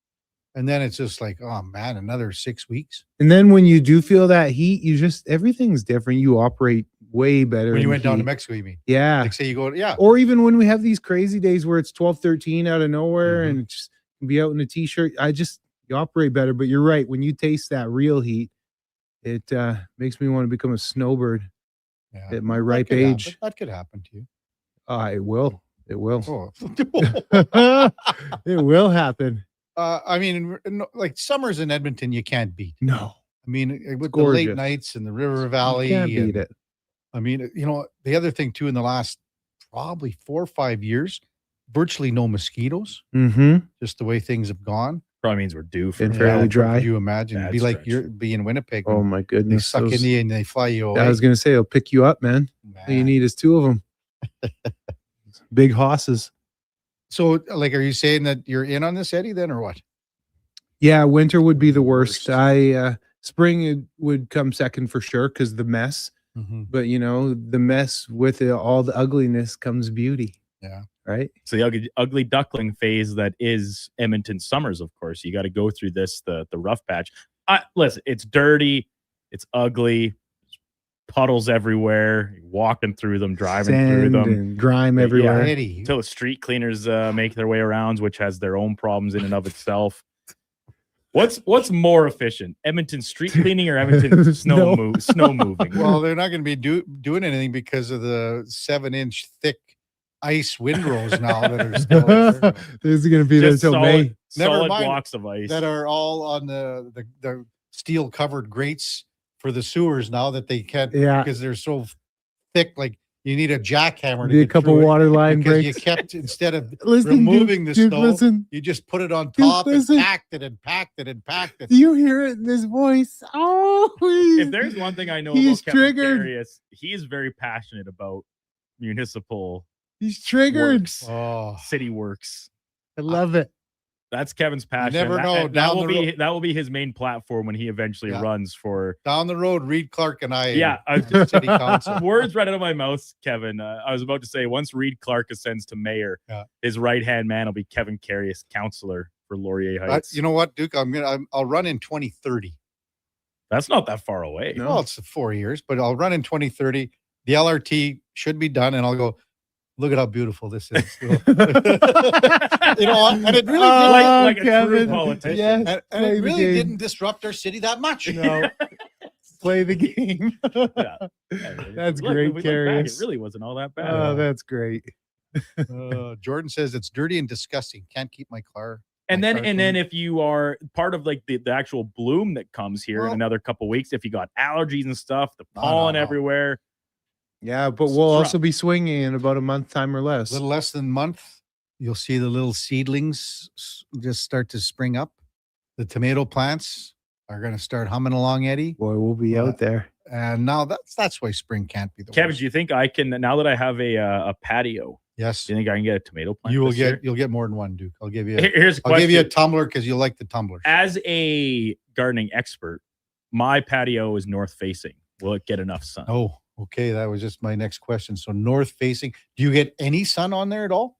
And then it's just like, oh man, another 6 weeks. And then when you do feel that heat, everything's different. You operate way better. When you in went the down to heat. Mexico, you mean? Yeah. Like say you go, yeah. Or even when we have these crazy days where it's 12, 13 out of nowhere Mm-hmm. and just be out in a t-shirt. You operate better. But you're right. When you taste that real heat, it makes me want to become a snowbird at my ripe age. That could happen to you. It will. It will. Oh. It will happen. I mean, like summers in Edmonton, you can't beat. No. I mean, with the gorgeous. late nights in the River Valley. You can't beat it. I mean, the other thing too, in the last probably 4 or 5 years, virtually no mosquitoes. Mm-hmm. Just the way things have gone. Probably means we're due for And fairly dry. Could you imagine? It'd be That's like you're being in Winnipeg. Oh my goodness. They suck in you and they fly you away. I was going to say, it'll pick you up, man. All you need is 2 of them. Big hosses. So, like, are you saying that you're in on this, Eddie, then, or what? Yeah, winter would be the worst. Spring would come second for sure because the mess. Mm-hmm. But the mess with all the ugliness comes beauty. Yeah. Right. So the ugly duckling phase that is Edmonton summers, of course, you got to go through this the rough patch. Listen, it's dirty, it's ugly, puddles everywhere. You're walking through them, driving through Sand them, and grime everywhere. Until the street cleaners make their way around, which has their own problems in and of itself. What's more efficient, Edmonton street cleaning or Edmonton snow moving? Well, they're not going to be doing anything because of the 7-inch thick ice windrows now that are still there. This is going to be there until May. Solid blocks of ice that are all on the steel covered grates for the sewers now that they can't because they're so thick. Like you need a jackhammer to Need a get couple through it water line because breaks. you kept instead of Listen, removing the Duke, snow, listen. you just put it on Duke, top and listen. packed it and packed it and packed it. Do you hear it in his voice? Oh, If there's one thing I know He's about Kevin triggered. Karius, he is very passionate about municipal He's triggered. works, Oh, city works. I love it. That's Kevin's passion. never That- know. That, Down will the be road- that will be his main platform when he eventually runs for. down the road, Reed Clark and I. Yeah, city council. Words right out of my mouth, Kevin. I was about to say once Reed Clark ascends to mayor, his right hand man will be Kevin Karius, councillor for Laurier Heights. You know what, Duke? I'll run in 2030. That's not that far away. Well, it's 4 years, but I'll run in 2030. The LRT should be done, and I'll go. Look at how beautiful this is. And it really like a true Kevin. politician. Yes, and play it the really game. didn't disrupt our city that much. No. Play the game. That's Look, great, if we look back, Karius. it really wasn't all that bad. Oh, that's great. Jordan says it's dirty and disgusting. Can't keep my car. And then if you are part of like the actual bloom that comes here in another couple weeks, if you got allergies and stuff, the pollen everywhere. Yeah, but we'll also be swinging in about a month time or less. A little less than a month, you'll see the little seedlings just start to spring up. The tomato plants are going to start humming along, Eddie. Boy, we'll be out there. And now that's why spring can't be the Kevin, worst. do you think I can now that I have a patio? Yes. Do you think I can get a tomato plant? You'll this year? get more than one, Duke. I'll give you. Here's a I'll give you a question. tumbler because you like the tumblers. As a gardening expert, my patio is north facing. Will it get enough sun? Oh, okay. That was just my next question. So north facing. Do you get any sun on there at all?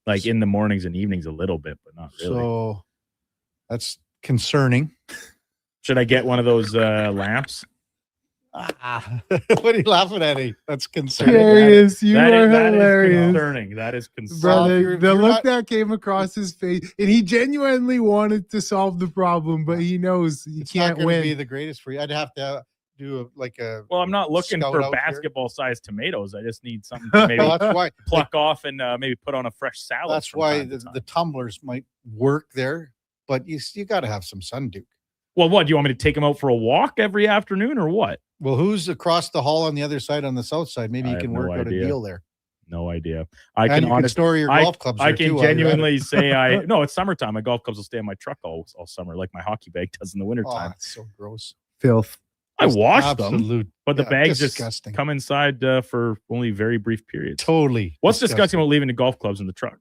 Like in the mornings and evenings, a little bit, but not really. So that's concerning. Should I get one of those lamps? What are you laughing at? Eddie? That's concerning. Karius, you That are is hilarious. concerning. That is concerning. Brother, the you're look not- that came across his face, and he genuinely wanted to solve the problem, but he knows he It's not can't going to win. be the greatest for you. I'd have to do a. Well, I'm not looking scout for out here. basketball-sized tomatoes. I just need something to maybe Well, that's why pluck off and maybe put on a fresh salad. That's from why time to time. the tumblers might work there, but you got to have some sun, Duke. Well, what do you want me to take them out for a walk every afternoon, or what? Well, who's across the hall on the other side, on the south side? Maybe I you have can no work out a idea. deal there. No idea. I And can you can honestly store your golf clubs I there, can too, while you're at it. genuinely say no. It's summertime. My golf clubs will stay in my truck all summer, like my hockey bag does in the Oh, wintertime. it's so gross. Filth. I wash them, Absolute. but the yeah, bags disgusting. just come inside for only very brief periods. Totally. What's disgusting about leaving the golf clubs in the truck?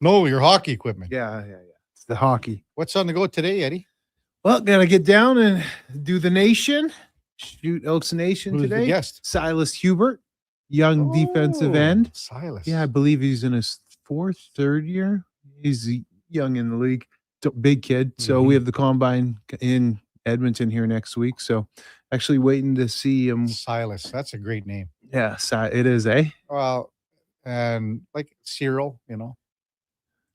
No, your hockey equipment. Yeah. It's the hockey. What's on the go today, Eddie? Well, gotta get down and do the nation. Shoot Elks Nation Who's the today. guest? Silas Hubert, young defensive end. Silas. Yeah, I believe he's in his third year. He's young in the league. big kid. So we have the combine in Edmonton here next week. So actually waiting to see him. Silas. That's a great name. Yeah, it is, eh? Well, and like Cyril,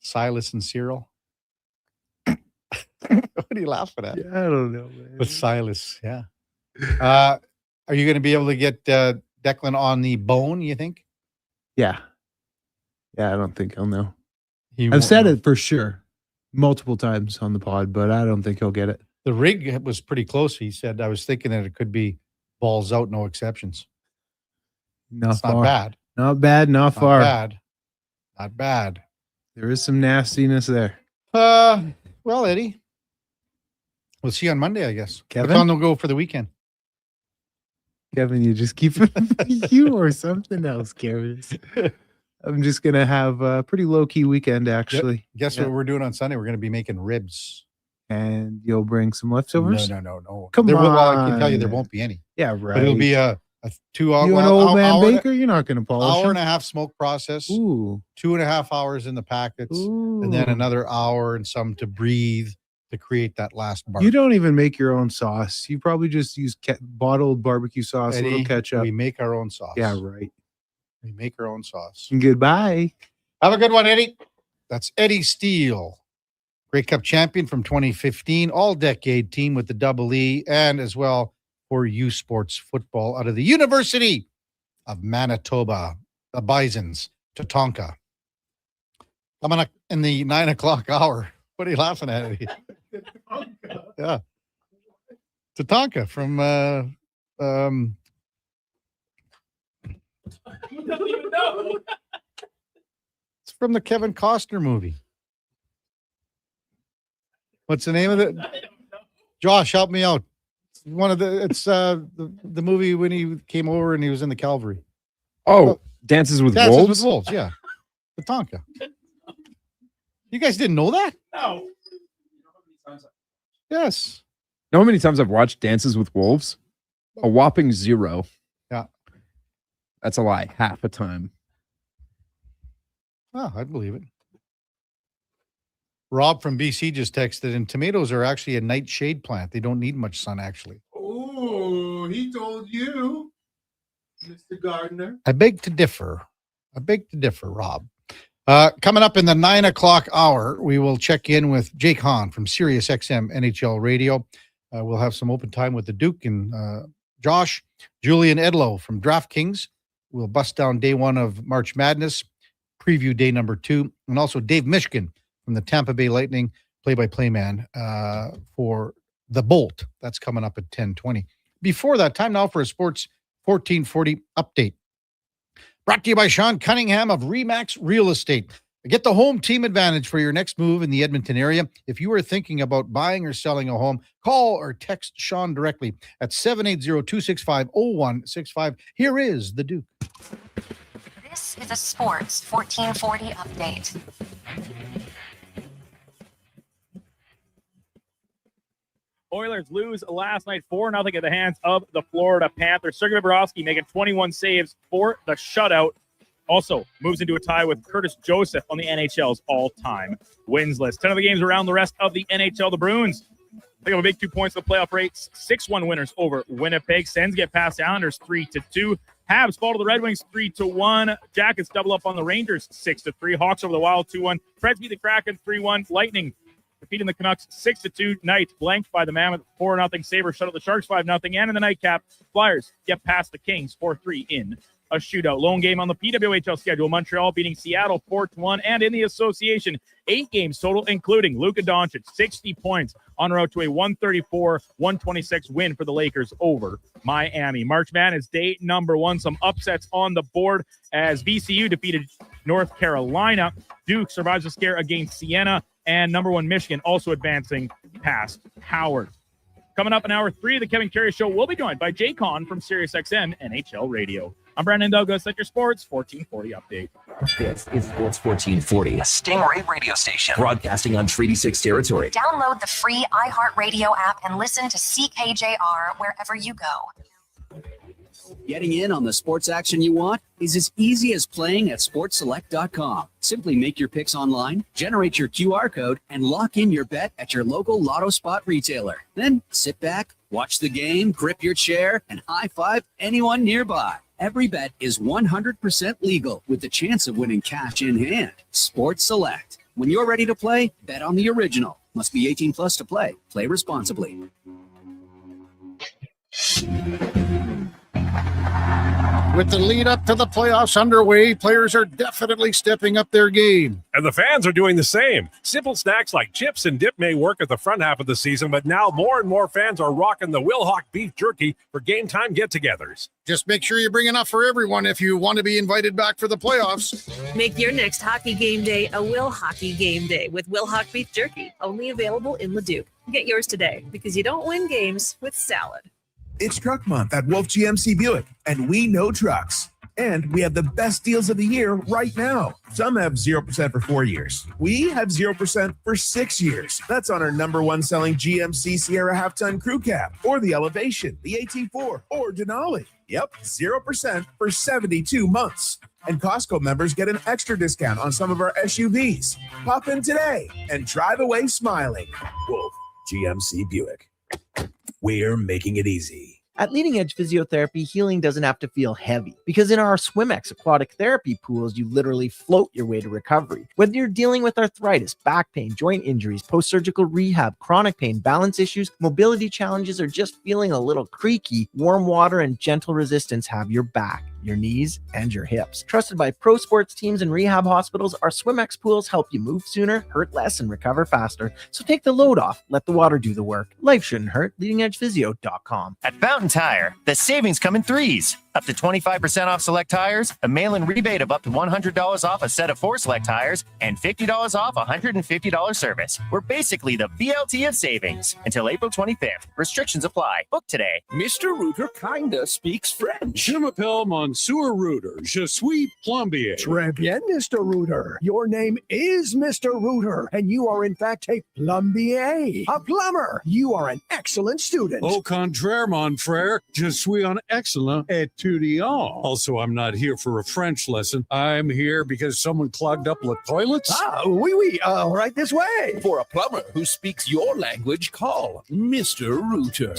Silas and Cyril. What are you laughing at? Yeah, I don't know, man. With Silas, yeah. Are you going to be able to get Declan on the bone, you think? Yeah. Yeah, I don't think he'll know. He I've won't said know. it for sure multiple times on the pod, but I don't think he'll get it. The rig was pretty close. He said, I was thinking that it could be balls out, no exceptions. Not It's far. not bad. Not bad, not far. Bad. Not bad. There is some nastiness there. Well, Eddie, we'll see you on Monday, I guess. Kevin? What time will go for the weekend? Kevin, you just keep you or something else, Karius. I'm just going to have a pretty low-key weekend, actually. Guess what we're doing on Sunday? We're going to be making ribs. And you'll bring some leftovers? No. Come Well, I on. can tell you there won't be any. Yeah, right. But it'll be a 2 hour. You an old man baker? You're not going to polish Hour them. and a half smoke process. Ooh. 2.5 hours in the packets. And then another hour and some to breathe to create that last bar. You don't even make your own sauce. You probably just use bottled barbecue sauce, a Eddie, little ketchup. we make our own sauce. Yeah, right. We make our own sauce. Goodbye. Have a good one, Eddie. That's Eddie Steele, Grey Cup champion from 2015, all-decade team with the Double E, and as well for U Sports football out of the University of Manitoba, the Bisons, Tatanka. Coming up in the 9 o'clock hour. What are you laughing at, Eddie? Yeah. Tatanka from it's from the Kevin Costner movie. What's the name of it? Josh, help me out. It's the movie when he came over and he was in the Calvary. Oh, Dances with Dances Wolves? with Wolves, yeah. Tatanka. You guys didn't know that? No. Yes. You know how many times I've watched Dances with Wolves? A whopping 0. Yeah. That's a lie. Half a time. Oh, I believe it. Rob from BC just texted, and tomatoes are actually a nightshade plant. They don't need much sun, actually. Oh, he told you, Mr. Gardner. I beg to differ, Rob. Coming up in the 9 o'clock hour, we will check in with Jake Hahn from Sirius XM NHL Radio. We'll have some open time with the Duke and Josh. Julian Edlow from DraftKings. We'll bust down day 1 of March Madness, preview day number 2, and also Dave Mishkin from the Tampa Bay Lightning, play-by-play man for the Bolt. That's coming up at 10:20. Before that, time now for a Sports 1440 update. Brought to you by Sean Cunningham of Remax Real Estate. Get the home team advantage for your next move in the Edmonton area. If you are thinking about buying or selling a home, call or text Sean directly at 780-265-0165. Here is the Duke. This is a Sports 1440 update. Oilers lose last night 4-0 at the hands of the Florida Panthers. Sergei Bobrovsky making 21 saves for the shutout. Also moves into a tie with Curtis Joseph on the NHL's all-time wins list. 10 of the games around the rest of the NHL. The Bruins pick up a big 2 points in the playoff race. 6-1 winners over Winnipeg. Sens get past the Islanders 3-2. Habs fall to the Red Wings 3-1. Jackets double up on the Rangers 6-3. Hawks over the Wild 2-1. Preds beat the Kraken 3-1. Lightning defeating the Canucks 6-2. Knights blanked by the Mammoth 4-0. Sabres shut out the Sharks 5-0. And in the nightcap, Flyers get past the Kings 4-3 in a shootout. Lone game on the PWHL schedule. Montreal beating Seattle 4-1. And in the association, 8 games total, including Luka Doncic, 60 points on route to a 134-126 win for the Lakers over Miami. March Madness day number 1. Some upsets on the board as VCU defeated North Carolina. Duke survives a scare against Siena. And number 1 Michigan also advancing past Howard. Coming up in hour 3 of the Kevin Karius Show, we'll be joined by Jay Kahn from SiriusXM NHL Radio. I'm Brandon Douglas at your Sports 1440 update. This is Sports 1440, a Stingray radio station broadcasting on Treaty 6 territory. Download the free iHeartRadio app and listen to CKJR wherever you go. Getting in on the sports action you want is as easy as playing at sportselect.com. Simply make your picks online, generate your QR code, and lock in your bet at your local Lotto Spot retailer. Then sit back, watch the game, grip your chair, and high-five anyone nearby. Every bet is 100% legal with the chance of winning cash in hand. Sports Select. When you're ready to play, bet on the original. Must be 18 plus to play. Play responsibly. With the lead up to the playoffs underway, players are definitely stepping up their game. And the fans are doing the same. Simple snacks like chips and dip may work at the front half of the season, but now more and more fans are rocking the Wilhauk beef jerky for game time get-togethers. Just make sure you bring enough for everyone if you want to be invited back for the playoffs. Make your next hockey game day a Will Hockey game day with Wilhauk beef jerky, only available in Leduc. Get yours today because you don't win games with salad. It's Truck Month at Wolf GMC Buick, and we know trucks. And we have the best deals of the year right now. Some have 0% for 4 years. We have 0% for 6 years. That's on our #1 selling GMC Sierra half-ton crew cab, or the Elevation, the AT4, or Denali. Yep, 0% for 72 months. And Costco members get an extra discount on some of our SUVs. Pop in today and drive away smiling. Wolf GMC Buick. We're making it easy. At Leading Edge Physiotherapy, healing doesn't have to feel heavy because in our SwimX aquatic therapy pools, you literally float your way to recovery. Whether you're dealing with arthritis, back pain, joint injuries, post-surgical rehab, chronic pain, balance issues, mobility challenges, or just feeling a little creaky, warm water and gentle resistance have your back, your knees, and your hips. Trusted by pro sports teams and rehab hospitals, our SwimX pools help you move sooner, hurt less, and recover faster. So take the load off. Let the water do the work. Life shouldn't hurt. LeadingEdgePhysio.com. At Fountain Tire, the savings come in threes. Up to 25% off select tires, a mail-in rebate of up to $100 off a set of 4 select tires, and $50 off $150 service. We're basically the BLT of savings until April 25th. Restrictions apply. Book today. Mr. Rooter kinda speaks French. Je m'appelle Monsieur Rooter. Je suis plombier. Très bien, Mr. Rooter. Your name is Mr. Rooter, and you are in fact a plombier, a plumber. You are an excellent student. Au contraire, mon frère, je suis un excellent étudiant. Also, I'm not here for a French lesson. I'm here because someone clogged up the toilets. Oui, right this way. For a plumber who speaks your language, call Mr. Rooter.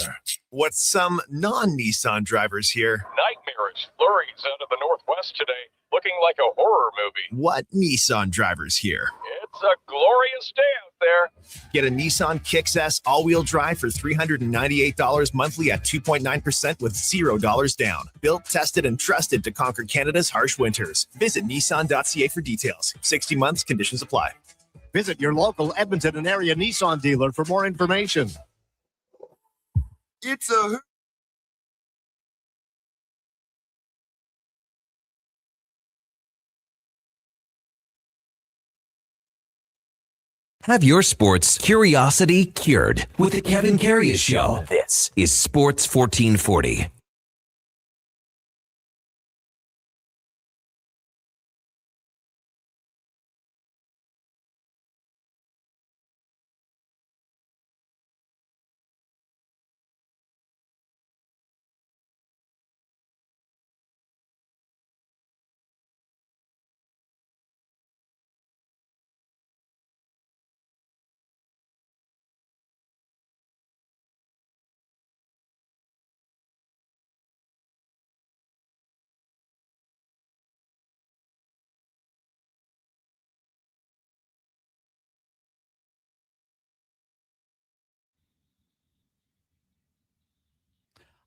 What's some non-Nissan drivers here? Nightmarish flurries out of the Northwest today, looking like a horror movie. What Nissan drivers here? It's a glorious day out there. Get a Nissan Kicks S all-wheel drive for $398 monthly at 2.9% with $0 down. Built, tested, and trusted to conquer Canada's harsh winters. Visit Nissan.ca for details. 60 months, conditions apply. Visit your local Edmonton and area Nissan dealer for more information. It's a... Have your sports curiosity cured with the Kevin Karius Show. This is Sports 1440.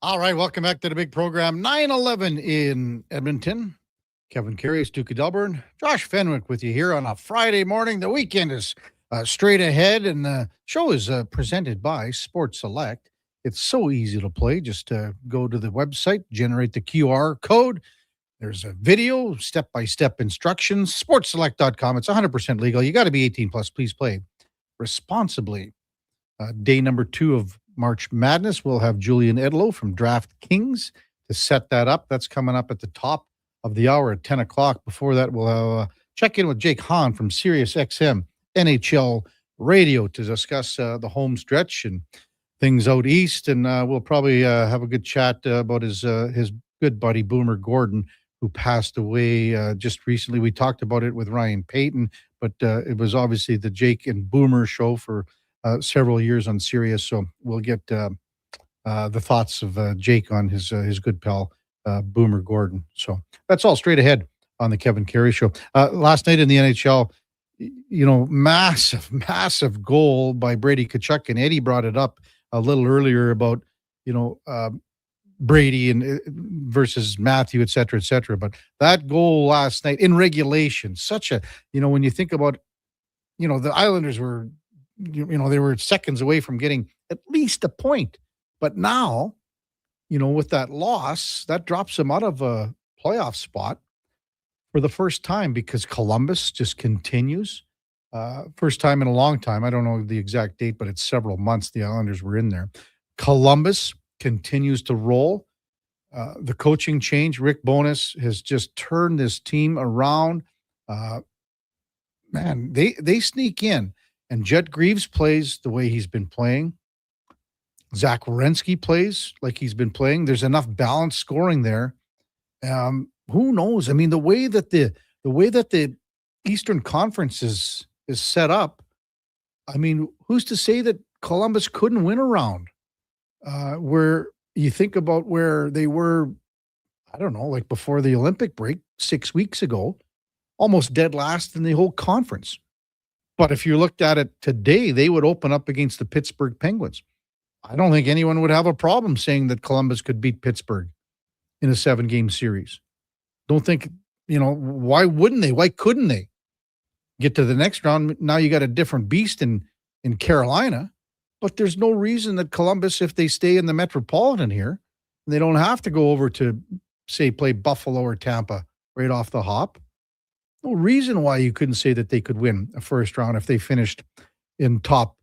All right, welcome back to the big program. 9/11 in Edmonton. Kevin Karius, Duke of Delburne, Josh Fenwick with you here on a Friday morning. The weekend is straight ahead, and the show is presented by Sports Select. It's so easy to play. Just go to the website, generate the QR code. There's a video, step-by-step instructions, sportselect.com. It's 100% legal. You got to be 18 plus. Please play responsibly. Day number 2 of March Madness. We'll have Julian Edlow from DraftKings to set that up. That's coming up at the top of the hour at 10 o'clock. Before that, we'll check in with Jake Hahn from Sirius XM NHL Radio to discuss the home stretch and things out east. And we'll probably have a good chat about his good buddy, Boomer Gordon, who passed away just recently. We talked about it with Ryan Payton, but it was obviously the Jake and Boomer show for several years on Sirius. So we'll get the thoughts of Jake on his good pal, Boomer Gordon. So that's all straight ahead on the Kevin Karius Show. Last night in the NHL, massive goal by Brady Tkachuk, and Eddie brought it up a little earlier about, Brady and versus Matthew, et cetera, et cetera. But that goal last night in regulation, such a, when you think about, the Islanders were, they were seconds away from getting at least a point. But now, with that loss, that drops them out of a playoff spot for the first time, because Columbus just continues. First time in a long time. I don't know the exact date, but it's several months the Islanders were in there. Columbus continues to roll. The coaching change, Rick Bowness has just turned this team around. Man, they sneak in, and Jet Greaves plays the way he's been playing. Zach Werenski plays like he's been playing. There's enough balanced scoring there. Who knows? I mean, the way that the Eastern Conference is set up, I mean, who's to say that Columbus couldn't win a round? Where you think about where they were, I don't know, like before the Olympic break 6 weeks ago, almost dead last in the whole conference. But if you looked at it today, they would open up against the Pittsburgh Penguins. I don't think anyone would have a problem saying that Columbus could beat Pittsburgh in a 7-game series. Don't think, why wouldn't they? Why couldn't they get to the next round? Now you got a different beast in Carolina. But there's no reason that Columbus, if they stay in the Metropolitan here, they don't have to go over to, say, play Buffalo or Tampa right off the hop. No reason why you couldn't say that they could win a first round if they finished in top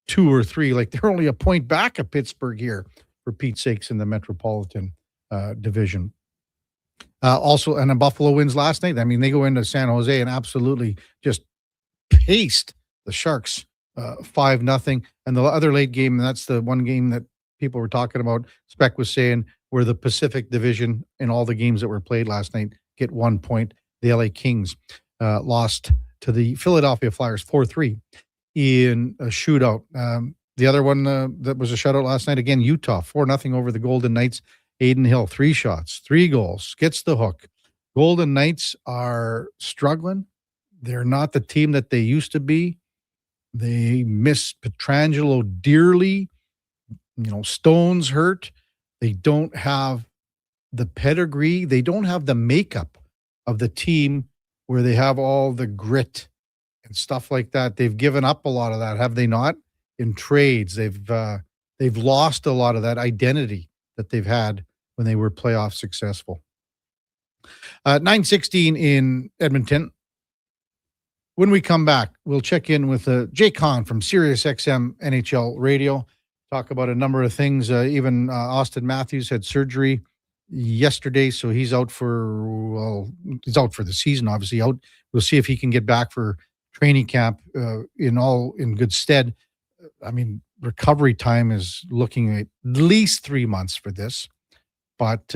2 or 3. Like, they're only a point back of Pittsburgh here, for Pete's sakes, in the Metropolitan division. Also, and the Buffalo wins last night. I mean, they go into San Jose and absolutely just paced the Sharks 5-0. And the other late game, and that's the one game that people were talking about, Speck was saying, where the Pacific Division in all the games that were played last night get 1 point. The LA Kings lost to the Philadelphia Flyers 4-3 in a shootout. The other one that was a shutout last night, again, Utah 4-0 over the Golden Knights. Aiden Hill, 3 shots, 3 goals, gets the hook. Golden Knights are struggling. They're not the team that they used to be. They miss Pietrangelo dearly. Stone's hurt. They don't have the pedigree. They don't have the makeup of the team where they have all the grit and stuff like that. They've given up a lot of that, have they not? In trades, they've lost a lot of that identity that they've had when they were playoff successful. 9:16 in Edmonton. When we come back, we'll check in with Jake Hahn from Sirius XM NHL Radio, talk about a number of things. Even Austin Matthews had surgery yesterday, so he's out for the season, obviously out. We'll see if he can get back for training camp in good stead. I mean, recovery time is looking at least 3 months for this, but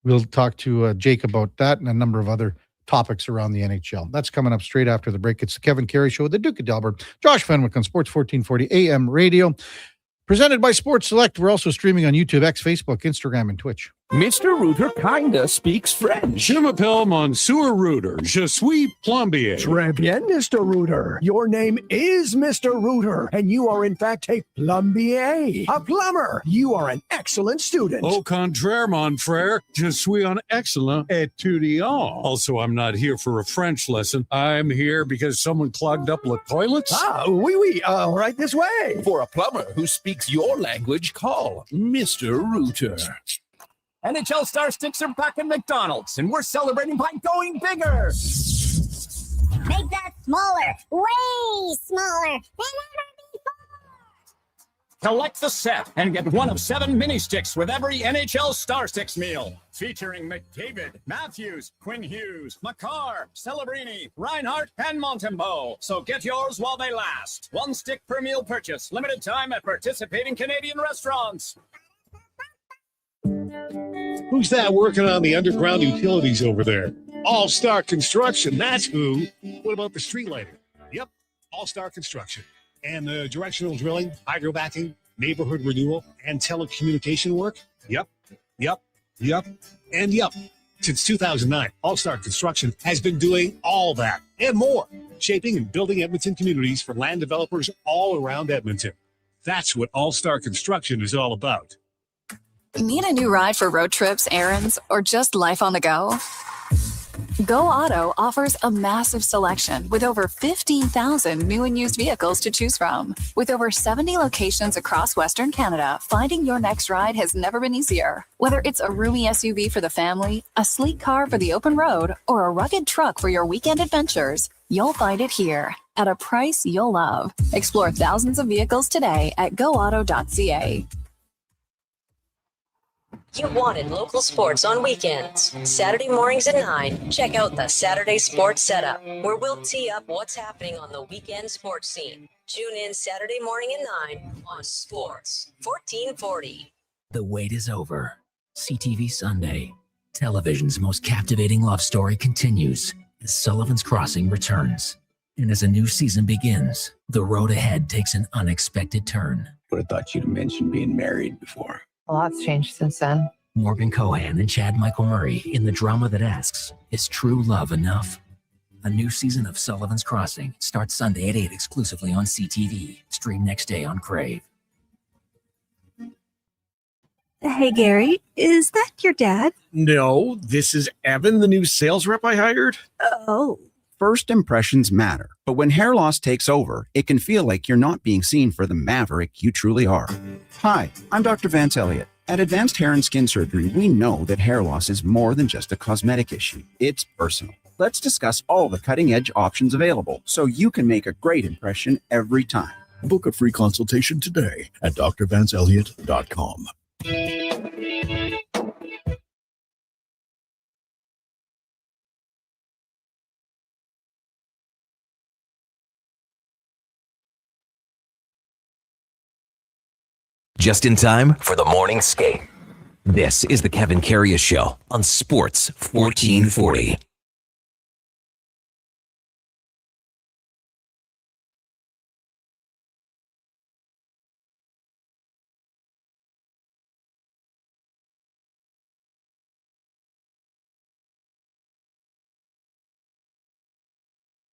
we'll talk to Jake about that and a number of other topics around the NHL. That's coming up straight after the break. It's the Kevin Karius Show with the Duke of Delburne, Josh Fenwick on Sports 1440 AM Radio, presented by Sports Select. We're also streaming on YouTube, X, Facebook, Instagram, and Twitch. Mr. Rooter kinda speaks French. Je m'appelle Monsieur Rooter. Je suis plombier. Très bien, Mr. Rooter. Your name is Mr. Rooter, and you are in fact a plombier. A plumber. You are an excellent student. Au contraire, mon frère. Je suis un excellent étudiant. Also, I'm not here for a French lesson. I'm here because someone clogged up the toilets. Oui, right this way. For a plumber who speaks your language, call Mr. Rooter. NHL Star Sticks are back at McDonald's, and we're celebrating by going bigger. Make that smaller, way smaller than ever before. Collect the set and get one of 7 mini sticks with every NHL Star Sticks meal. Featuring McDavid, Matthews, Quinn Hughes, Makar, Celebrini, Reinhart, and Montembeau. So get yours while they last. 1 stick per meal purchase. Limited time at participating Canadian restaurants. Who's that working on the underground utilities over there? All-Star Construction, that's who. What about the street lighting? Yep, All-Star Construction. And the directional drilling, hydrovacking, neighborhood renewal, and telecommunication work? Yep, and yep. Since 2009, All-Star Construction has been doing all that and more, shaping and building Edmonton communities for land developers all around Edmonton. That's what All-Star Construction is all about. Need a new ride for road trips, errands, or just life on the go? Go Auto offers a massive selection with over 15,000 new and used vehicles to choose from. With over 70 locations across Western Canada, finding your next ride has never been easier. Whether it's a roomy SUV for the family, a sleek car for the open road, or a rugged truck for your weekend adventures, you'll find it here at a price you'll love. Explore thousands of vehicles today at goauto.ca. You wanted local sports on weekends. Saturday mornings at 9, check out the Saturday Sports Setup, where we'll tee up what's happening on the weekend sports scene. Tune in Saturday morning at 9 on Sports 1440. The wait is over. CTV Sunday. Television's most captivating love story continues as Sullivan's Crossing returns. And as a new season begins, the road ahead takes an unexpected turn. Would have thought you'd have mentioned being married before. A lot's changed since then. Morgan Cohan and Chad Michael Murray in the drama that asks, is true love enough? A new season of Sullivan's Crossing starts Sunday at 8 exclusively on CTV. Stream next day on Crave. Hey, Gary, is that your dad? No, this is Evan, the new sales rep I hired. Oh. First impressions matter, but when hair loss takes over, it can feel like you're not being seen for the maverick you truly are. Hi, I'm Dr. Vance Elliott. At Advanced Hair and Skin Surgery, we know that hair loss is more than just a cosmetic issue. It's personal. Let's discuss all the cutting-edge options available so you can make a great impression every time. Book a free consultation today at drvanceelliott.com. Just in time for the morning skate. This is the Kevin Karius Show on Sports 1440.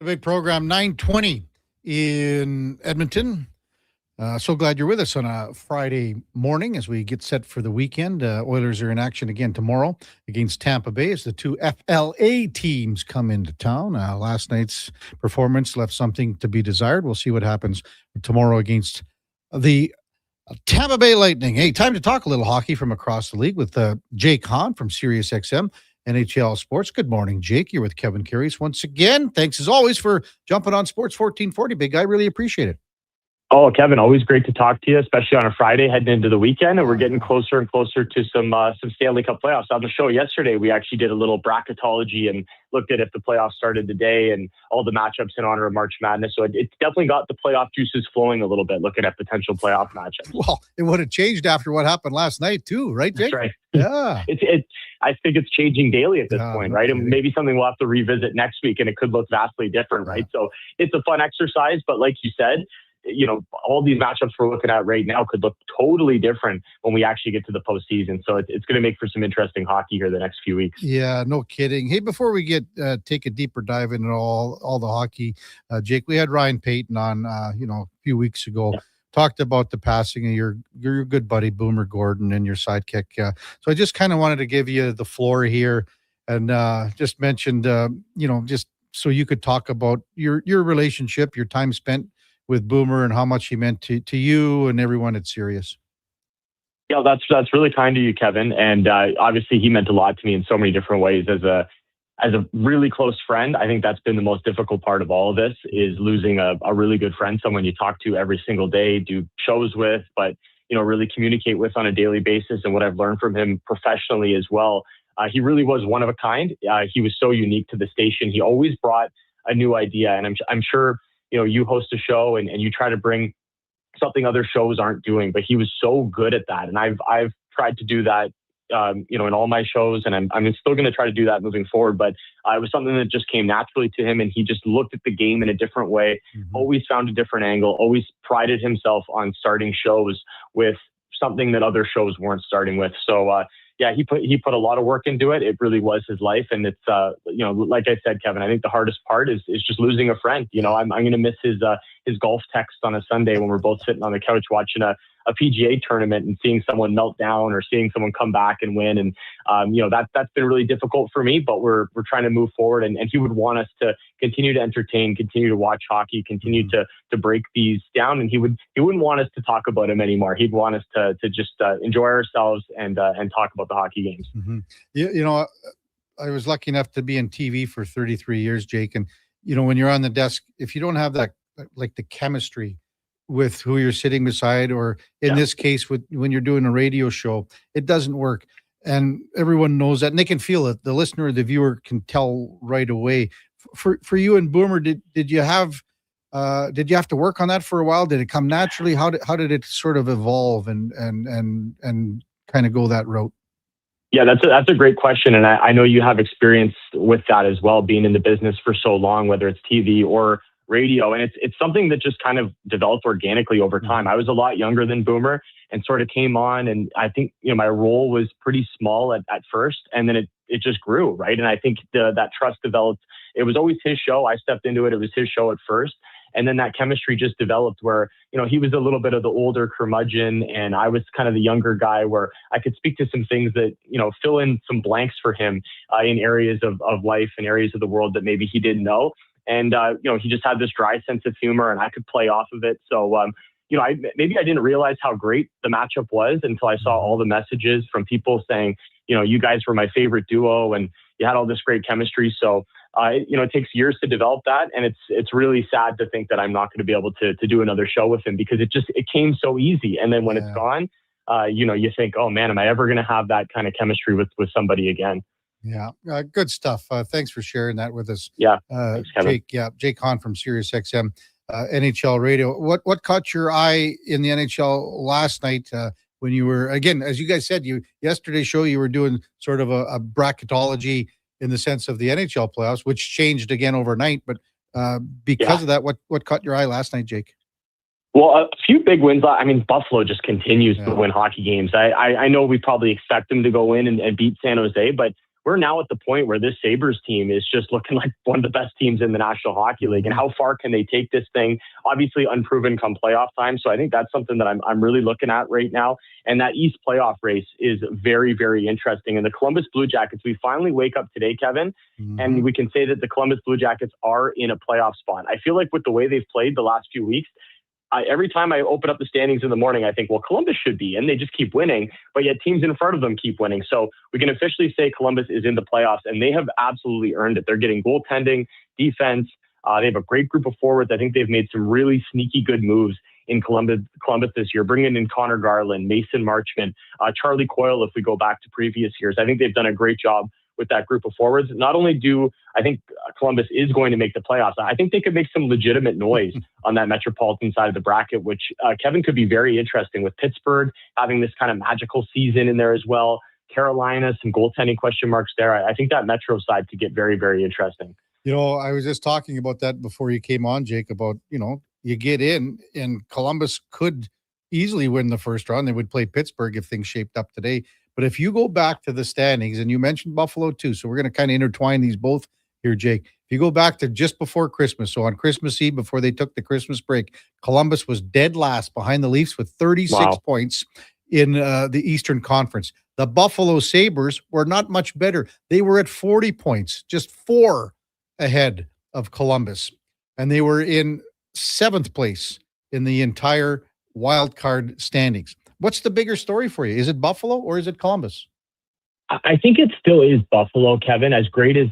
The big program, 9:20 in Edmonton. So glad you're with us on a Friday morning as we get set for the weekend. Oilers are in action again tomorrow against Tampa Bay as the two FLA teams come into town. Last night's performance left something to be desired. We'll see what happens tomorrow against the Tampa Bay Lightning. Hey, time to talk a little hockey from across the league with Jake Hahn from SiriusXM NHL Sports. Good morning, Jake. You're with Kevin Karius once again. Thanks as always for jumping on Sports 1440. Big guy, really appreciate it. Oh, Kevin, always great to talk to you, especially on a Friday heading into the weekend. And we're getting closer and closer to some Stanley Cup playoffs. On the show yesterday, we actually did a little bracketology and looked at if the playoffs started today and all the matchups in honor of March Madness. So it's definitely got the playoff juices flowing a little bit, looking at potential playoff matchups. Well, it would have changed after what happened last night too, right, Jake? That's right. Yeah. I think it's changing daily at this point, right? And maybe something we'll have to revisit next week, and it could look vastly different, right? So it's a fun exercise, but like you said, you know, all these matchups we're looking at right now could look totally different when we actually get to the postseason. So it's going to make for some interesting hockey here the next few weeks. Yeah, no kidding. Hey, before we get take a deeper dive into all the hockey, Jake, we had Ryan Payton on, a few weeks ago. Yeah. Talked about the passing of your good buddy Boomer Gordon and your sidekick. So I just kind of wanted to give you the floor here and just mentioned, just so you could talk about your relationship, your time spent with Boomer and how much he meant to you and everyone at Sirius. Yeah, that's really kind of you, Kevin. And obviously he meant a lot to me in so many different ways as a really close friend. I think that's been the most difficult part of all of this is losing a really good friend, someone you talk to every single day, do shows with, but, really communicate with on a daily basis. And what I've learned from him professionally as well, he really was one of a kind. He was so unique to the station. He always brought a new idea. And I'm sure, you host a show and you try to bring something other shows aren't doing, but he was so good at that. And I've tried to do that in all my shows, and I'm still going to try to do that moving forward. But it was something that just came naturally to him, and he just looked at the game in a different way, always found a different angle, always prided himself on starting shows with something that other shows weren't starting with. So, he put a lot of work into it. It really was his life. And it's, like I said, Kevin, I think the hardest part is just losing a friend. I'm going to miss his golf text on a Sunday when we're both sitting on the couch watching a PGA tournament and seeing someone melt down or seeing someone come back and win. And, that's been really difficult for me, but we're trying to move forward, and he would want us to continue to entertain, continue to watch hockey, continue to break these down. And he wouldn't want us to talk about him anymore. He'd want us to just enjoy ourselves and talk about the hockey games. I was lucky enough to be in TV for 33 years, Jake. And, when you're on the desk, if you don't have that, like the chemistry with who you're sitting beside, or in this case, when you're doing a radio show, it doesn't work. And everyone knows that, and they can feel it. The listener or the viewer can tell right away. For you and Boomer, did you have to work on that for a while? Did it come naturally? How did it sort of evolve and kind of go that route? Yeah, that's a great question. And I know you have experience with that as well, being in the business for so long, whether it's TV or radio. And it's something that just kind of developed organically over time. I was a lot younger than Boomer and sort of came on. And I think, my role was pretty small at first, and then it just grew, right? And I think that trust developed. It was always his show. I stepped into it. It was his show at first. And then that chemistry just developed where, he was a little bit of the older curmudgeon and I was kind of the younger guy, where I could speak to some things that, fill in some blanks for him in areas of life and areas of the world that maybe he didn't know. And, he just had this dry sense of humor and I could play off of it. So, maybe I didn't realize how great the matchup was until I saw all the messages from people saying, you guys were my favorite duo and you had all this great chemistry. So, it takes years to develop that. And it's really sad to think that I'm not going to be able to do another show with him, because it came so easy. And then when it's gone, you think, oh man, am I ever going to have that kind of chemistry with somebody again? Yeah. Good stuff. Thanks for sharing that with us. Yeah. Thanks, Kevin. Jake Hahn from Sirius XM, NHL radio. What caught your eye in the NHL last night, when you were, again, as you guys said, yesterday's show, you were doing sort of a bracketology in the sense of the NHL playoffs, which changed again overnight. But because of that, what caught your eye last night, Jake? Well, a few big wins. I mean, Buffalo just continues to win hockey games. I know we probably expect them to go in and beat San Jose, but we're now at the point where this Sabres team is just looking like one of the best teams in the National Hockey League. And how far can they take this thing? Obviously unproven come playoff time. So I think that's something that I'm really looking at right now. And that East playoff race is very, very interesting. And the Columbus Blue Jackets, we finally wake up today, Kevin, and we can say that the Columbus Blue Jackets are in a playoff spot. I feel like with the way they've played the last few weeks, every time I open up the standings in the morning, I think, well, Columbus should be in. They just keep winning, but yet teams in front of them keep winning. So we can officially say Columbus is in the playoffs, and they have absolutely earned it. They're getting goaltending, defense. They have a great group of forwards. I think they've made some really sneaky good moves in Columbus this year, bringing in Connor Garland, Mason Marchment, Charlie Coyle, if we go back to previous years. I think they've done a great job with that group of forwards. Not only do I think Columbus is going to make the playoffs, I think they could make some legitimate noise on that Metropolitan side of the bracket, which Kevin could be very interesting with Pittsburgh having this kind of magical season in there as well. Carolina, some goaltending question marks there. I think that Metro side could get very, very interesting. I was just talking about that before you came on, Jake, about, you get in and Columbus could easily win the first round. They would play Pittsburgh if things shaped up today. But if you go back to the standings, and you mentioned Buffalo too, so we're going to kind of intertwine these both here, Jake. If you go back to just before Christmas, so on Christmas Eve, before they took the Christmas break, Columbus was dead last behind the Leafs with 36 points in the Eastern Conference. The Buffalo Sabres were not much better. They were at 40 points, just 4 ahead of Columbus. And they were in 7th place in the entire wild card standings. What's the bigger story for you? Is it Buffalo or is it Columbus? I think it still is Buffalo, Kevin, as great as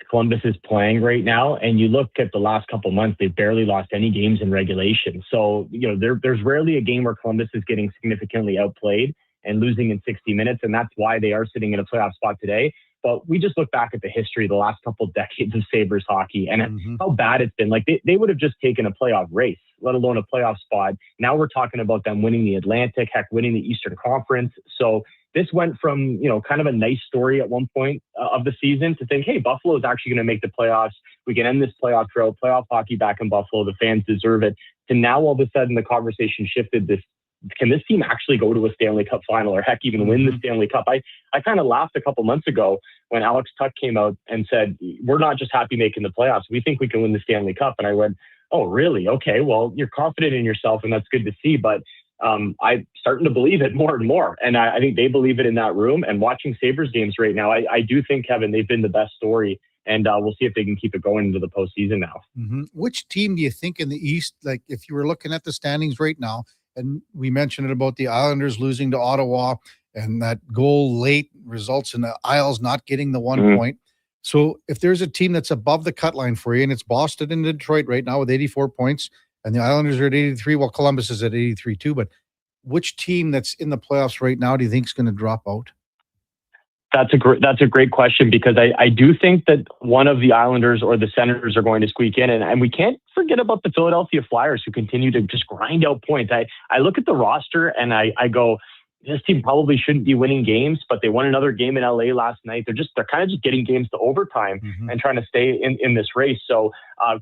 Columbus is playing right now. And you look at the last couple of months, they've barely lost any games in regulation. So, there's rarely a game where Columbus is getting significantly outplayed and losing in 60 minutes. And that's why they are sitting in a playoff spot today. But we just look back at the history of the last couple of decades of Sabres hockey and how bad it's been. Like they would have just taken a playoff race, let alone a playoff spot. Now we're talking about them winning the Atlantic, winning the Eastern Conference. So this went from, kind of a nice story at one point of the season to think, hey, Buffalo is actually going to make the playoffs. We can end this playoff drought, playoff hockey back in Buffalo. The fans deserve it. And now all of a sudden the conversation shifted. Can this team actually go to a Stanley Cup final, or heck, even win the Stanley Cup? I kind of laughed a couple months ago when Alex Tuck came out and said, we're not just happy making the playoffs. We think we can win the Stanley Cup. And I went, oh, really? Okay, well, you're confident in yourself, and that's good to see. But I'm starting to believe it more and more. And I think they believe it in that room. And watching Sabres games right now, I do think, Kevin, they've been the best story. And we'll see if they can keep it going into the postseason now. Mm-hmm. Which team do you think in the East, like if you were looking at the standings right now, and we mentioned it about the Islanders losing to Ottawa, and that goal late results in the Isles not getting the 1 point. So if there's a team that's above the cut line for you, and it's Boston and Detroit right now with 84 points, and the Islanders are at 83. Well, Columbus is at 83 too. But which team that's in the playoffs right now do you think is going to drop out? That's a great question, because I do think that one of the Islanders or the Senators are going to squeak in. And we can't forget about the Philadelphia Flyers, who continue to just grind out points. I look at the roster and I go, this team probably shouldn't be winning games, but they won another game in LA last night. They're kind of just getting games to overtime and trying to stay in this race. So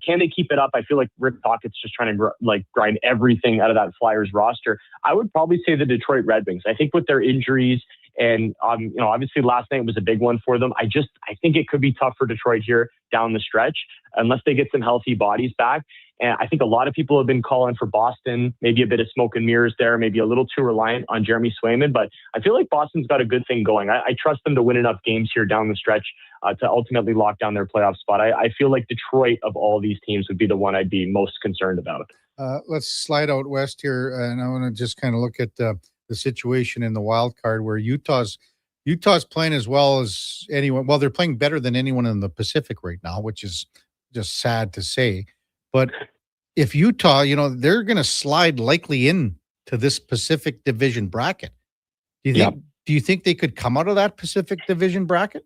can they keep it up? I feel like Rick Tocchet's just trying to grind everything out of that Flyers roster. I would probably say the Detroit Red Wings. I think with their injuries, and obviously last night was a big one for them. I think it could be tough for Detroit here down the stretch unless they get some healthy bodies back. And I think a lot of people have been calling for Boston, maybe a bit of smoke and mirrors there, maybe a little too reliant on Jeremy Swayman. But I feel like Boston's got a good thing going. I trust them to win enough games here down the stretch to ultimately lock down their playoff spot. I feel like Detroit of all these teams would be the one I'd be most concerned about. Let's slide out west here, and I want to just kind of look at the situation in the wild card, where Utah's playing as well as anyone. Well, they're playing better than anyone in the Pacific right now, which is just sad to say. But if Utah, they're going to slide likely in to this Pacific Division bracket. Do you think they could come out of that Pacific Division bracket?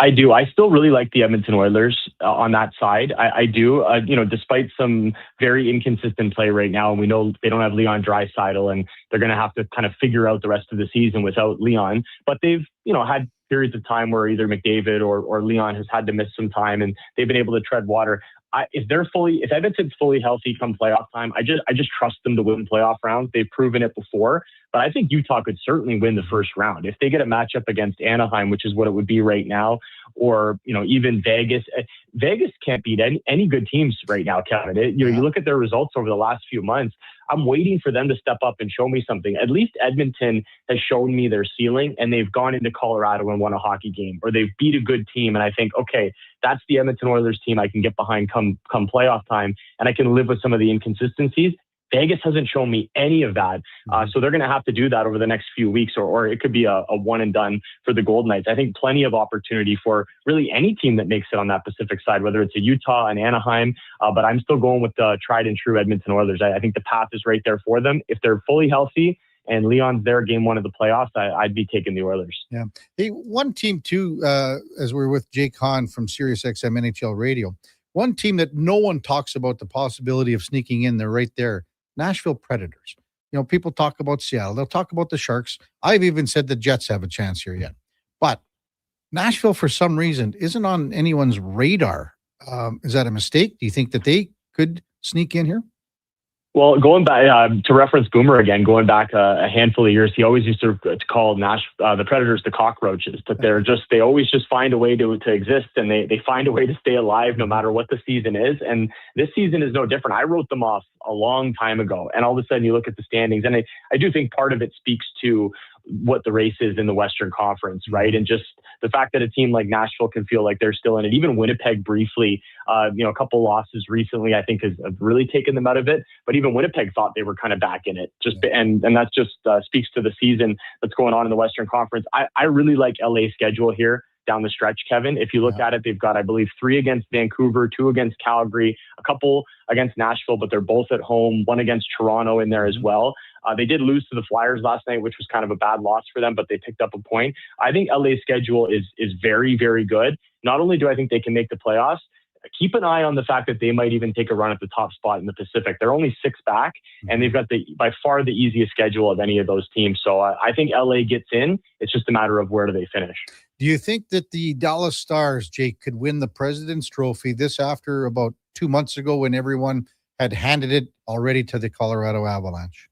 I do. I still really like the Edmonton Oilers on that side. I do. Despite some very inconsistent play right now, and we know they don't have Leon Draisaitl, and they're going to have to kind of figure out the rest of the season without Leon. But they've, had periods of time where either McDavid or Leon has had to miss some time, and they've been able to tread water. If Edmonton's fully healthy come playoff time, I just trust them to win playoff rounds. They've proven it before, but I think Utah could certainly win the first round if they get a matchup against Anaheim, which is what it would be right now, or even Vegas. Vegas can't beat any good teams right now, Kevin. You look at their results over the last few months. I'm waiting for them to step up and show me something. At least Edmonton has shown me their ceiling, and they've gone into Colorado and won a hockey game, or they've beat a good team. And I think, okay, that's the Edmonton Oilers team I can get behind come playoff time, and I can live with some of the inconsistencies. Vegas hasn't shown me any of that. So they're going to have to do that over the next few weeks, or it could be a one and done for the Golden Knights. I think plenty of opportunity for really any team that makes it on that Pacific side, whether it's a Utah and Anaheim. But I'm still going with the tried and true Edmonton Oilers. I think the path is right there for them. If they're fully healthy and Leon's there game one of the playoffs, I'd be taking the Oilers. Yeah. Hey, one team too, as we're with Jake Hahn from SiriusXM NHL Radio, one team that no one talks about the possibility of sneaking in, they're right there. Nashville Predators. People talk about Seattle. They'll talk about the Sharks. I've even said the Jets have a chance here yet. But Nashville, for some reason, isn't on anyone's radar. Is that a mistake? Do you think that they could sneak in here? Well, going back to reference Boomer again, going back a handful of years, he always used to call the Predators the cockroaches. That they always just find a way to exist, and they find a way to stay alive no matter what the season is. And this season is no different. I wrote them off a long time ago, and all of a sudden you look at the standings, and I do think part of it speaks to what the race is in the Western Conference, right? And just the fact that a team like Nashville can feel like they're still in it. Even Winnipeg briefly, a couple losses recently, I think has really taken them out of it. But even Winnipeg thought they were kind of back in it. And that just speaks to the season that's going on in the Western Conference. I really like LA's schedule here down the stretch, Kevin. If you look at it, they've got, I believe, 3 against Vancouver, 2 against Calgary, a couple against Nashville, but they're both at home, 1 against Toronto in there as well. They did lose to the Flyers last night, which was kind of a bad loss for them, but they picked up a point. I think LA's schedule is very, very good. Not only do I think they can make the playoffs, keep an eye on the fact that they might even take a run at the top spot in the Pacific. They're only 6 back, and they've got by far the easiest schedule of any of those teams. So I think LA gets in. It's just a matter of where do they finish. Do you think that the Dallas Stars, Jake, could win the President's Trophy this after about 2 months ago when everyone had handed it already to the Colorado Avalanche?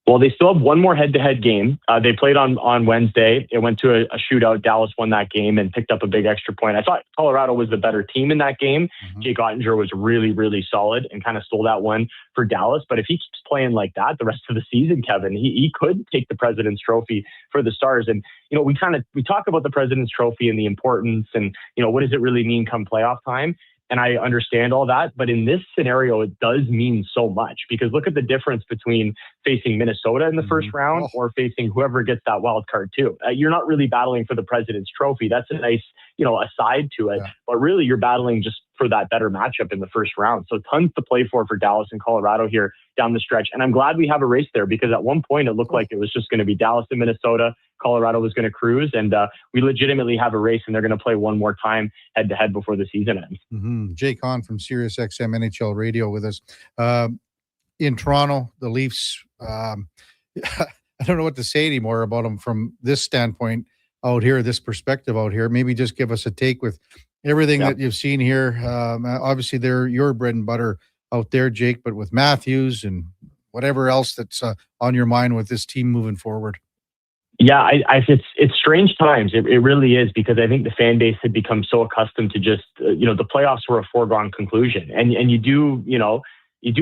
Well, they still have one more head-to-head game. They played on Wednesday. It went to a shootout. Dallas won that game and picked up a big extra point. I thought Colorado was the better team in that game. Jake Ottinger was really, really solid and kind of stole that one for Dallas. But if he keeps playing like that the rest of the season, Kevin, he could take the President's Trophy for the Stars. And, we talk about the President's Trophy and the importance and, what does it really mean come playoff time? And I understand all that. But in this scenario, it does mean so much because look at the difference between facing Minnesota in the first round or facing whoever gets that wild card too. You're not really battling for the President's Trophy. That's a nice, aside to it. Yeah. But really, you're battling just for that better matchup in the first round. So tons to play for Dallas and Colorado here down the stretch. And I'm glad we have a race there because at one point it looked like it was just going to be Dallas and Minnesota. Colorado was going to cruise, and we legitimately have a race, and they're going to play one more time head-to-head before the season ends. Jake Hahn from Sirius XM NHL Radio with us. In Toronto, the Leafs, I don't know what to say anymore about them from this standpoint out here, this perspective out here. Maybe just give us a take with everything that you've seen here. Obviously, they're your bread and butter out there, Jake, but with Matthews and whatever else that's on your mind with this team moving forward. Yeah, it's strange times. It really is because I think the fan base had become so accustomed to just, the playoffs were a foregone conclusion. And you do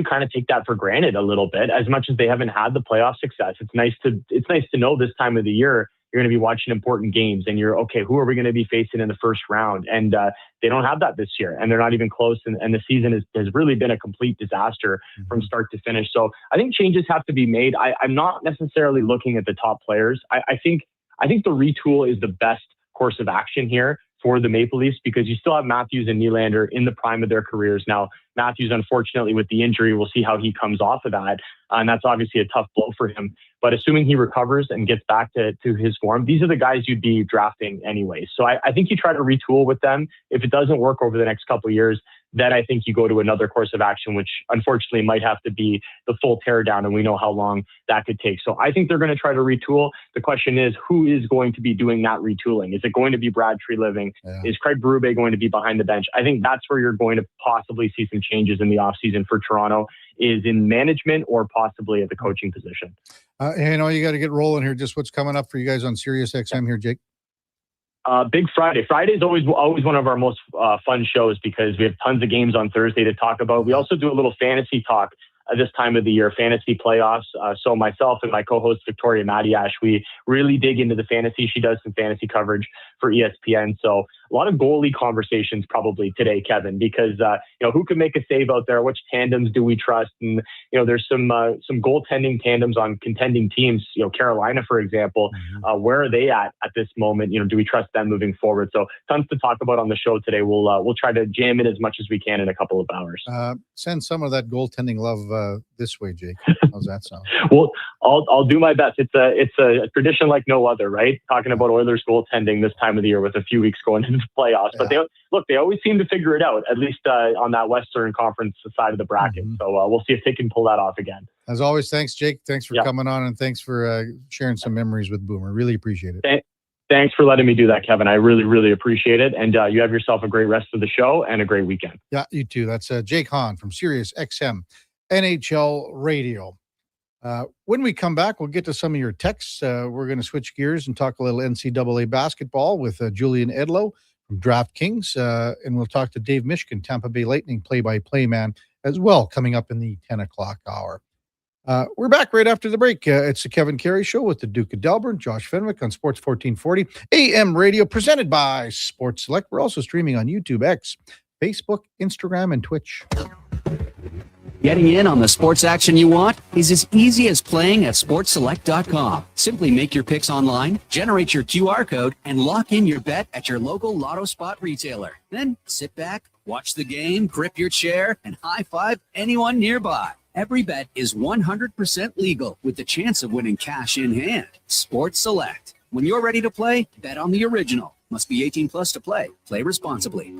kind of take that for granted a little bit as much as they haven't had the playoff success. It's nice to know this time of the year you're going to be watching important games and you're okay. Who are we going to be facing in the first round? And they don't have that this year, and they're not even close. And the season has really been a complete disaster from start to finish. So I think changes have to be made. I'm not necessarily looking at the top players. I think the retool is the best course of action here for the Maple Leafs because you still have Matthews and Nylander in the prime of their careers. Now, Matthews, unfortunately, with the injury, we'll see how he comes off of that. And that's obviously a tough blow for him. But assuming he recovers and gets back to his form, these are the guys you'd be drafting anyway. So I think you try to retool with them. If it doesn't work over the next couple of years, then I think you go to another course of action, which unfortunately might have to be the full teardown, and we know how long that could take. So I think they're going to try to retool. The question is, who is going to be doing that retooling? Is it going to be Brad Treliving? Yeah. Is Craig Berube going to be behind the bench? I think that's where you're going to possibly see some changes in the offseason for Toronto, is in management or possibly at the coaching position. You got to get rolling here. Just what's coming up for you guys on Sirius XM here, Jake? Big Friday. Friday is always one of our most fun shows because we have tons of games on Thursday to talk about. We also do a little fantasy talk this time of the year, fantasy playoffs. So myself and my co-host Victoria Matiash, we really dig into the fantasy. She does some fantasy coverage for ESPN. So a lot of goalie conversations probably today, Kevin, because who can make a save out there? Which tandems do we trust? And there's some goaltending tandems on contending teams. Carolina, for example, where are they at this moment? Do we trust them moving forward? So tons to talk about on the show today. We'll try to jam it as much as we can in a couple of hours. Send some of that goaltending love this way, Jake. How's that sound? Well, I'll do my best. It's a tradition like no other, right? Talking about Oilers goaltending this time of the year with a few weeks going into the playoffs. But they always seem to figure it out, at least on that Western Conference side of the bracket. So we'll see if they can pull that off again. As always, thanks, Jake. Thanks for coming on, and thanks for sharing some memories with Boomer. Really appreciate it. Thanks for letting me do that, Kevin. I really, really appreciate it. And you have yourself a great rest of the show and a great weekend. Yeah, you too. That's Jake Hahn from Sirius XM NHL Radio. When we come back, we'll get to some of your texts. We're going to switch gears and talk a little NCAA basketball with Julian Edlow from DraftKings. And we'll talk to Dave Mishkin, Tampa Bay Lightning play-by-play man, as well, coming up in the 10 o'clock hour. We're back right after the break. It's the Kevin Carey Show with the Duke of Delburne, Josh Fenwick on Sports 1440 AM Radio, presented by Sports Select. We're also streaming on YouTube, X, Facebook, Instagram, and Twitch. Getting in on the sports action you want is as easy as playing at sportselect.com. Simply make your picks online, generate your QR code, and lock in your bet at your local Lotto Spot retailer. Then sit back, watch the game, grip your chair, and high-five anyone nearby. Every bet is 100% legal with the chance of winning cash in hand. Sports Select. When you're ready to play, bet on the original. Must be 18 plus to play. Play responsibly.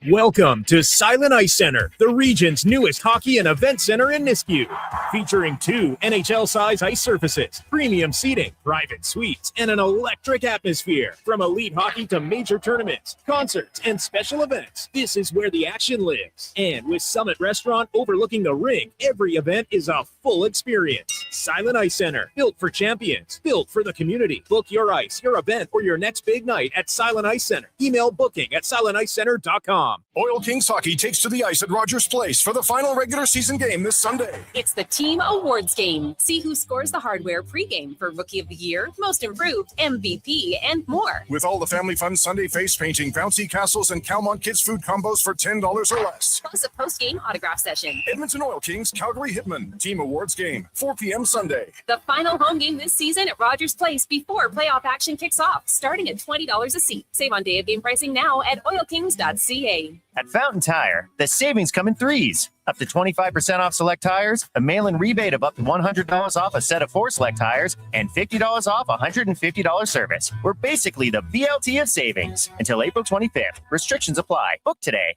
Welcome to Silent Ice Center, the region's newest hockey and event center in Nisku. Featuring 2 NHL-size ice surfaces, premium seating, private suites, and an electric atmosphere. From elite hockey to major tournaments, concerts, and special events, this is where the action lives. And with Summit Restaurant overlooking the rink, every event is a full experience. Silent Ice Center, built for champions, built for the community. Book your ice, your event, or your next big night at Silent Ice Center. Email booking at silenticecenter.com. Oil Kings Hockey takes to the ice at Rogers Place for the final regular season game this Sunday. It's the Team Awards game. See who scores the hardware pregame for Rookie of the Year, Most Improved, MVP, and more. With all the family fun Sunday face painting, bouncy castles, and Calmont Kids food combos for $10 or less. Plus a post-game autograph session. Edmonton Oil Kings, Calgary Hitmen. Team Awards game, 4 p.m. Sunday. The final home game this season at Rogers Place before playoff action kicks off, starting at $20 a seat. Save on day of game pricing now at oilkings.ca. At Fountain Tire, the savings come in threes. Up to 25% off select tires, a mail-in rebate of up to $100 off a set of 4 select tires, and $50 off a $150 service. We're basically the BLT of savings. Until April 25th. Restrictions apply. Book today.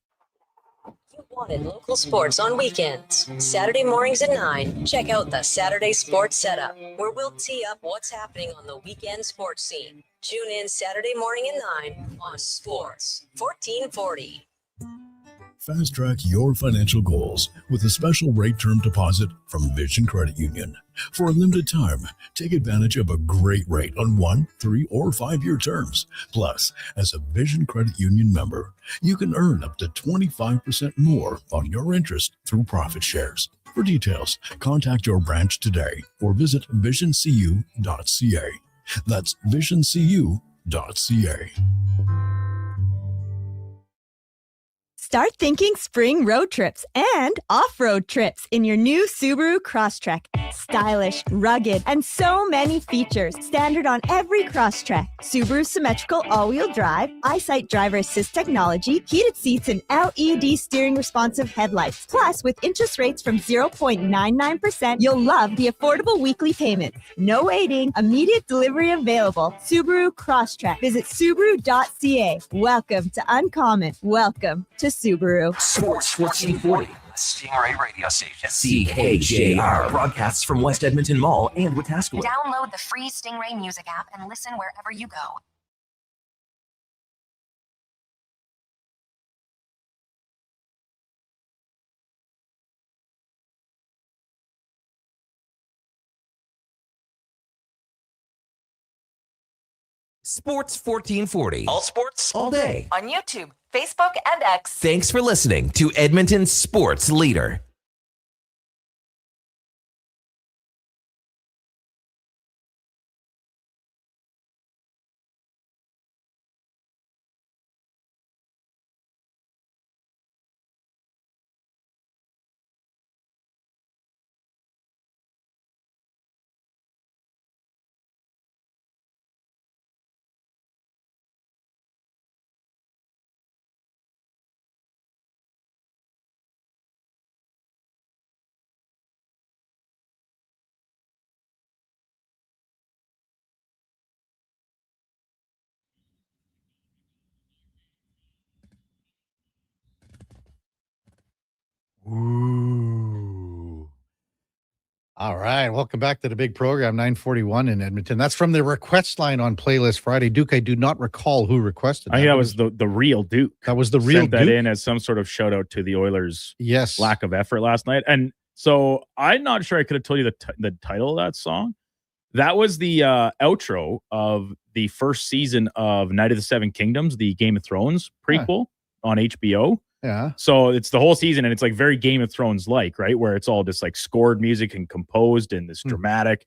You wanted local sports on weekends. Saturday mornings at 9, check out the Saturday Sports Setup, where we'll tee up what's happening on the weekend sports scene. Tune in Saturday morning at 9 on Sports 1440. Fast track your financial goals with a special rate term deposit from Vision Credit Union. For a limited time, take advantage of a great rate on 1, 3, or 5-year terms. Plus, as a Vision Credit Union member, you can earn up to 25% more on your interest through profit shares. For details, contact your branch today or visit visioncu.ca. That's visioncu.ca. Start thinking spring road trips and off-road trips in your new Subaru Crosstrek. Stylish, rugged, and so many features. Standard on every Crosstrek. Subaru symmetrical all-wheel drive, EyeSight driver assist technology, heated seats, and LED steering responsive headlights. Plus, with interest rates from 0.99%, you'll love the affordable weekly payments. No waiting, immediate delivery available. Subaru Crosstrek. Visit Subaru.ca. Welcome to Uncommon. Welcome to Subaru. Sports 1440, the Stingray radio station. CKJR broadcasts from West Edmonton Mall and Wetaskiwin. Download the free Stingray music app and listen wherever you go. Sports 1440. All sports, all day. On YouTube, Facebook, and X. Thanks for listening to Edmonton's sports leader. Ooh. All right. Welcome back to the big program, 941 in Edmonton. That's from the request line on Playlist Friday. Duke, I do not recall who requested that. I think that was the real Duke. That was the real Sent that Duke? in as some sort of shout out to the Oilers' Yes. lack of effort last night. And so I'm not sure I could have told you the title of that song. That was the outro of the first season of Night of the Seven Kingdoms, the Game of Thrones prequel on HBO. Yeah. So it's the whole season, and it's like very Game of Thrones like, right? Where it's all just like scored music and composed and this dramatic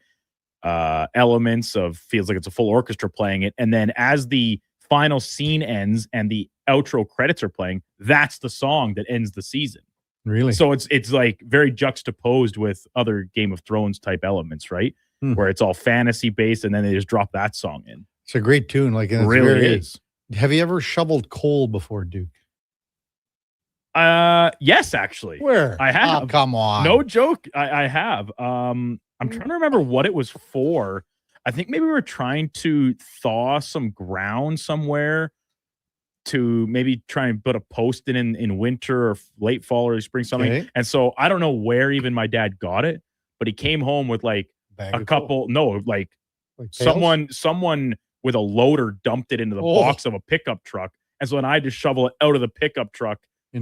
elements of feels like it's a full orchestra playing it. And then as the final scene ends and the outro credits are playing, that's the song that ends the season. Really? So it's like very juxtaposed with other Game of Thrones type elements, right? Where it's all fantasy based, and then they just drop that song in. It's a great tune. Like, and It it's really very, is. Have you ever shoveled coal before, Duke? Yes, actually. Where? I have. Oh, come on. No joke. I have. I'm trying to remember what it was for. I think maybe we were trying to thaw some ground somewhere to maybe try and put a post in winter or late fall or spring something. Okay. And so I don't know where even my dad got it, but he came home with like a couple, like someone with a loader dumped it into the box of a pickup truck. And so then I had to shovel it out of the pickup truck we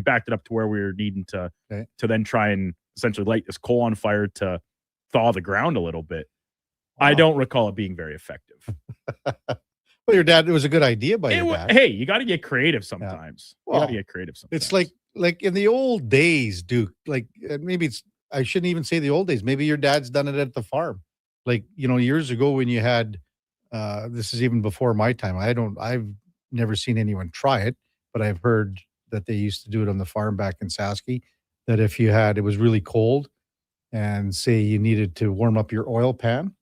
backed it up to where we were needing to then try and essentially light this coal on fire to thaw the ground a little bit. Wow. I don't recall it being very effective. Well, your dad, it was a good idea by your dad. Hey, you got to get creative sometimes. Well, you got to get creative sometimes. It's like in the old days, Duke, like maybe I shouldn't even say the old days. Maybe your dad's done it at the farm. Like, years ago when you had, this is even before my time. I've never seen anyone try it, but I've heard that they used to do it on the farm back in Sasky, that if it was really cold and say you needed to warm up your oil pan.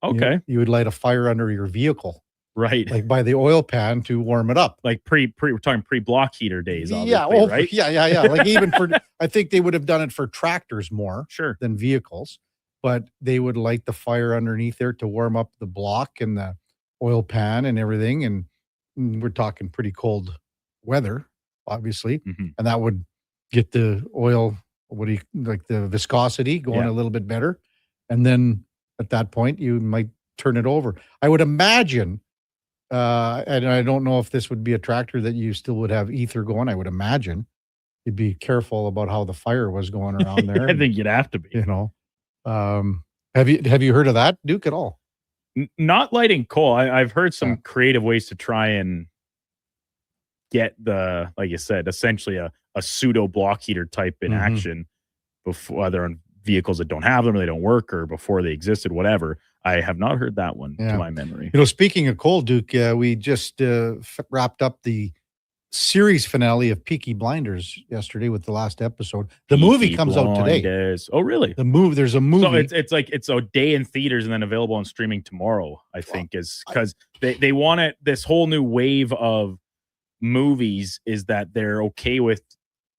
Okay. You would light a fire under your vehicle. Right. Like by the oil pan to warm it up. Like we're talking pre-block heater days, yeah, right? Yeah. Like even I think they would have done it for tractors more than vehicles, but they would light the fire underneath there to warm up the block and the oil pan and everything. And we're talking pretty cold weather, obviously. Mm-hmm. And that would get the oil, the viscosity going a little bit better. And then at that point, you might turn it over. I would imagine, and I don't know if this would be a tractor that you still would have ether going. I would imagine you'd be careful about how the fire was going around there. I think you'd have to be. Have you heard of that, Duke, at all? Not lighting coal. I've heard some creative ways to try and get like you said, essentially a pseudo block heater type in action before, whether on vehicles that don't have them or they don't work or before they existed, whatever. I have not heard that one to my memory. Speaking of coal, Duke, we just wrapped up the series finale of Peaky Blinders yesterday with the last episode. The movie comes out today. Oh, really? There's a movie. So it's a day in theaters and then available on streaming tomorrow, I think, is because they want it. This whole new wave of movies is that they're okay with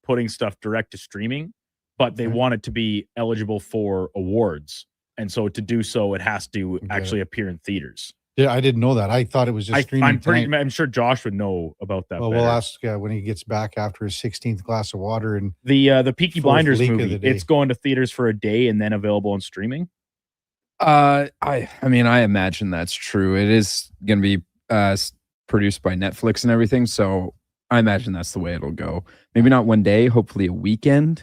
putting stuff direct to streaming, but they want it to be eligible for awards. And so to do so, it has to actually appear in theaters. Yeah, I didn't know that. I thought it was just streaming. I'm sure Josh would know about that. Well, we'll ask when he gets back after his 16th glass of water. And the Peaky Blinders movie, it's going to theaters for a day and then available on streaming. I imagine that's true. It is going to be produced by Netflix and everything, so I imagine that's the way it'll go. Maybe not one day, hopefully a weekend,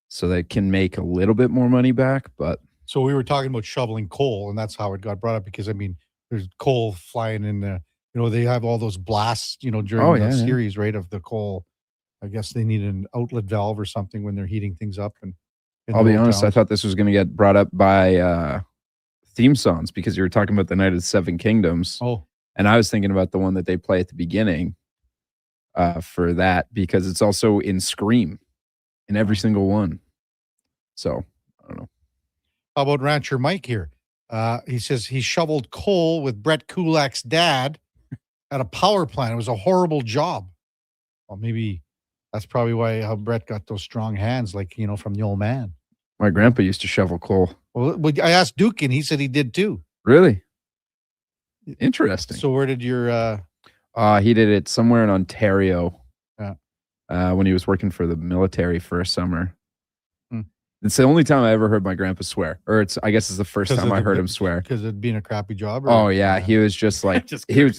so they can make a little bit more money back. But so we were talking about shoveling coal, and that's how it got brought up, because there's coal flying in the, they have all those blasts, during the series, right, of the coal. I guess they need an outlet valve or something when they're heating things up. And I'll be honest, I thought this was going to get brought up by theme songs, because you were talking about the Night of the Seven Kingdoms. Oh, and I was thinking about the one that they play at the beginning for that, because it's also in Scream in every single one. So I don't know. How about Rancher Mike here? He says he shoveled coal with Brett Kulak's dad at a power plant. It was a horrible job. Well, maybe that's probably how Brett got those strong hands, from the old man. My grandpa used to shovel coal. Well, I asked Duke, and he said he did too. Really? Interesting. So where did your... he did it somewhere in Ontario. Yeah. When he was working for the military for a summer. It's the only time I ever heard my grandpa swear, or I guess it's the first time I heard him swear. Because it being a crappy job? Oh yeah, he was just like he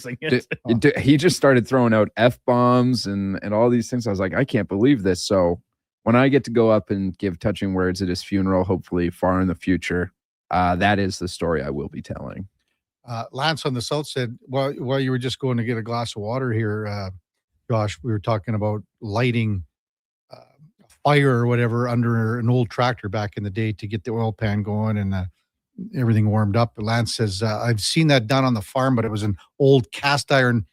just started throwing out F-bombs and all these things. I was like, I can't believe this. So when I get to go up and give touching words at his funeral, hopefully far in the future, that is the story I will be telling. Lance on the south said, while you were just going to get a glass of water here, Josh, we were talking about lighting fire or whatever under an old tractor back in the day to get the oil pan going and everything warmed up. Lance says, I've seen that done on the farm, but it was an old cast iron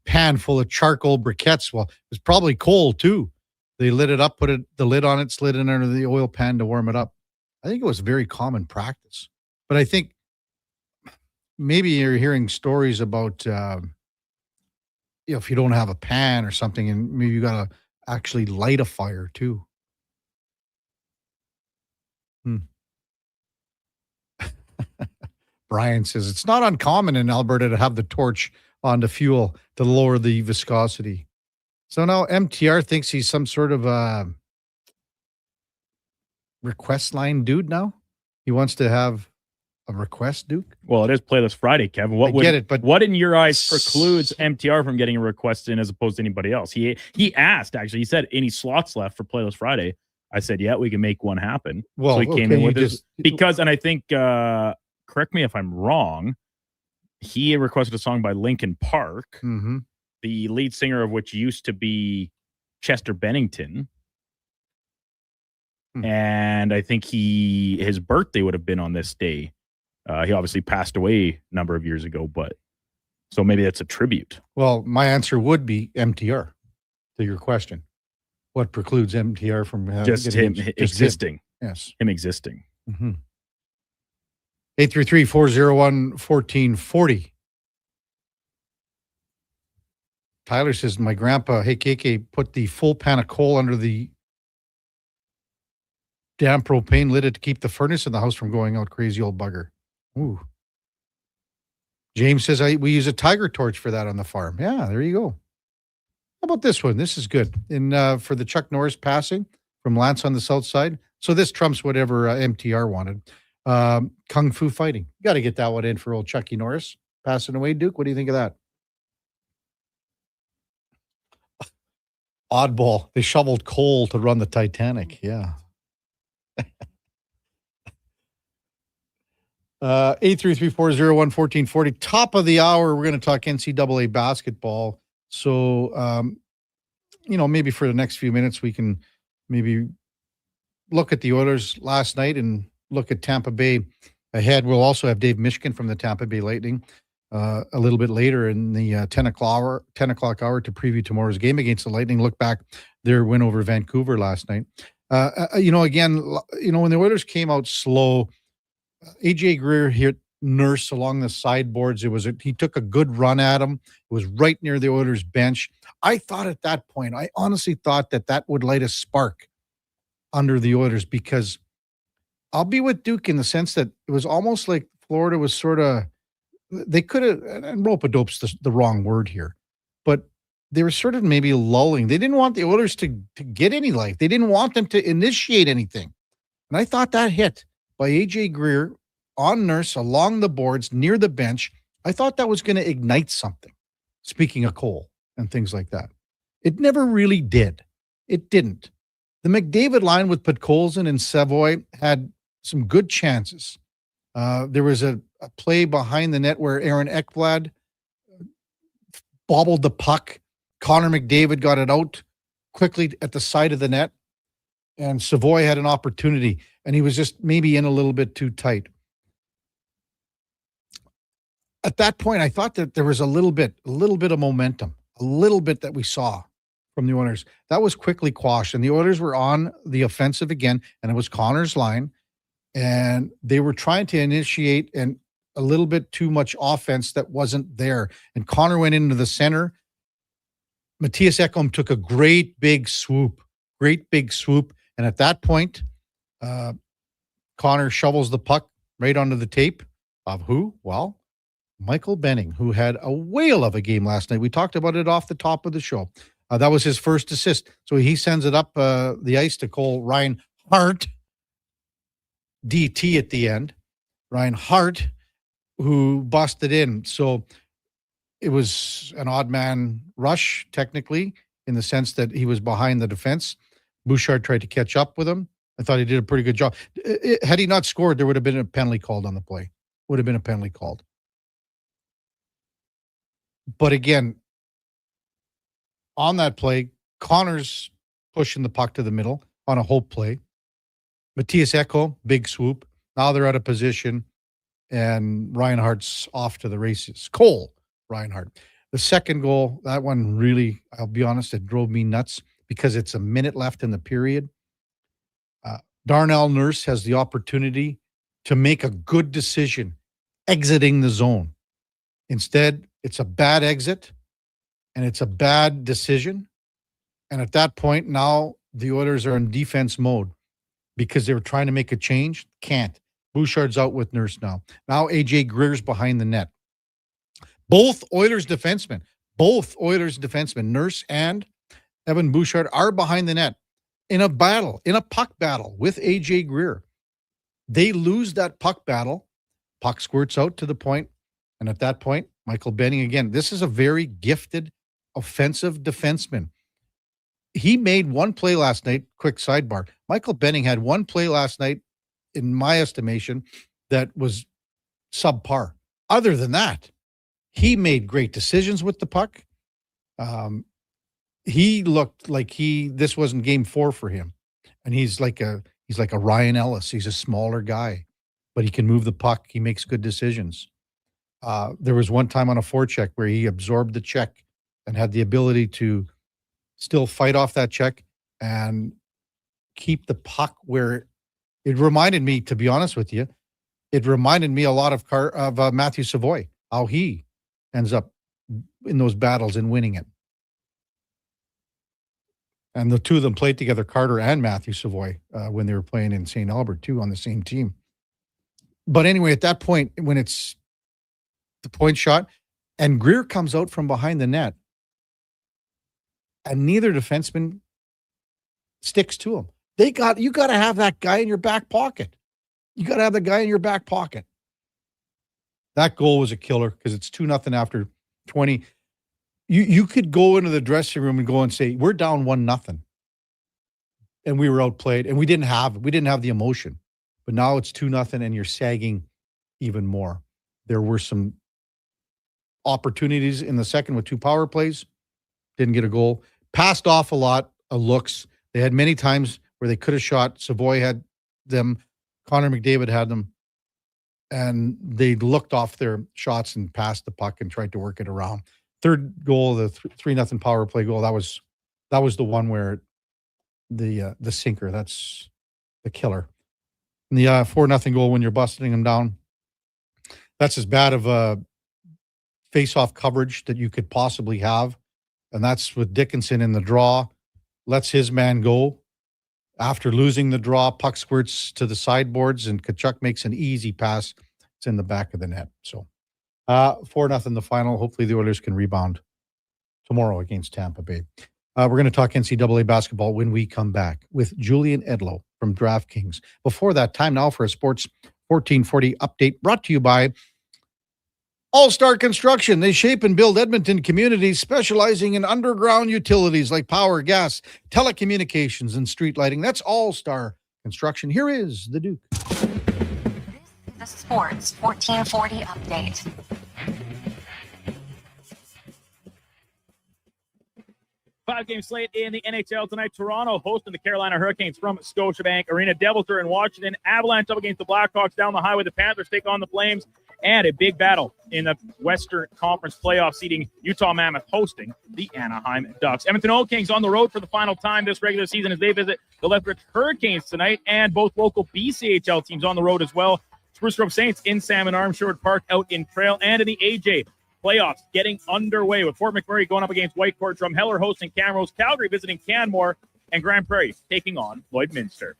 pan full of charcoal briquettes. Well, it was probably coal too. They lit it up, put the lid on it, slid it under the oil pan to warm it up. I think it was very common practice. But I think maybe you're hearing stories about, if you don't have a pan or something, and maybe you got to actually light a fire too. Brian says it's not uncommon in Alberta to have the torch onto fuel to lower the viscosity. So now MTR thinks he's some sort of a request line dude now. He wants to have a request, Duke? Well, it is Playlist Friday, Kevin. I get it, but what in your eyes precludes MTR from getting a request in as opposed to anybody else? He asked, actually, he said, any slots left for Playlist Friday? I said, yeah, we can make one happen. Well, so he came in with just, because, and I think, correct me if I'm wrong, he requested a song by Linkin Park, the lead singer of which used to be Chester Bennington. And I think his birthday would have been on this day. He obviously passed away a number of years ago, but so maybe that's a tribute. Well, my answer would be MTR to your question. What precludes MTR from just him existing? Yes. Him existing. 833-401-1440. Tyler says, my grandpa, hey, KK, put the full pan of coal under the damn propane lit it to keep the furnace in the house from going out. Crazy old bugger. Ooh. James says, we use a tiger torch for that on the farm. Yeah, there you go. How about this one? This is good. For the Chuck Norris passing from Lance on the south side. So this trumps whatever MTR wanted. Kung Fu Fighting. Got to get that one in for old Chucky Norris passing away. Duke, what do you think of that? Oddball. They shoveled coal to run the Titanic. Yeah. 833-401-1440. Top of the hour, we're going to talk NCAA basketball. So, maybe for the next few minutes, we can maybe look at the Oilers last night and look at Tampa Bay ahead. We'll also have Dave Mishkin from the Tampa Bay Lightning a little bit later in the 10 o'clock hour to preview tomorrow's game against the Lightning. Look back their win over Vancouver last night. Again, when the Oilers came out slow, AJ Greer hit Nurse along the sideboards. He took a good run at him. It was right near the Oilers bench. I thought at that point, I honestly thought that would light a spark under the Oilers, because I'll be with Duke in the sense that it was almost like Florida was sort of, they could have, and rope-a-dope's the wrong word here, but they were sort of maybe lulling. They didn't want the Oilers to get any life. They didn't want them to initiate anything. And I thought that hit by AJ Greer on Nurse along the boards near the bench, I thought that was going to ignite something. Speaking of Cole and things like that. It never really did. It didn't. The McDavid line with Podkolzin and Savoy had some good chances. There was a play behind the net where Aaron Ekblad bobbled the puck. Connor McDavid got it out quickly at the side of the net, and Savoy had an opportunity, and he was just maybe in a little bit too tight. At that point, I thought that there was a little bit of momentum, a little bit that we saw from the Oilers. That was quickly quashed, and the Oilers were on the offensive again, and it was Connor's line, and they were trying to initiate and a little bit too much offense that wasn't there. And Connor went into the center. Matthias Ekholm took a great big swoop. And at that point, Connor shovels the puck right onto the tape of who? Well, Michael Benning, who had a whale of a game last night. We talked about it off the top of the show. That was his first assist. So he sends it up the ice to Cole Ryan Hart, DT at the end. Ryan Hart, who busted in. So it was an odd man rush, technically, in the sense that he was behind the defense. Bouchard tried to catch up with him. I thought he did a pretty good job. Had he not scored, there would have been a penalty called on the play. Would have been a penalty called. But again, on that play, Connor's pushing the puck to the middle on a hope play. Matthias Ekholm, big swoop. Now they're out of position, and Reinhardt's off to the races. Cole Reinhardt. The second goal, that one really, I'll be honest, it drove me nuts because it's a minute left in the period. Darnell Nurse has the opportunity to make a good decision exiting the zone. Instead, it's a bad exit, and it's a bad decision. And at that point, now the Oilers are in defense mode because they were trying to make a change. Can't. Bouchard's out with Nurse now. Now AJ Greer's behind the net. Both Oilers defensemen, Nurse and Evan Bouchard, are behind the net in a puck battle with AJ Greer. They lose that puck battle. Puck squirts out to the point, and at that point, Michael Benning again. This is a very gifted offensive defenseman. He made one play last night. Quick sidebar. Michael Benning had one play last night, in my estimation, that was subpar. Other than that, he made great decisions with the puck. He looked like this wasn't game 4 for him. And he's like a Ryan Ellis. He's a smaller guy, but he can move the puck. He makes good decisions. There was one time on a forecheck where he absorbed the check and had the ability to still fight off that check and keep the puck where it reminded me, to be honest with you, it reminded me a lot of Matthew Savoy, how he ends up in those battles and winning it. And the two of them played together, Carter and Matthew Savoy, when they were playing in St. Albert, too, on the same team. But anyway, at that point, when it's the point shot, and Greer comes out from behind the net, and neither defenseman sticks to him. You got to have that guy in your back pocket. You got to have the guy in your back pocket. That goal was a killer because it's 2-0 after 20. You could go into the dressing room and go and say, we're down 1-0. And we were outplayed, and we didn't have the emotion. But now it's 2-0 and you're sagging even more. There were some opportunities in the second with 2 power plays. Didn't get a goal. Passed off a lot of looks. They had many times where they could have shot. Savoy had them. Connor McDavid had them. And they looked off their shots and passed the puck and tried to work it around. Third goal, the 3-0 power play goal, that was the one where the sinker, that's the killer. And the 4-0 goal when you're busting them down, that's as bad of a face-off coverage that you could possibly have. And that's with Dickinson in the draw, lets his man go. After losing the draw, puck squirts to the sideboards, and Tkachuk makes an easy pass. It's in the back of the net. So 4-0 the final. Hopefully the Oilers can rebound tomorrow against Tampa Bay. We're going to talk NCAA basketball when we come back with Julian Edlow from DraftKings. Before that, time now for a Sports 1440 update brought to you by All-Star Construction. They shape and build Edmonton communities, specializing in underground utilities like power, gas, telecommunications, and street lighting. That's All-Star Construction. Here is the Duke. The Sports 1440 update. Five-game slate in the NHL tonight. Toronto hosting the Carolina Hurricanes from Scotiabank Arena. Devils are in Washington. Avalanche up against the Blackhawks down the highway. The Panthers take on the Flames. And a big battle in the Western Conference playoff seeding. Utah Mammoth hosting the Anaheim Ducks. Edmonton Oil Kings on the road for the final time this regular season as they visit the Lethbridge Hurricanes tonight. And both local BCHL teams on the road as well. Spruce Grove Saints in Salmon Armshore Park out in Trail. And in the AJ playoffs getting underway with Fort McMurray going up against Whitecourt, Drumheller hosting Camrose, Calgary visiting Canmore, and Grand Prairie taking on Lloydminster.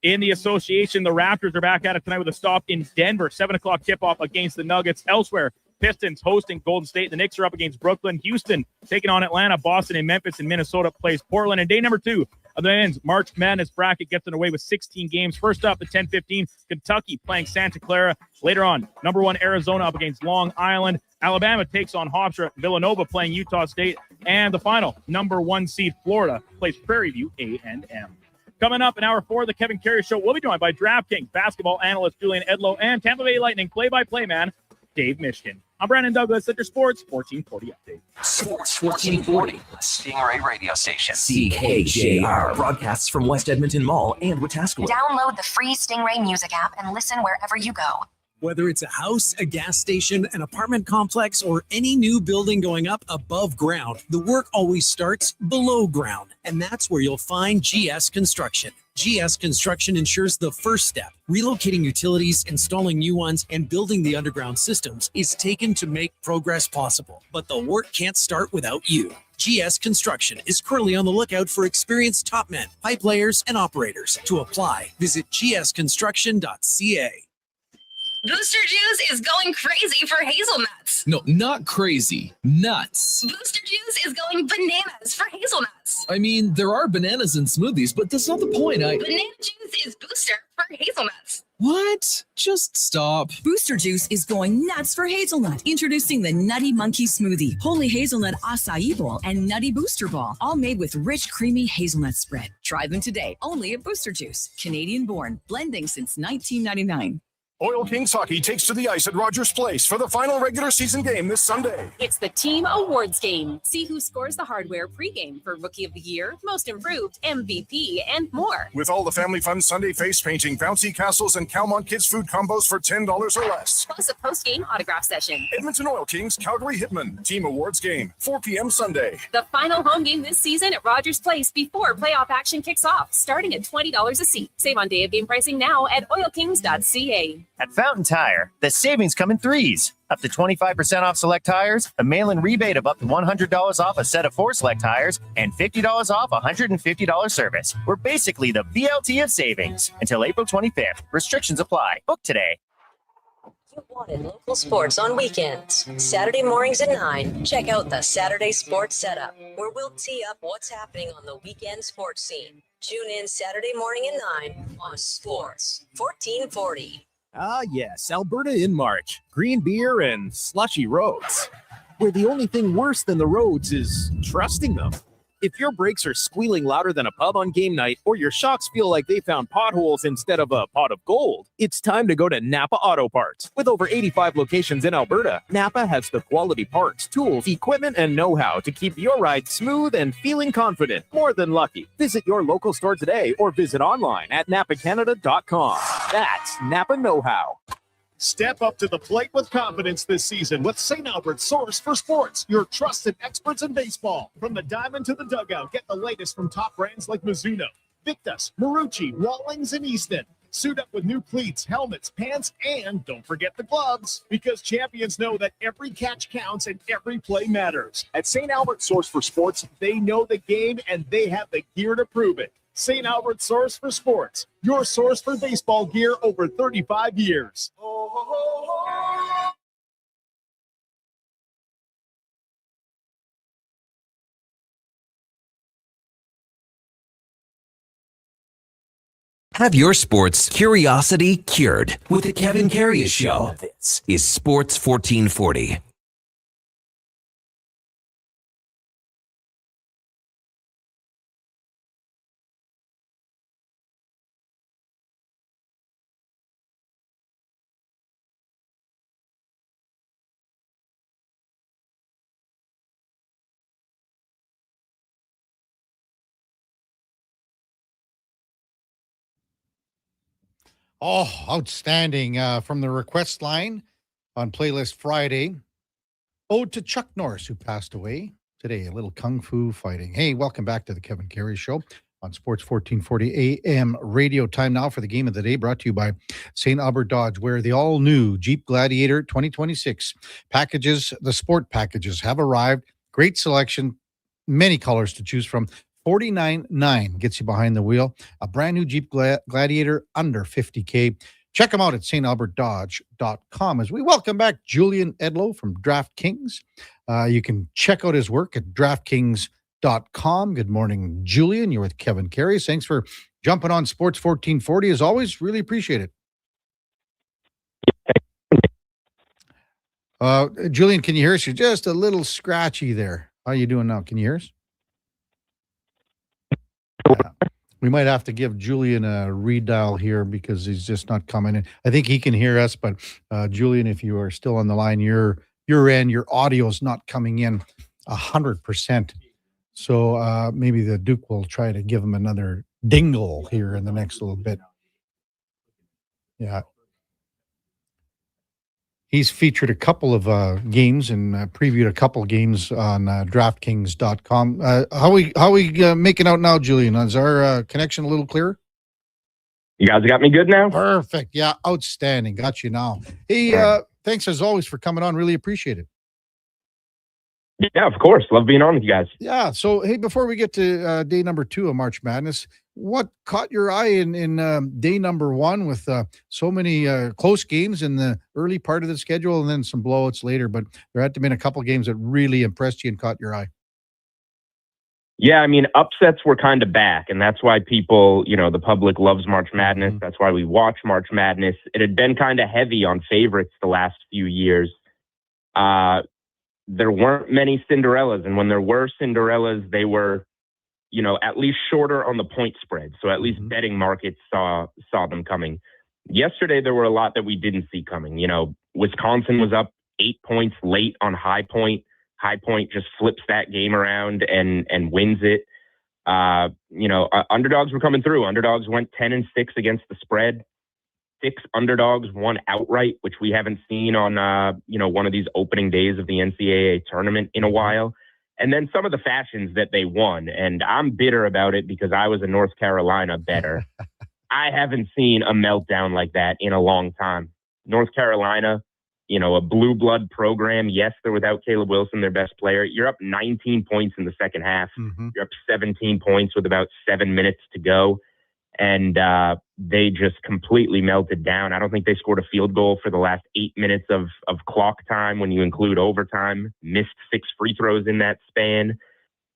In the association, the Raptors are back at it tonight with a stop in Denver. 7 o'clock tip-off against the Nuggets. Elsewhere, Pistons hosting Golden State. The Knicks are up against Brooklyn. Houston taking on Atlanta. Boston and Memphis and Minnesota plays Portland. And day number 2 of the men's March Madness bracket gets underway with 16 games. First up at 10:15, Kentucky playing Santa Clara. Later on, number 1 Arizona up against Long Island. Alabama takes on Hofstra. Villanova playing Utah State. And the final, number 1 seed Florida plays Prairie View A&M. Coming up in hour 4 of the Kevin Karius Show, we'll be joined by DraftKings basketball analyst Julian Edlow and Tampa Bay Lightning play-by-play man Dave Mishkin. I'm Brandon Douglas at your Sports 1440 update. Sports 1440, the Stingray radio station. CKJR broadcasts from West Edmonton Mall and Wetaskiwin. Download the free Stingray music app and listen wherever you go. Whether it's a house, a gas station, an apartment complex, or any new building going up above ground, the work always starts below ground. And that's where you'll find GS Construction. GS Construction ensures the first step, relocating utilities, installing new ones, and building the underground systems, is taken to make progress possible. But the work can't start without you. GS Construction is currently on the lookout for experienced top men, pipe layers, and operators. To apply, visit gsconstruction.ca. Booster Juice is going crazy for hazelnuts. No, not crazy. Nuts. Booster Juice is going bananas for hazelnuts. I mean, there are bananas in smoothies, but that's not the point. Banana juice is booster for hazelnuts. What? Just stop. Booster Juice is going nuts for hazelnut. Introducing the Nutty Monkey Smoothie, Holy Hazelnut Acai Bowl, and Nutty Booster Ball, all made with rich, creamy hazelnut spread. Try them today, only at Booster Juice. Canadian born, blending since 1999. Oil Kings Hockey takes to the ice at Rogers Place for the final regular season game this Sunday. It's the Team Awards game. See who scores the hardware pregame for Rookie of the Year, Most Improved, MVP, and more. With all the family fun Sunday face painting, bouncy castles, and Calmont Kids food combos for $10 or less. Plus a post-game autograph session. Edmonton Oil Kings, Calgary Hitmen. Team Awards game, 4 p.m. Sunday. The final home game this season at Rogers Place before playoff action kicks off, starting at $20 a seat. Save on day of game pricing now at oilkings.ca. At Fountain Tire, the savings come in threes. Up to 25% off select tires, a mail-in rebate of up to $100 off a set of 4 select tires, and $50 off a $150 service. We're basically the BLT of savings. Until April 25th. Restrictions apply. Book today. You wanted local sports on weekends. Saturday mornings at 9, check out the Saturday Sports Setup, where we'll tee up what's happening on the weekend sports scene. Tune in Saturday morning at 9 on Sports 1440. Ah, yes, Alberta in March. Green beer and slushy roads. Where the only thing worse than the roads is trusting them. If your brakes are squealing louder than a pub on game night, or your shocks feel like they found potholes instead of a pot of gold, it's time to go to Napa Auto Parts. With over 85 locations in Alberta, Napa has the quality parts, tools, equipment, and know-how to keep your ride smooth and feeling confident. More than lucky. Visit your local store today or visit online at napacanada.com. That's Napa Know-How. Step up to the plate with confidence this season with St. Albert's Source for Sports, your trusted experts in baseball. From the diamond to the dugout, get the latest from top brands like Mizuno, Victus, Marucci, Rawlings, and Easton. Suit up with new cleats, helmets, pants, and don't forget the gloves, because champions know that every catch counts and every play matters. At St. Albert's Source for Sports, they know the game and they have the gear to prove it. St. Albert's Source for Sports, your source for baseball gear over 35 years. Have your sports curiosity cured with the Kevin Karius Show. This is Sports 1440. Oh, outstanding from the request line on Playlist Friday. Ode to Chuck Norris, who passed away today. A little kung fu fighting. Hey, welcome back to the Kevin Karius Show on Sports 1440 AM radio. Time now for the game of the day, brought to you by St. Albert Dodge, where the all-new Jeep Gladiator 2026 packages, the sport packages, have arrived. Great selection, many colors to choose from. $49.9 gets you behind the wheel. A brand new Jeep Gladiator under $50K. Check them out at stalbertdodge.com. As we welcome back Julian Edlow from DraftKings. You can check out his work at DraftKings.com. Good morning, Julian. You're with Kevin Karius. Thanks for jumping on Sports 1440. As always, really appreciate it. Julian, can you hear us? You're just a little scratchy there. How are you doing now? Can you hear us? We might have to give Julian a redial here because he's just not coming in. I think he can hear us, but Julian, if you are still on the line, your end, your audio is not coming in 100%. So maybe the Duke will try to give him another dingle here in the next little bit. Yeah. He's featured a couple of games and previewed a couple of games on DraftKings.com. How we making out now, Julian? Is our connection a little clearer? You guys got me good now? Perfect. Yeah, outstanding. Got you now. Hey, thanks as always for coming on. Really appreciate it. Yeah, of course. Love being on with you guys. Yeah. So, hey, before we get to day number 2 of March Madness, what caught your eye in day number one with so many close games in the early part of the schedule and then some blowouts later? But there had to have been a couple games that really impressed you and caught your eye. Yeah, I mean, upsets were kind of back, and that's why people, the public loves March Madness. That's why we watch March Madness. It had been kind of heavy on favorites the last few years. There weren't many Cinderellas, and when there were Cinderellas, they were, at least shorter on the point spread. So at least betting markets saw them coming. Yesterday, there were a lot that we didn't see coming. Wisconsin was up 8 points late on High Point. High Point just flips that game around and wins it. Underdogs were coming through. Underdogs went 10-6 against the spread. 6 underdogs won outright, which we haven't seen on one of these opening days of the NCAA tournament in a while. And then some of the fashions that they won, and I'm bitter about it because I was a North Carolina bettor. I haven't seen a meltdown like that in a long time. North Carolina, a blue blood program. Yes, they're without Caleb Wilson, their best player. You're up 19 points in the second half. You're up 17 points with about 7 minutes to go. And they just completely melted down. I don't think they scored a field goal for the last 8 minutes of clock time when you include overtime. Missed 6 free throws in that span.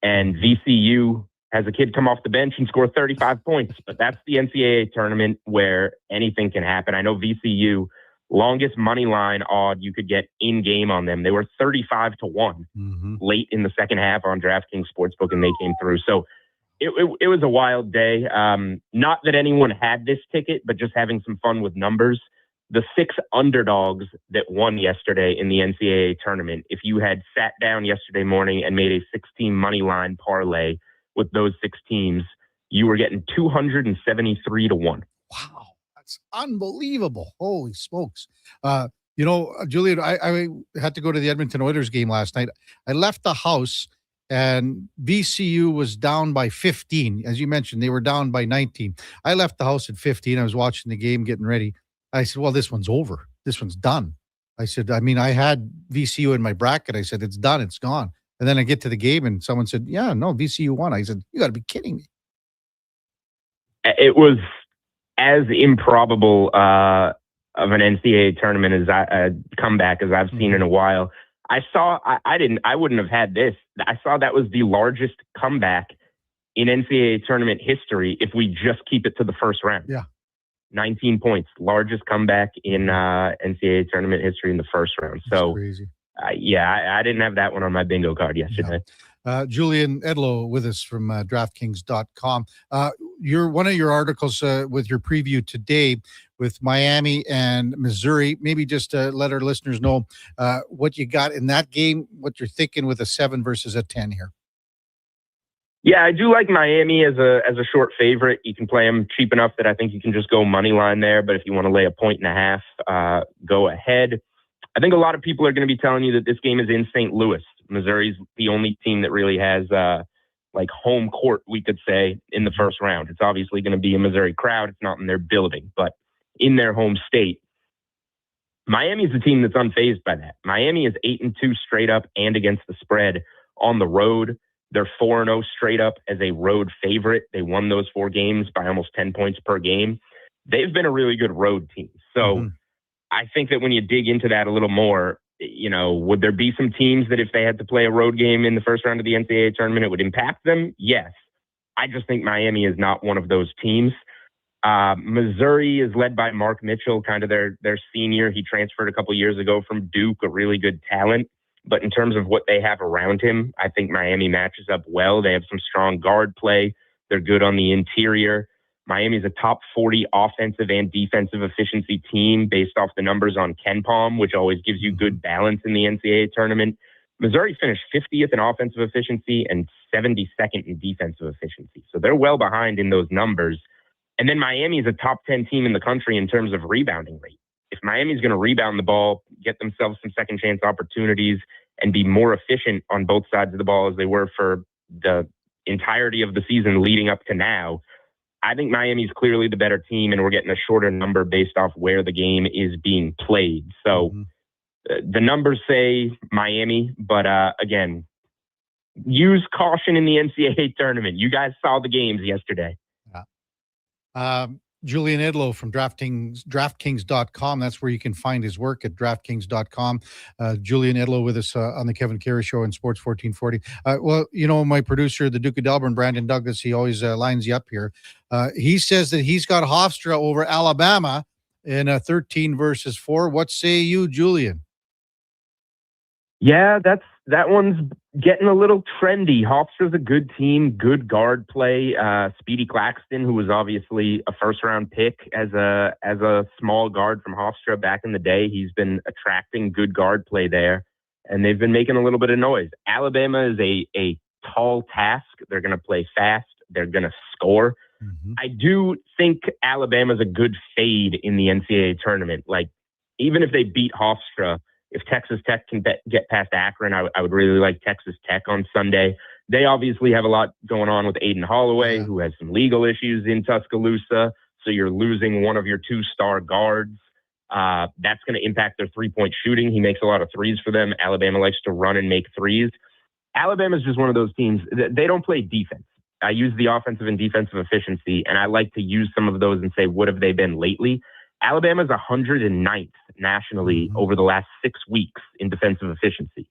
And VCU has a kid come off the bench and score 35 points. But that's the NCAA tournament where anything can happen. I know VCU, longest money line odd you could get in game on them. They were 35-1 late in the second half on DraftKings Sportsbook, and they came through. So it was a wild day. Not that anyone had this ticket, but just having some fun with numbers. The 6 underdogs that won yesterday in the NCAA tournament, if you had sat down yesterday morning and made a 16 money line parlay with those 6 teams, you were getting 273-1. Wow. That's unbelievable. Holy smokes. Julian, I had to go to the Edmonton Oilers game last night. I left the house and VCU was down by 15. As you mentioned, they were down by 19. I left the house at 15. I was watching the game, getting ready. I said, well, this one's over. This one's done. I said, I had VCU in my bracket. I said, it's done. It's gone. And then I get to the game and someone said, yeah, no, VCU won. I said, you got to be kidding me. It was as improbable of an NCAA tournament as a comeback as I've seen in a while. I wouldn't have had this. I saw that was the largest comeback in NCAA tournament history if we just keep it to the first round. Yeah. 19 points, largest comeback in NCAA tournament history in the first round. So, crazy. I didn't have that one on my bingo card yesterday. Yeah. Julian Edlow with us from DraftKings.com. One of your articles with your preview today with Miami and Missouri. Maybe just let our listeners know what you got in that game, what you're thinking with a 7 versus a 10 here. Yeah, I do like Miami as a short favorite. You can play them cheap enough that I think you can just go money line there. But if you want to lay a 1.5, go ahead. I think a lot of people are going to be telling you that this game is in St. Louis. Missouri's the only team that really has home court, we could say, in the first round. It's obviously going to be a Missouri crowd. It's not in their building, but in their home state. Miami's the team that's unfazed by that. Miami is 8-2 straight up and against the spread on the road. They're 4-0 straight up as a road favorite. They won those 4 games by almost 10 points per game. They've been a really good road team. So I think that when you dig into that a little more, would there be some teams that if they had to play a road game in the first round of the NCAA tournament, it would impact them? Yes. I just think Miami is not one of those teams. Missouri is led by Mark Mitchell, kind of their senior. He transferred a couple years ago from Duke, a really good talent. But in terms of what they have around him, I think Miami matches up well. They have some strong guard play. They're good on the interior. Miami's a top 40 offensive and defensive efficiency team based off the numbers on KenPom, which always gives you good balance in the NCAA tournament. Missouri finished 50th in offensive efficiency and 72nd in defensive efficiency. So they're well behind in those numbers. And then Miami is a top 10 team in the country in terms of rebounding rate. If Miami's going to rebound the ball, get themselves some second chance opportunities, and be more efficient on both sides of the ball as they were for the entirety of the season leading up to now, I think Miami's clearly the better team, and we're getting a shorter number based off where the game is being played. So the numbers say Miami, but again, use caution in the NCAA tournament. You guys saw the games yesterday. Julian Edlow from DraftKings.com. That's where you can find his work at DraftKings.com. Julian Edlow with us on the Kevin Karius Show in Sports 1440. Well, you know, my producer, the Duke of Delburne, Brandon Douglas, he always lines you up here. He says that he's got Hofstra over Alabama in a 13 versus 4. What say you, Julian? Yeah, that one's getting a little trendy. Hofstra's a good team, good guard play. Speedy Claxton, who was obviously a first-round pick as a small guard from Hofstra back in the day, he's been attracting good guard play there, and they've been making a little bit of noise. Alabama is a tall task. They're going to play fast. They're going to score. Mm-hmm. I do think Alabama's a good fade in the NCAA tournament. Like, even if they beat Hofstra, if Texas Tech can get past Akron, I would really like Texas Tech on Sunday. They obviously have a lot going on with Aiden Holloway, who has some legal issues in Tuscaloosa. So you're losing one of your 2-star guards. That's going to impact their three-point shooting. He makes a lot of threes for them. Alabama likes to run and make threes. Alabama's just one of those teams. They don't play defense. I use the offensive and defensive efficiency, and I like to use some of those and say, what have they been lately? Alabama's 109th nationally over the last 6 weeks in defensive efficiency.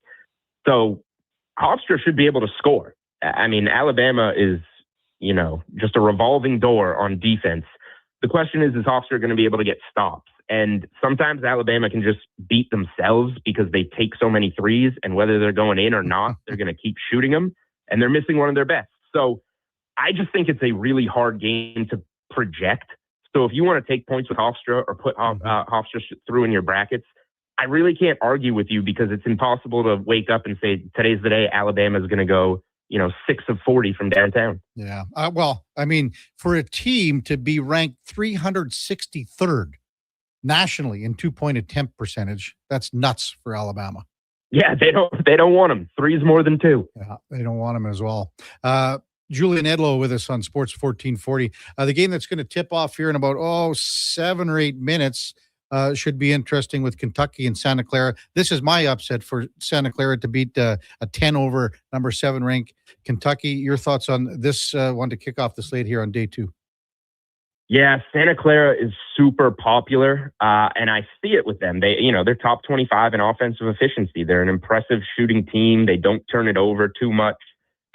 So Hofstra should be able to score. I mean, Alabama is, you know, just a revolving door on defense. The question is Hofstra going to be able to get stops? And sometimes Alabama can just beat themselves because they take so many threes, and whether they're going in or not, they're going to keep shooting them, and they're missing one of their best. So I just think it's a really hard game to project. So if you want to take points with Hofstra or put Hofstra through in your brackets, I really can't argue with you because it's impossible to wake up and say, today's the day Alabama is going to go, 6 of 40 from downtown. Yeah. Well, I mean, for a team to be ranked 363rd nationally in 2-point attempt percentage, that's nuts for Alabama. Yeah, they don't want them. 3's more than 2. Yeah, they don't want them as well. Julian Edlow with us on Sports 1440. The game that's going to tip off here in about 7 or 8 minutes should be interesting with Kentucky and Santa Clara. This is my upset for Santa Clara to beat a 10 over number 7 ranked Kentucky. Your thoughts on this one to kick off the slate here on day 2? Yeah, Santa Clara is super popular, and I see it with them. They're top 25 in offensive efficiency. They're an impressive shooting team. They don't turn it over too much.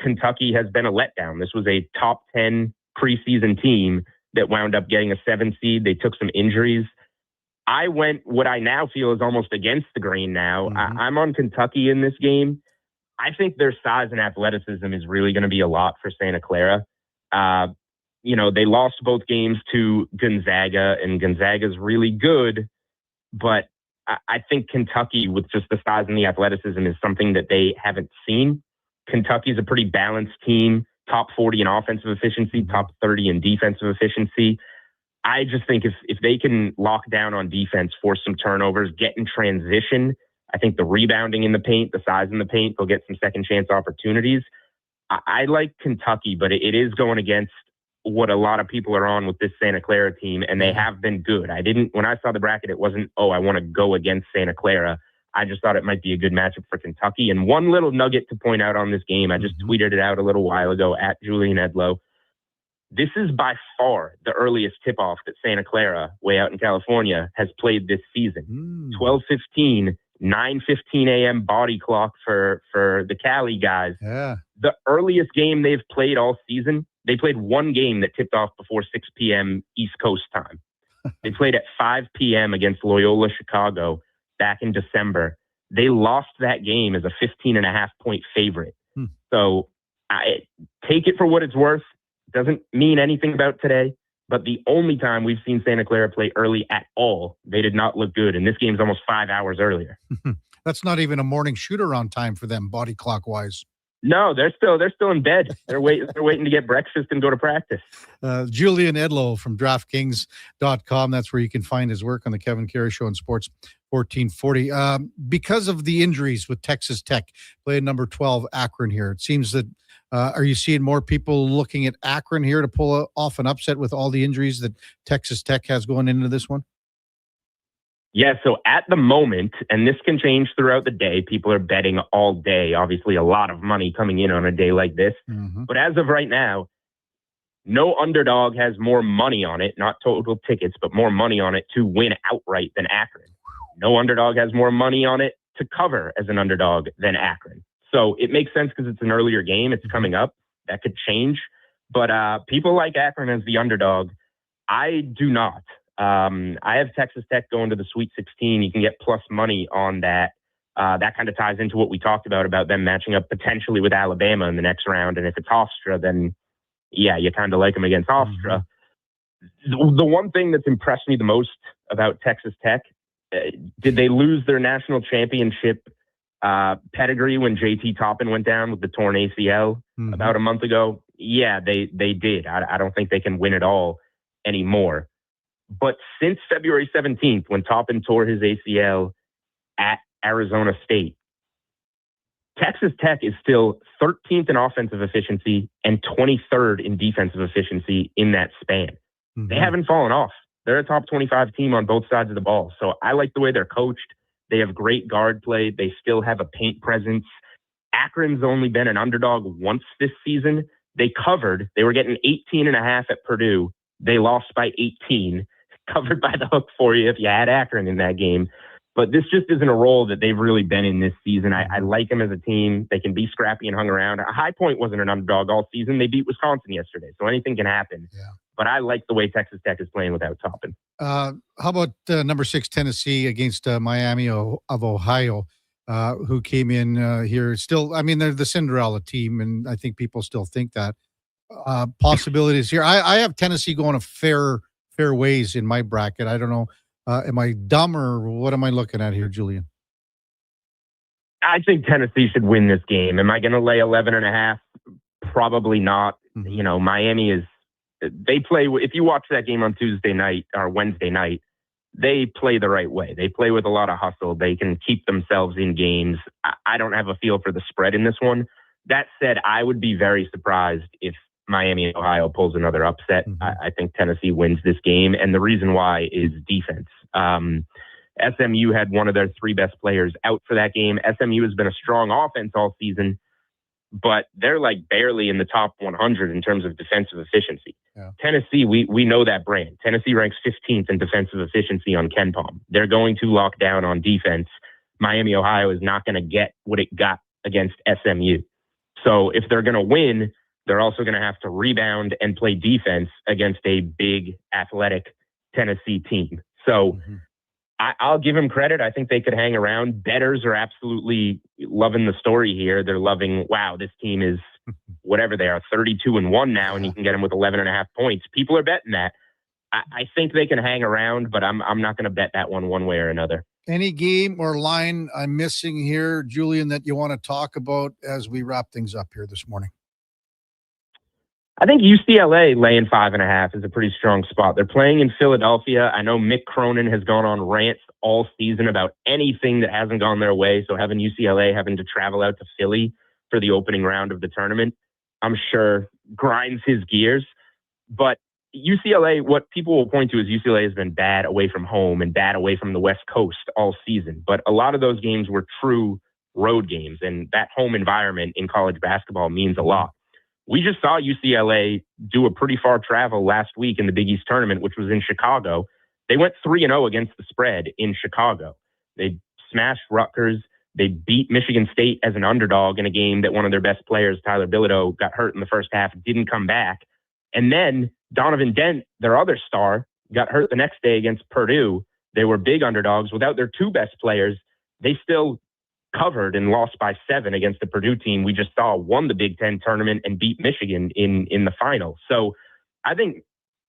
Kentucky has been a letdown. This was a top 10 preseason team that wound up getting a 7 seed. They took some injuries. I went what I now feel is almost against the grain now. Mm-hmm. I'm on Kentucky in this game. I think their size and athleticism is really going to be a lot for Santa Clara. They lost both games to Gonzaga, and Gonzaga's really good, but I think Kentucky, with just the size and the athleticism, is something that they haven't seen. Kentucky's a pretty balanced team, top 40 in offensive efficiency, top 30 in defensive efficiency. I just think if they can lock down on defense, force some turnovers, get in transition, I think the rebounding in the paint, the size in the paint, they'll get some second chance opportunities. I like Kentucky, but it is going against what a lot of people are on with this Santa Clara team, and they have been good. When I saw the bracket, it wasn't, I want to go against Santa Clara. I just thought it might be a good matchup for Kentucky. And one little nugget to point out on this game, I just tweeted it out a little while ago at Julian Edlow. This is by far the earliest tip-off that Santa Clara, way out in California, has played this season. 12:15, 9:15 a.m. body clock for the Cali guys. Yeah. The earliest game they've played all season, they played one game that tipped off before 6 p.m. East Coast time. They played at 5 p.m. against Loyola Chicago back in December. They lost that game as a 15.5-point favorite. So take it for what it's worth. Doesn't mean anything about today, but the only time we've seen Santa Clara play early at all, they did not look good. And this game's almost 5 hours earlier. That's not even a morning shoot-around time for them, body clock-wise. No, they're still in bed. They're waiting to get breakfast and go to practice. Julian Edlow from DraftKings.com. That's where you can find his work on the Kevin Karius Show in Sports 1440. Because of the injuries with Texas Tech, playing number 12 Akron here, it seems that are you seeing more people looking at Akron here to pull off an upset with all the injuries that Texas Tech has going into this one? Yeah, so at the moment, and this can change throughout the day, people are betting all day. Obviously, a lot of money coming in on a day like this. Mm-hmm. But as of right now, No underdog has more money on it, not total tickets, but more money on it to win outright than Akron. No underdog has more money on it to cover as an underdog than Akron. So it makes sense because it's an earlier game. It's coming up. That could change. But people like Akron as the underdog. I do not. I have Texas Tech going to the Sweet 16. You can get plus money on that. That kind of ties into what we talked about them matching up potentially with Alabama in the next round. And if it's Hofstra, then yeah, you kind of like them against Hofstra. The one thing that's impressed me the most about Texas Tech, did they lose their national championship pedigree when JT Toppin went down with the torn ACL about a month ago? Yeah, they did. I don't think they can win it all anymore. But since February 17th, when Toppin tore his ACL at Arizona State, Texas Tech is still 13th in offensive efficiency and 23rd in defensive efficiency in that span. They haven't fallen off. They're a top 25 team on both sides of the ball. So I like the way they're coached. They have great guard play. They still have a paint presence. Akron's only been an underdog once this season. They covered. They were getting 18.5 at Purdue. They lost by 18, covered by the hook for you if you had Akron in that game. But this just isn't a role that they've really been in this season. I like them as a team. They can be scrappy and hung around. High Point wasn't an underdog all season. They beat Wisconsin yesterday, so anything can happen. Yeah. But I like the way Texas Tech is playing without Toppin. How about number 6 Tennessee against Miami of Ohio, who came in here still? I mean, they're the Cinderella team, and I think people still think that. Possibilities here. I have Tennessee going a fair ways in my bracket. I don't know. Am I dumb or what am I looking at here, Julian? I think Tennessee should win this game. Am I going to lay 11.5? Probably not. You know, Miami they play, if you watch that game on Tuesday night or Wednesday night, they play the right way. They play with a lot of hustle. They can keep themselves in games. I don't have a feel for the spread in this one. That said, I would be very surprised if Miami and Ohio pulls another upset. I think Tennessee wins this game. And the reason why is defense. SMU had one of their 3 best players out for that game. SMU has been a strong offense all season, but they're like barely in the top 100 in terms of defensive efficiency. Yeah. Tennessee, we know that brand. Tennessee ranks 15th in defensive efficiency on KenPom. They're going to lock down on defense. Miami, Ohio is not going to get what it got against SMU. So if they're going to win, they're also going to have to rebound and play defense against a big, athletic Tennessee team. So I'll give them credit. I think they could hang around. Bettors are absolutely loving the story here. They're loving, wow, this team is whatever they are, 32-1 now, and you can get them with 11.5 points. People are betting that. I think they can hang around, but I'm not going to bet that one way or another. Any game or line I'm missing here, Julian, that you want to talk about as we wrap things up here this morning? I think UCLA laying 5.5 is a pretty strong spot. They're playing in Philadelphia. I know Mick Cronin has gone on rants all season about anything that hasn't gone their way. So having UCLA having to travel out to Philly for the opening round of the tournament, I'm sure grinds his gears. But UCLA, what people will point to is UCLA has been bad away from home and bad away from the West Coast all season. But a lot of those games were true road games, and that home environment in college basketball means a lot. We just saw UCLA do a pretty far travel last week in the Big East tournament, which was in Chicago. They went 3-0 against the spread in Chicago. They smashed Rutgers. They beat Michigan State as an underdog in a game that one of their best players, Tyler Bilodeau, got hurt in the first half, didn't come back. And then Donovan Dent, their other star, got hurt the next day against Purdue. They were big underdogs. Without their 2 best players, they still covered and lost by 7 against the Purdue team we just saw won the Big Ten tournament and beat Michigan in the final. So I think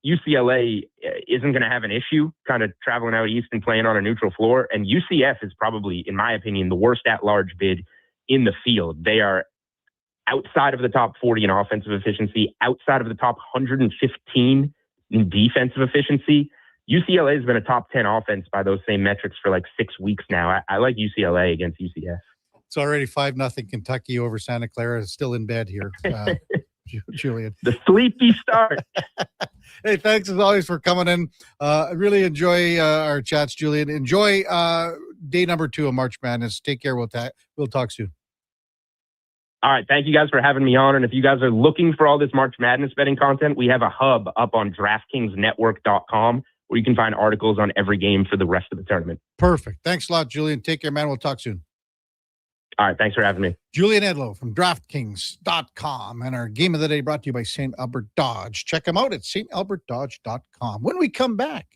UCLA isn't going to have an issue kind of traveling out east and playing on a neutral floor. And UCF is probably, in my opinion, the worst at-large bid in the field. They are outside of the top 40 in offensive efficiency, outside of the top 115 in defensive efficiency. UCLA has been a top 10 offense by those same metrics for like 6 weeks now. I like UCLA against UCF. It's already 5-0 Kentucky over Santa Clara. It's still in bed here, Julian. The sleepy start. Hey, thanks as always for coming in. I really enjoy our chats, Julian. Enjoy day number 2 of March Madness. Take care. We'll talk soon. All right. Thank you guys for having me on. And if you guys are looking for all this March Madness betting content, we have a hub up on DraftKingsNetwork.com where you can find articles on every game for the rest of the tournament. Perfect. Thanks a lot, Julian. Take care, man. We'll talk soon. All right. Thanks for having me. Julian Edlow from DraftKings.com. And our game of the day brought to you by St. Albert Dodge. Check them out at StAlbertDodge.com. When we come back,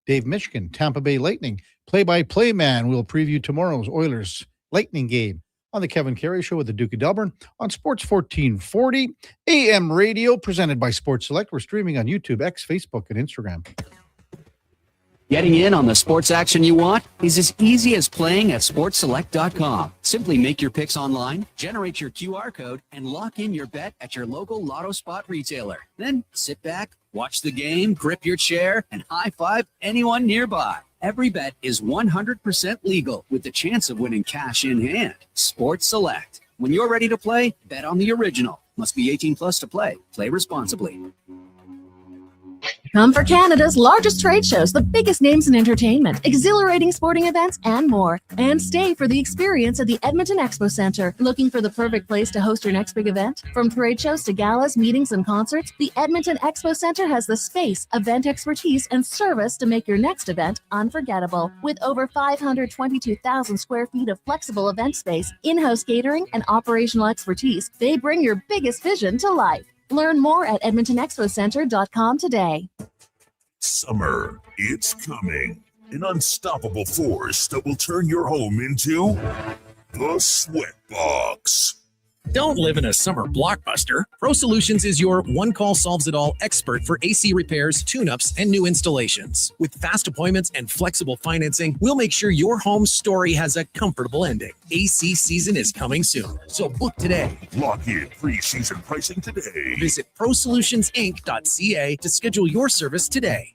Dave Mishkin, Tampa Bay Lightning, play-by-play man. We'll preview tomorrow's Oilers Lightning game on the Kevin Karius Show with the Duke of Delburne on Sports 1440 AM radio, presented by Sports Select. We're streaming on YouTube, X, Facebook, and Instagram. Getting in on the sports action you want is as easy as playing at sportselect.com. Simply make your picks online, generate your QR code, and lock in your bet at your local Lotto Spot retailer. Then sit back, watch the game, grip your chair, and high-five anyone nearby. Every bet is 100% legal with the chance of winning cash in hand. Sports Select. When you're ready to play, bet on the original. Must be 18 plus to play. Play responsibly. Come for Canada's largest trade shows, the biggest names in entertainment, exhilarating sporting events, and more. And stay for the experience at the Edmonton Expo Centre. Looking for the perfect place to host your next big event? From trade shows to galas, meetings, and concerts, the Edmonton Expo Centre has the space, event expertise, and service to make your next event unforgettable. With over 522,000 square feet of flexible event space, in-house catering, and operational expertise, they bring your biggest vision to life. Learn more at EdmontonExpoCenter.com today. Summer, it's coming. An unstoppable force that will turn your home into the Sweatbox. Don't live in a summer blockbuster. Pro Solutions is your one-call solves-it-all expert for AC repairs, tune-ups, and new installations. With fast appointments and flexible financing, we'll make sure your home story has a comfortable ending. AC season is coming soon, so book today. Lock in pre-season pricing today. Visit ProSolutionsInc.ca to schedule your service today.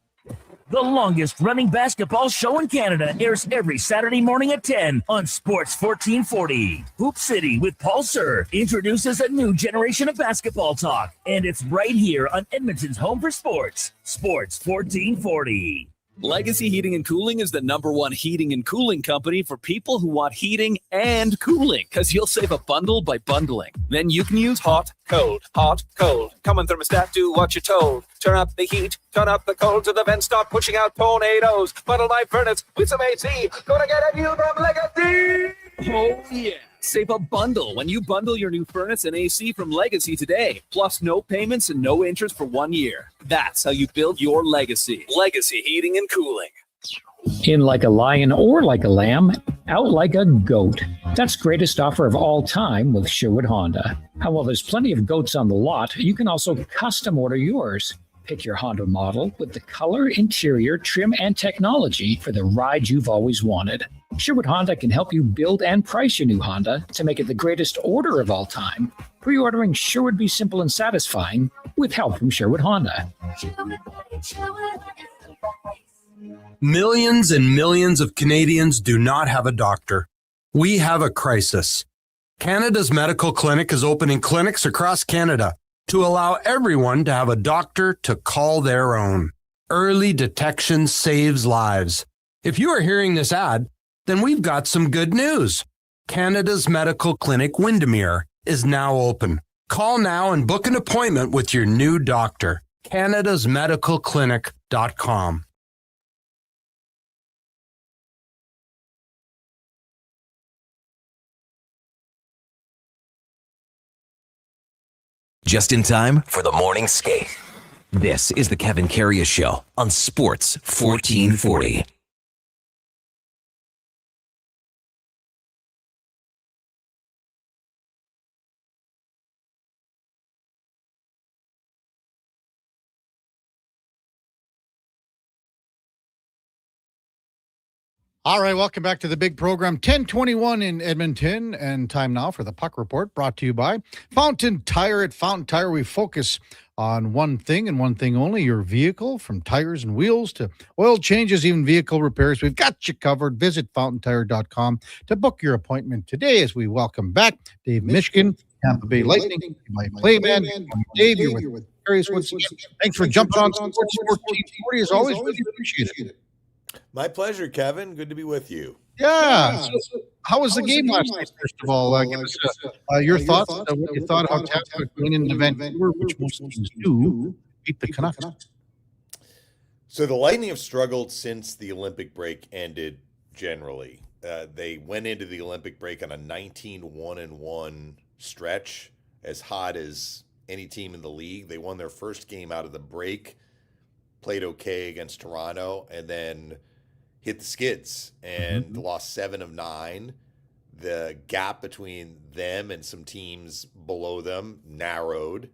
The longest running basketball show in Canada airs every Saturday morning at 10 on Sports 1440. Hoop City with Paul Sir introduces a new generation of basketball talk, and it's right here on Edmonton's home for sports, Sports 1440. Legacy Heating and Cooling is the #1 heating and cooling company for people who want heating and cooling, because you'll save a bundle by bundling. Then you can use hot, cold, Common thermostat, do what you're told. Turn up the heat, turn up the cold, to the vents start pushing out tornadoes. Bundle my furnace with some AC. Gonna get a new from Legacy. Oh yeah. Save a bundle when you bundle your new furnace and AC from Legacy today. Plus no payments and no interest for 1 year. That's how you build your legacy. Legacy Heating and Cooling. In like a lion or like a lamb, out like a goat. That's greatest offer of all time with Sherwood Honda. And while there's plenty of goats on the lot, you can also custom order yours. Pick your Honda model with the color, interior, trim, and technology for the ride you've always wanted. Sherwood Honda can help you build and price your new Honda to make it the greatest order of all time. Pre-ordering sure would be simple and satisfying with help from Sherwood Honda. Millions and millions of Canadians do not have a doctor. We have a crisis. Canada's Medical Clinic is opening clinics across Canada to allow everyone to have a doctor to call their own. Early detection saves lives. If you are hearing this ad, then we've got some good news. Canada's Medical Clinic Windermere is now open. Call now and book an appointment with your new doctor. canadasmedicalclinic.com. Just in time for the morning skate. This is the Kevin Karius Show on Sports 1440. All right, welcome back to the big program. 10:21 in Edmonton, and time now for the Puck Report, brought to you by Fountain Tire. At Fountain Tire, we focus on one thing and one thing only, your vehicle. From tires and wheels to oil changes, even vehicle repairs, we've got you covered. Visit fountaintire.com to book your appointment today, as we welcome back Dave Mishkin, Tampa Bay Lightning, my playman. Dave, you're with Karius. Thanks for jumping on Sports 1440. As always, really appreciate it. My pleasure, Kevin. Good to be with you. Yeah. So how was the game last night, first of all? Give us your thoughts, what you thought, how Tampa went into Vancouver, which most teams do, beat the Canucks. So the Lightning have struggled since the Olympic break ended generally. They went into the Olympic break on a 19-1-1 stretch, as hot as any team in the league. They won their first game out of the break, played okay against Toronto, and then hit the skids and lost 7 of 9. The gap between them and some teams below them narrowed,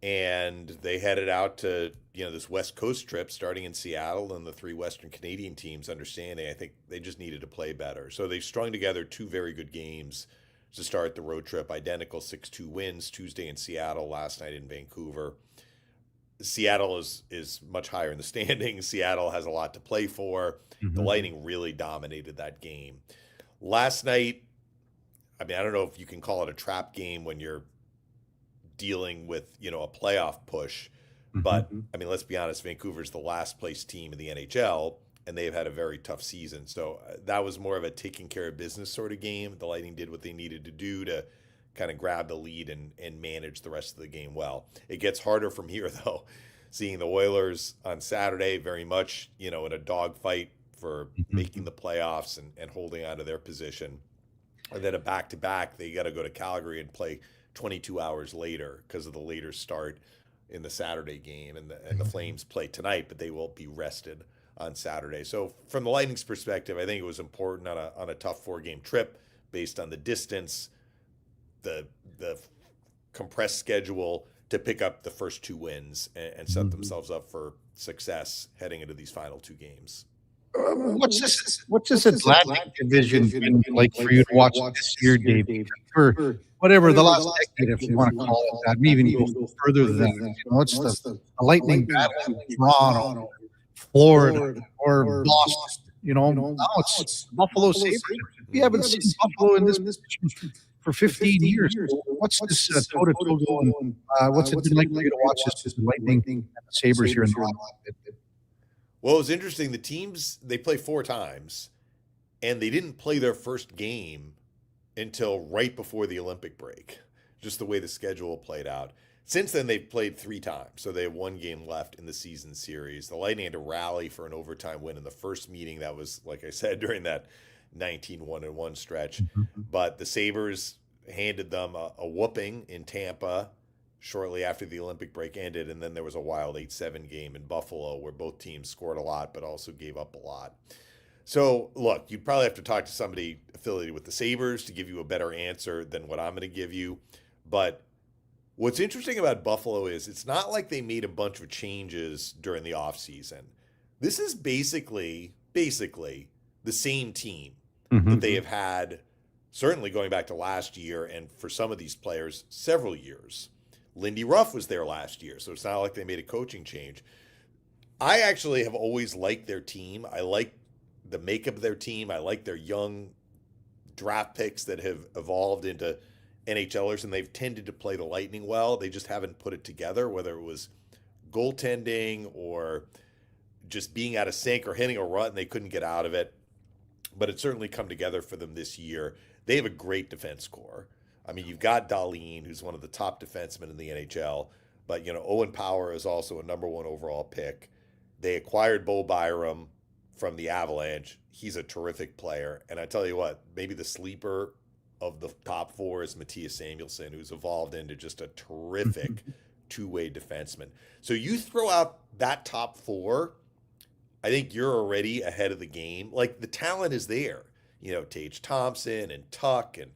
and they headed out to this West Coast trip starting in Seattle, and the 3 Western Canadian teams understanding I think they just needed to play better. So they strung together 2 very good games to start the road trip, identical 6-2 wins, Tuesday in Seattle, last night in Vancouver. Seattle is much higher in the standings. Seattle has a lot to play for. The Lightning really dominated that game. Last night, I don't know if you can call it a trap game when you're dealing with, a playoff push. But, let's be honest, Vancouver's the last place team in the NHL, and they've had a very tough season. So that was more of a taking care of business sort of game. The Lightning did what they needed to do to kind of grab the lead and manage the rest of the game well. It gets harder from here, though. Seeing the Oilers on Saturday very much, in a dogfight for making the playoffs and holding on to their position. And then a back-to-back, they got to go to Calgary and play 22 hours later because of the later start in the Saturday game. And the Flames play tonight, but they won't be rested on Saturday. So from the Lightning's perspective, I think it was important on a tough 4-game trip based on the distance, the compressed schedule, to pick up the first 2 wins and set themselves up for success heading into these final 2 games. What's this Atlantic division been like for you to watch this year, Dave? For whatever the last decade, if you want to call it that, maybe even go further than that. It's the Lightning battle in Toronto, Florida, or Boston. Now it's Buffalo Sabres. We haven't seen Buffalo in this position for 15 years. What's this toe-to-toe going? What's it been like for you to watch this Lightning and the Sabres here in Toronto? Well, it was interesting. The teams, they play 4 times, and they didn't play their first game until right before the Olympic break, just the way the schedule played out. Since then, they've played 3 times, so they have 1 game left in the season series. The Lightning had to rally for an overtime win in the first meeting. That was, like I said, during that 19-1-1 stretch. But the Sabres handed them a whooping in Tampa shortly after the Olympic break ended, and then there was a wild 8-7 game in Buffalo where both teams scored a lot but also gave up a lot. So, look, you'd probably have to talk to somebody affiliated with the Sabres to give you a better answer than what I'm going to give you. But what's interesting about Buffalo is it's not like they made a bunch of changes during the offseason. This is basically the same team that they have had, certainly going back to last year, and for some of these players, several years. Lindy Ruff was there last year, so it's not like they made a coaching change. I actually have always liked their team. I like the makeup of their team. I like their young draft picks that have evolved into NHLers, and they've tended to play the Lightning well. They just haven't put it together, whether it was goaltending or just being out of sync or hitting a rut and they couldn't get out of it. But it's certainly come together for them this year. They have a great defense core. You've got Dahlin, who's one of the top defensemen in the NHL, but, Owen Power is also a number 1 overall pick. They acquired Bo Byram from the Avalanche. He's a terrific player. And I tell you what, maybe the sleeper of the top 4 is Mattias Samuelsson, who's evolved into just a terrific 2-way defenseman. So you throw out that top 4, I think you're already ahead of the game. Like, the talent is there. Tage Thompson and Tuck and,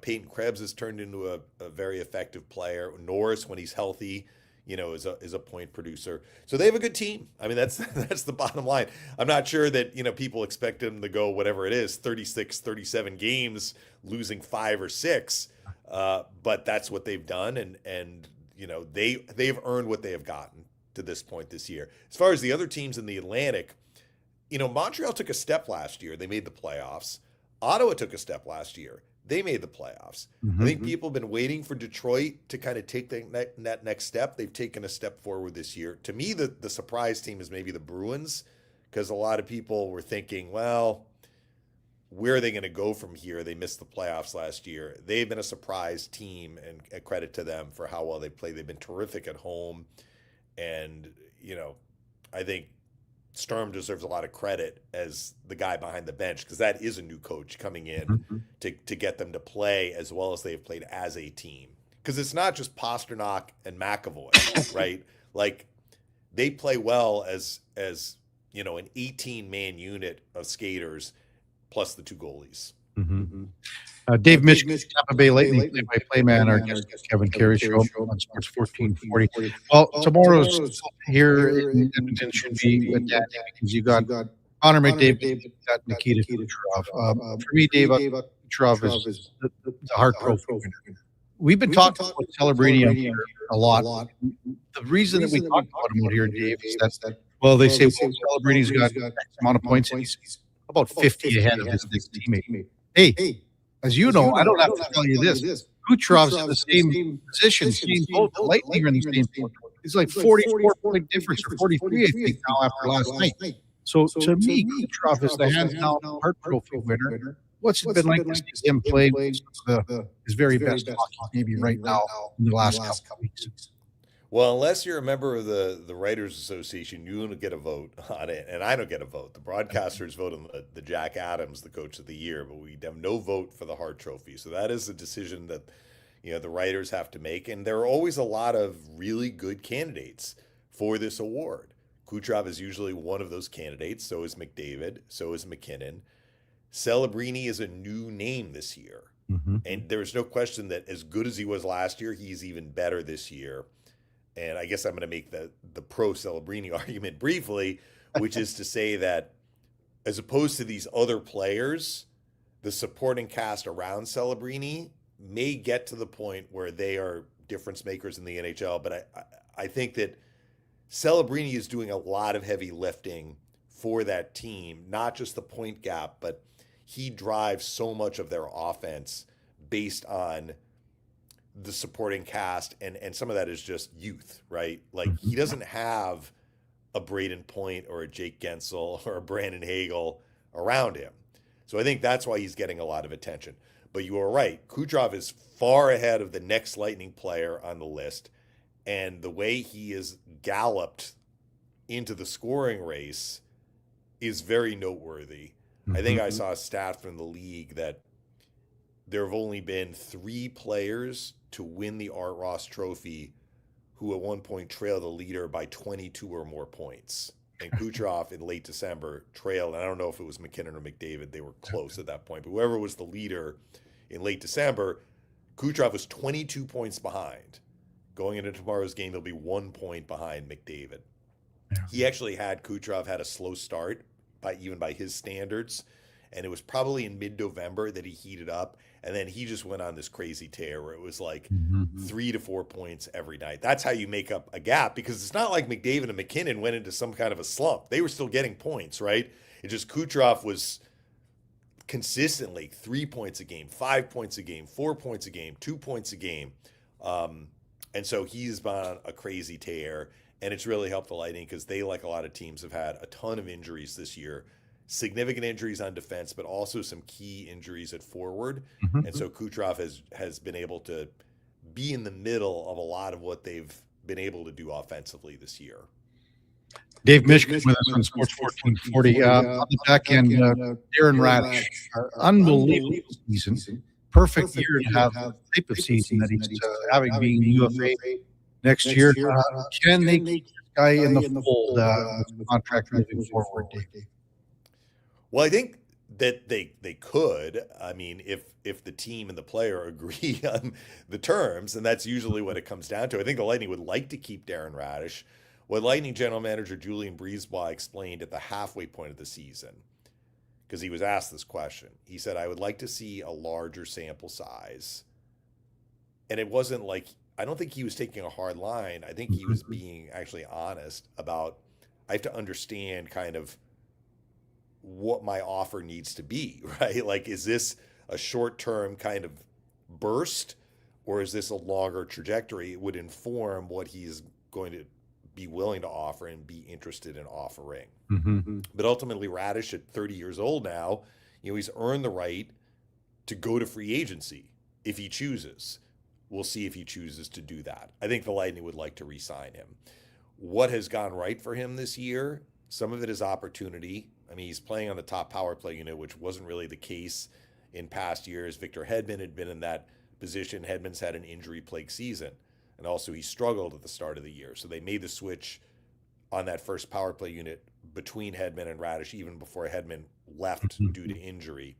Peyton Krebs has turned into a very effective player. Norris, when he's healthy, is a point producer. So they have a good team. That's the bottom line. I'm not sure that, people expect them to go whatever it is, 36, 37 games, losing 5 or 6. But that's what they've done. And they've earned what they have gotten to this point this year. As far as the other teams in the Atlantic, Montreal took a step last year. They made the playoffs. Ottawa took a step last year. They made the playoffs. I think people have been waiting for Detroit to kind of take that next step. They've taken a step forward this year. To me, the surprise team is maybe the Bruins, because a lot of people were thinking, well, where are they going to go from here? They missed the playoffs last year. They've been a surprise team, and a credit to them for how well they played. They've been terrific at home. And, I think Sturm deserves a lot of credit as the guy behind the bench, because that is a new coach coming in to get them to play as well as they've played as a team. Because it's not just Pasternak and McAvoy, right? Like, they play well as an 18-man unit of skaters plus the two goalies. Dave Michigan, Tampa Bay Lightning play-by-play man, our guest Kevin Karius show on Sports 1440. Well, tomorrow's here in Edmonton should be with Danny, because you got Connor McDavid, you got Nikita Kucherov. For me, Dave Kucherov is the Hart Trophy winner. We've been talking about Celebrini on here a lot. The reason that we talk about him out here, Dave, is that, well, they say, well, Celebrini's got X amount of points, and he's about 50 ahead of his next teammate. Hey, as you know, I don't have to tell you this. Kucherov's in the same position, same boat. The Lightning are in the same boat. It's like 44-point difference, or 43, I think, now after last night. So to me, Kucherov is the hands-down Hart Trophy winner. What's it been like to see him play his very best hockey, maybe right now in the last couple of weeks? Well, unless you're a member of the Writers Association, you don't get a vote on it, and I don't get a vote. The broadcasters vote on the Jack Adams, the Coach of the Year, but we have no vote for the Hart Trophy. So that is a decision that the writers have to make, and there are always a lot of really good candidates for this award. Kucherov is usually one of those candidates. So is McDavid. So is McKinnon. Celebrini is a new name this year, and there's no question that as good as he was last year, he's even better this year. And I guess I'm going to make the pro Celebrini argument briefly, which is to say that as opposed to these other players, the supporting cast around Celebrini may get to the point where they are difference makers in the NHL. But I think that Celebrini is doing a lot of heavy lifting for that team, not just the point gap, but he drives so much of their offense based on the supporting cast, and some of that is just youth, right? Like, he doesn't have a Braden Point or a Jake Gensel or a Brandon Hagel around him. So I think that's why he's getting a lot of attention. But you are right. Kucherov is far ahead of the next Lightning player on the list, and the way he is galloped into the scoring race is very noteworthy. I think I saw a stat from the league that there have only been 3 players to win the Art Ross Trophy who at one point trailed the leader by 22 or more points. And Kucherov in late December trailed, and I don't know if it was McKinnon or McDavid, they were close at that point, but whoever was the leader in late December, Kucherov was 22 points behind. Going into tomorrow's game, they'll be 1 point behind McDavid. Yeah. He actually Kucherov had a slow start, even by his standards, and it was probably in mid-November that he heated up, and then he just went on this crazy tear where it was like 3 to 4 points every night. That's how you make up a gap, because it's not like McDavid and McKinnon went into some kind of a slump. They were still getting points, right? It's just Kucherov was consistently 3 points a game, 5 points a game, 4 points a game, 2 points a game. And so he's been on a crazy tear, and it's really helped the Lightning because they, like a lot of teams, have had a ton of injuries this year. Significant injuries on defense, but also some key injuries at forward. And so Kucherov has been able to be in the middle of a lot of what they've been able to do offensively this year. Dave Michigan with us on Sports 1440. On the back end, Darren Radish, unbelievable season. Perfect year to have the type of season that he's having, being UFA next year. Can they keep this guy in the fold with the contract moving forward, Dave? Well, I think that they could. I mean, if the team and the player agree on the terms, and that's usually what it comes down to. I think the Lightning would like to keep Darren Radish. What Lightning general manager Julien Brisebois explained at the halfway point of the season, because he was asked this question, he said, I would like to see a larger sample size. And it wasn't like, I don't think he was taking a hard line. I think he was being actually honest about, I have to understand kind of what my offer needs to be, right? Like, is this a short-term kind of burst, or is this a longer trajectory? It would inform what he's going to be willing to offer and be interested in offering. Mm-hmm. But ultimately, Radish at 30 years old now, he's earned the right to go to free agency if he chooses. We'll see if he chooses to do that. I think the Lightning would like to re-sign him. What has gone right for him this year? Some of it is opportunity. I mean, he's playing on the top power play unit, which wasn't really the case in past years. Victor Hedman had been in that position. Hedman's had an injury-plagued season, and also he struggled at the start of the year. So they made the switch on that first power play unit between Hedman and Radish even before Hedman left due to injury.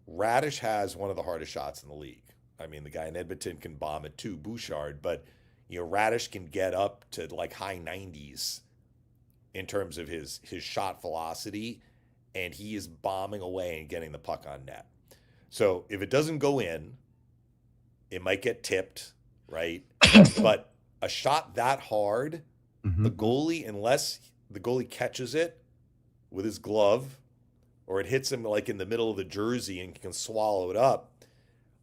Radish has one of the hardest shots in the league. I mean, the guy in Edmonton can bomb it too, Bouchard, but Radish can get up to like high 90s in terms of his shot velocity, and he is bombing away and getting the puck on net. So if it doesn't go in, it might get tipped, right? But a shot that hard, the goalie, unless the goalie catches it with his glove or it hits him like in the middle of the jersey and can swallow it up,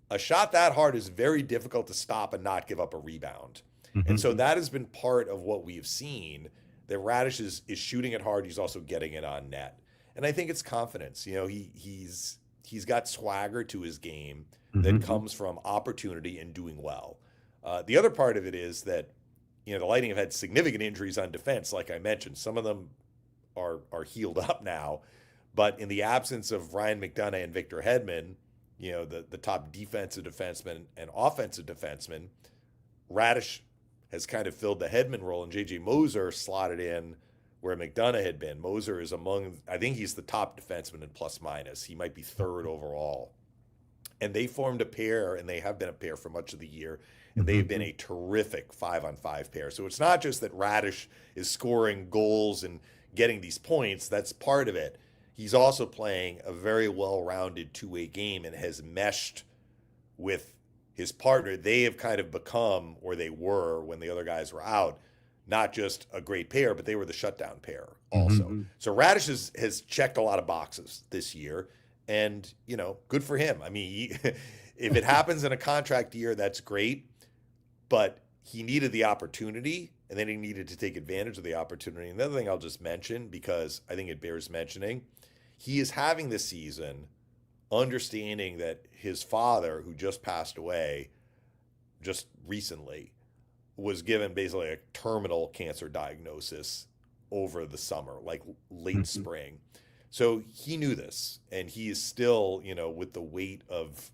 a shot that hard is very difficult to stop and not give up a rebound. And so that has been part of what we've seen, that Radish is shooting it hard. He's also getting it on net. And I think it's confidence. He's got swagger to his game that comes from opportunity and doing well. The other part of it is that, the Lightning have had significant injuries on defense, like I mentioned. Some of them are healed up now. But in the absence of Ryan McDonagh and Victor Hedman, the top defensive defenseman and offensive defenseman, Radish has kind of filled the Hedman role, and J.J. Moser slotted in where McDonagh had been. Moser is I think he's the top defenseman in plus minus. He might be third overall. And they formed a pair, and they have been a pair for much of the year, and they've been a terrific 5-on-5 pair. So it's not just that Radish is scoring goals and getting these points. That's part of it. He's also playing a very well-rounded two-way game and has meshed with his partner. They have kind of become, or they were when the other guys were out, not just a great pair, but they were the shutdown pair also. So Radish has checked a lot of boxes this year, and, good for him. I mean, if it happens in a contract year, that's great, but he needed the opportunity, and then he needed to take advantage of the opportunity. And the other thing I'll just mention, because I think it bears mentioning, he is having this season understanding that his father, who just passed away just recently, was given basically a terminal cancer diagnosis over the summer, like late spring. So he knew this, and he is still, with the weight of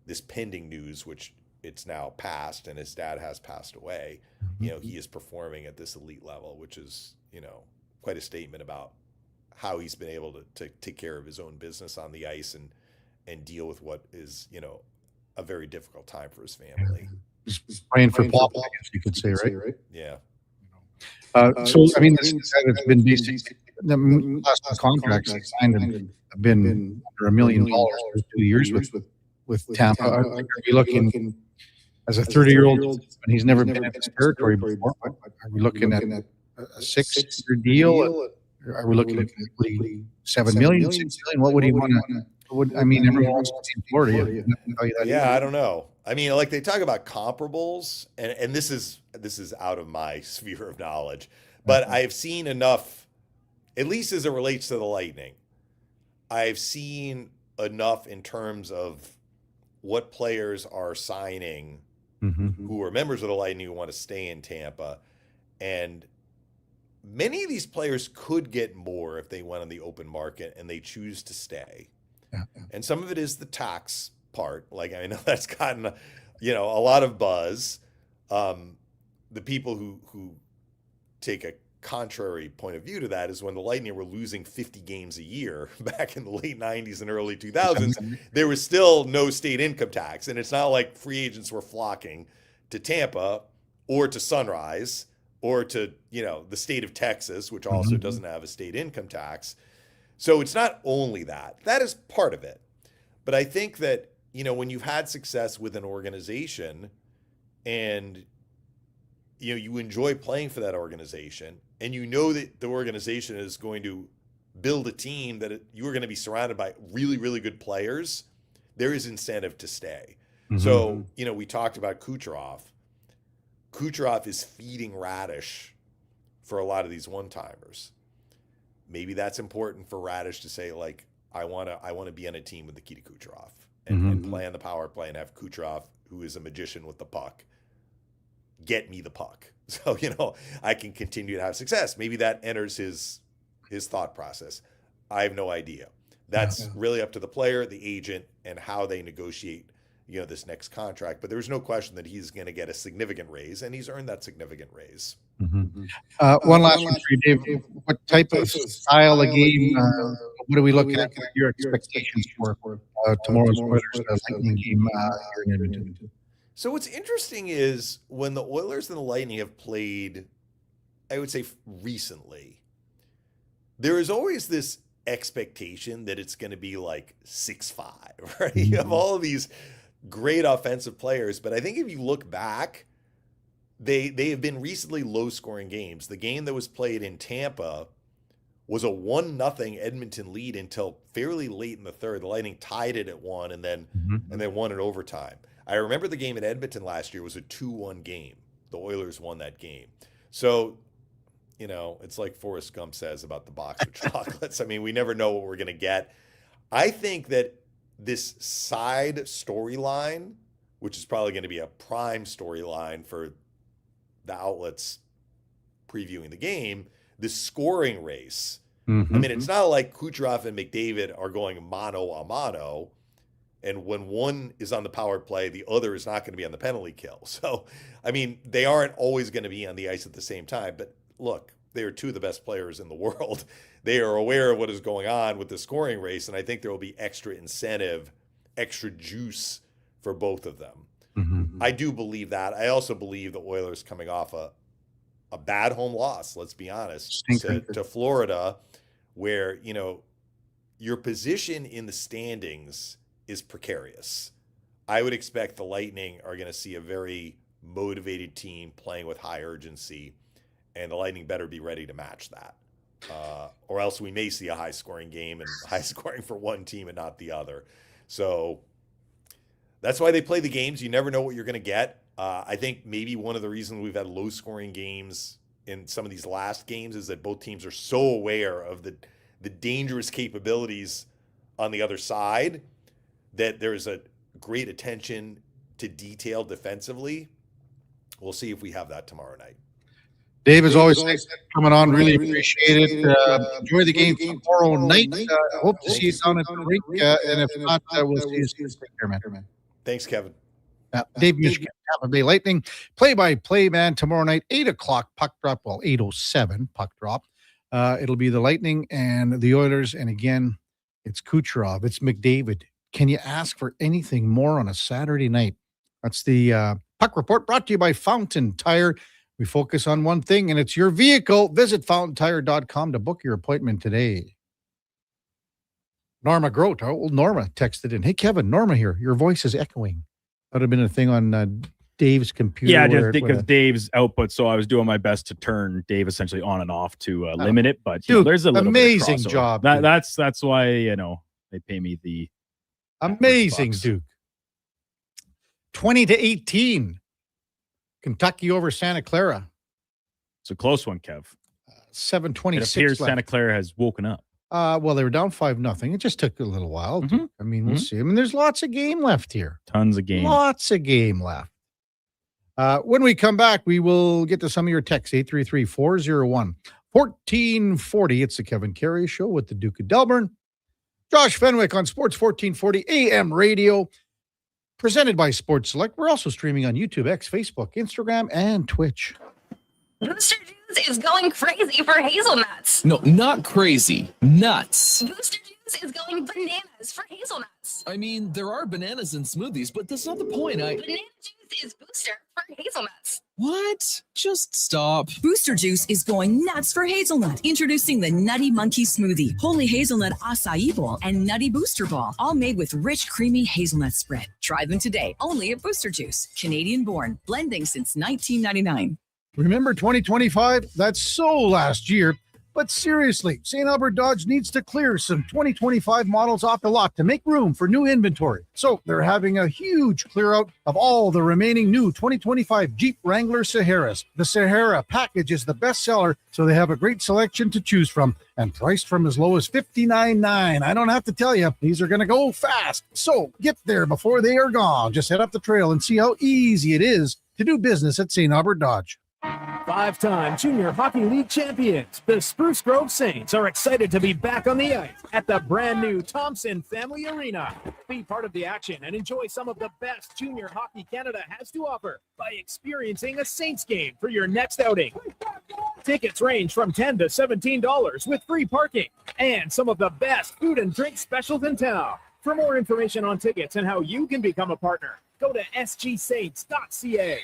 this pending news, which it's now passed and his dad has passed away, he is performing at this elite level, which is, quite a statement about how he's been able to take care of his own business on the ice and deal with what is, a very difficult time for his family. He's praying for Pop, I guess you could say, right? Yeah. So, I mean, this guy that's been basically, the last contracts he signed have been under $1 million for 2 years with Tampa. Are we looking, as a 30-year-old, and he's never been in this territory before, are we looking at a 6-year deal? Are we looking at $7 million, $6 million? What would he want to? Everyone wants to see Florida. Yeah, I don't know. I mean, like they talk about comparables, and this is out of my sphere of knowledge, but I've seen enough, at least as it relates to the Lightning. I've seen enough in terms of what players are signing who are members of the Lightning who want to stay in Tampa, and many of these players could get more if they went on the open market and they choose to stay. And some of it is the tax part. Like, I know that's gotten, a lot of buzz. The people who take a contrary point of view to that is when the Lightning were losing 50 games a year back in the late 90s and early 2000s, there was still no state income tax. And it's not like free agents were flocking to Tampa or to Sunrise or to, the state of Texas, which also doesn't have a state income tax. So it's not only that. That is part of it. But I think that, when you've had success with an organization and, you enjoy playing for that organization and that the organization is going to build a team that you are going to be surrounded by really, really good players, there is incentive to stay. So, we talked about Kucherov. Kucherov is feeding Radish for a lot of these one-timers. Maybe that's important for Radish to say, like, I want to be on a team with Nikita Kucherov and play on the power play and have Kucherov, who is a magician with the puck, get me the puck. So, I can continue to have success. Maybe that enters his thought process. I have no idea. That's really up to the player, the agent, and how they negotiate, this next contract. But there's no question that he's going to get a significant raise, and he's earned that significant raise. One last one for you, Dave. What type of style of game, what are we looking at? What are your expectations for tomorrow's Oilers Lightning game here in Edmonton? So what's interesting is when the Oilers and the Lightning have played, I would say recently, there is always this expectation that it's going to be like 6-5, right? You have all of these great offensive players, but I think if you look back, they have been recently low-scoring games. The game that was played in Tampa was a 1-0 Edmonton lead until fairly late in the third. The Lightning tied it at 1 and then won in overtime. I remember the game in Edmonton last year was a 2-1 game. The Oilers won that game. So, it's like Forrest Gump says about the box of chocolates. I mean, we never know what we're going to get. I think that this side storyline, which is probably going to be a prime storyline for the outlets previewing the game, this scoring race. I mean, it's not like Kucherov and McDavid are going mano a mano. And when one is on the power play, the other is not going to be on the penalty kill. So, I mean, they aren't always going to be on the ice at the same time. But look, they are two of the best players in the world. They are aware of what is going on with the scoring race. And I think there will be extra incentive, extra juice for both of them. I do believe that. I also believe the Oilers coming off a bad home loss, let's be honest, to Florida, where, your position in the standings is precarious. I would expect the Lightning are going to see a very motivated team playing with high urgency, and the Lightning better be ready to match that. Or else we may see a high-scoring game and high scoring for one team and not the other. So that's why they play the games. You never know what you're going to get. I think maybe one of the reasons we've had low-scoring games in some of these last games is that both teams are so aware of the dangerous capabilities on the other side that there's a great attention to detail defensively. We'll see if we have that tomorrow night. Dave, as always, thanks for coming on. Really appreciate it. Enjoy the game tomorrow night. Hope to see you down at the rink. And if not, we'll see you soon. Take care, man. Thanks, Kevin. Dave Mishkin, Tampa Bay Lightning. Play-by-play, man, tomorrow night, 8 o'clock, puck drop. Well, 8:07, puck drop. It'll be the Lightning and the Oilers. And again, it's Kucherov. It's McDavid. Can you ask for anything more on a Saturday night? That's the Puck Report, brought to you by Fountain Tire. We focus on one thing, and it's your vehicle. Visit fountaintire.com to book your appointment today. Norma Grote. Oh, Norma texted in. Hey, Kevin, Norma here. Your voice is echoing. That would have been a thing on Dave's computer. Yeah, just because Dave's output, so I was doing my best to turn Dave essentially on and off to limit it. But dude, there's a little amazing bit of job. That's why they pay me the amazing Duke. 20-18. Kentucky over Santa Clara. It's a close one, Kev. 7:26. It appears Santa Clara has woken up. Well, they were down 5-0. It just took a little while. I mean, we'll see. I mean, there's lots of game left here. Tons of game. Lots of game left. When we come back, we will get to some of your texts. 833-401-1440. It's the Kevin Karius Show with the Duke of Delburne. Josh Fenwick on Sports 1440 AM radio. Presented by Sports Select. We're also streaming on YouTube, X, Facebook, Instagram, and Twitch. Booster Juice is going crazy for hazelnuts. No, not crazy. Nuts. Booster Juice is going bananas for hazelnuts. I mean, there are bananas in smoothies, but that's not the point. Banana juice is booster for hazelnuts. What? Just stop. Booster Juice is going nuts for hazelnut. Introducing the Nutty Monkey Smoothie, Holy Hazelnut Acai Bowl, and Nutty Booster Ball, all made with rich, creamy hazelnut spread. Try them today, only at Booster Juice. Canadian-born, blending since 1999. Remember 2025? That's so last year. But seriously, St. Albert Dodge needs to clear some 2025 models off the lot to make room for new inventory. So they're having a huge clear out of all the remaining new 2025 Jeep Wrangler Saharas. The Sahara package is the best seller, so they have a great selection to choose from and priced from as low as $59.9. I don't have to tell you, these are going to go fast. So get there before they are gone. Just head up the trail and see how easy it is to do business at St. Albert Dodge. 5-time Junior Hockey League champions, the Spruce Grove Saints, are excited to be back on the ice at the brand new Thompson Family Arena. Be part of the action and enjoy some of the best Junior Hockey Canada has to offer by experiencing a Saints game for your next outing. Tickets range from $10 to $17 with free parking and some of the best food and drink specials in town. For more information on tickets and how you can become a partner, go to sgsaints.ca.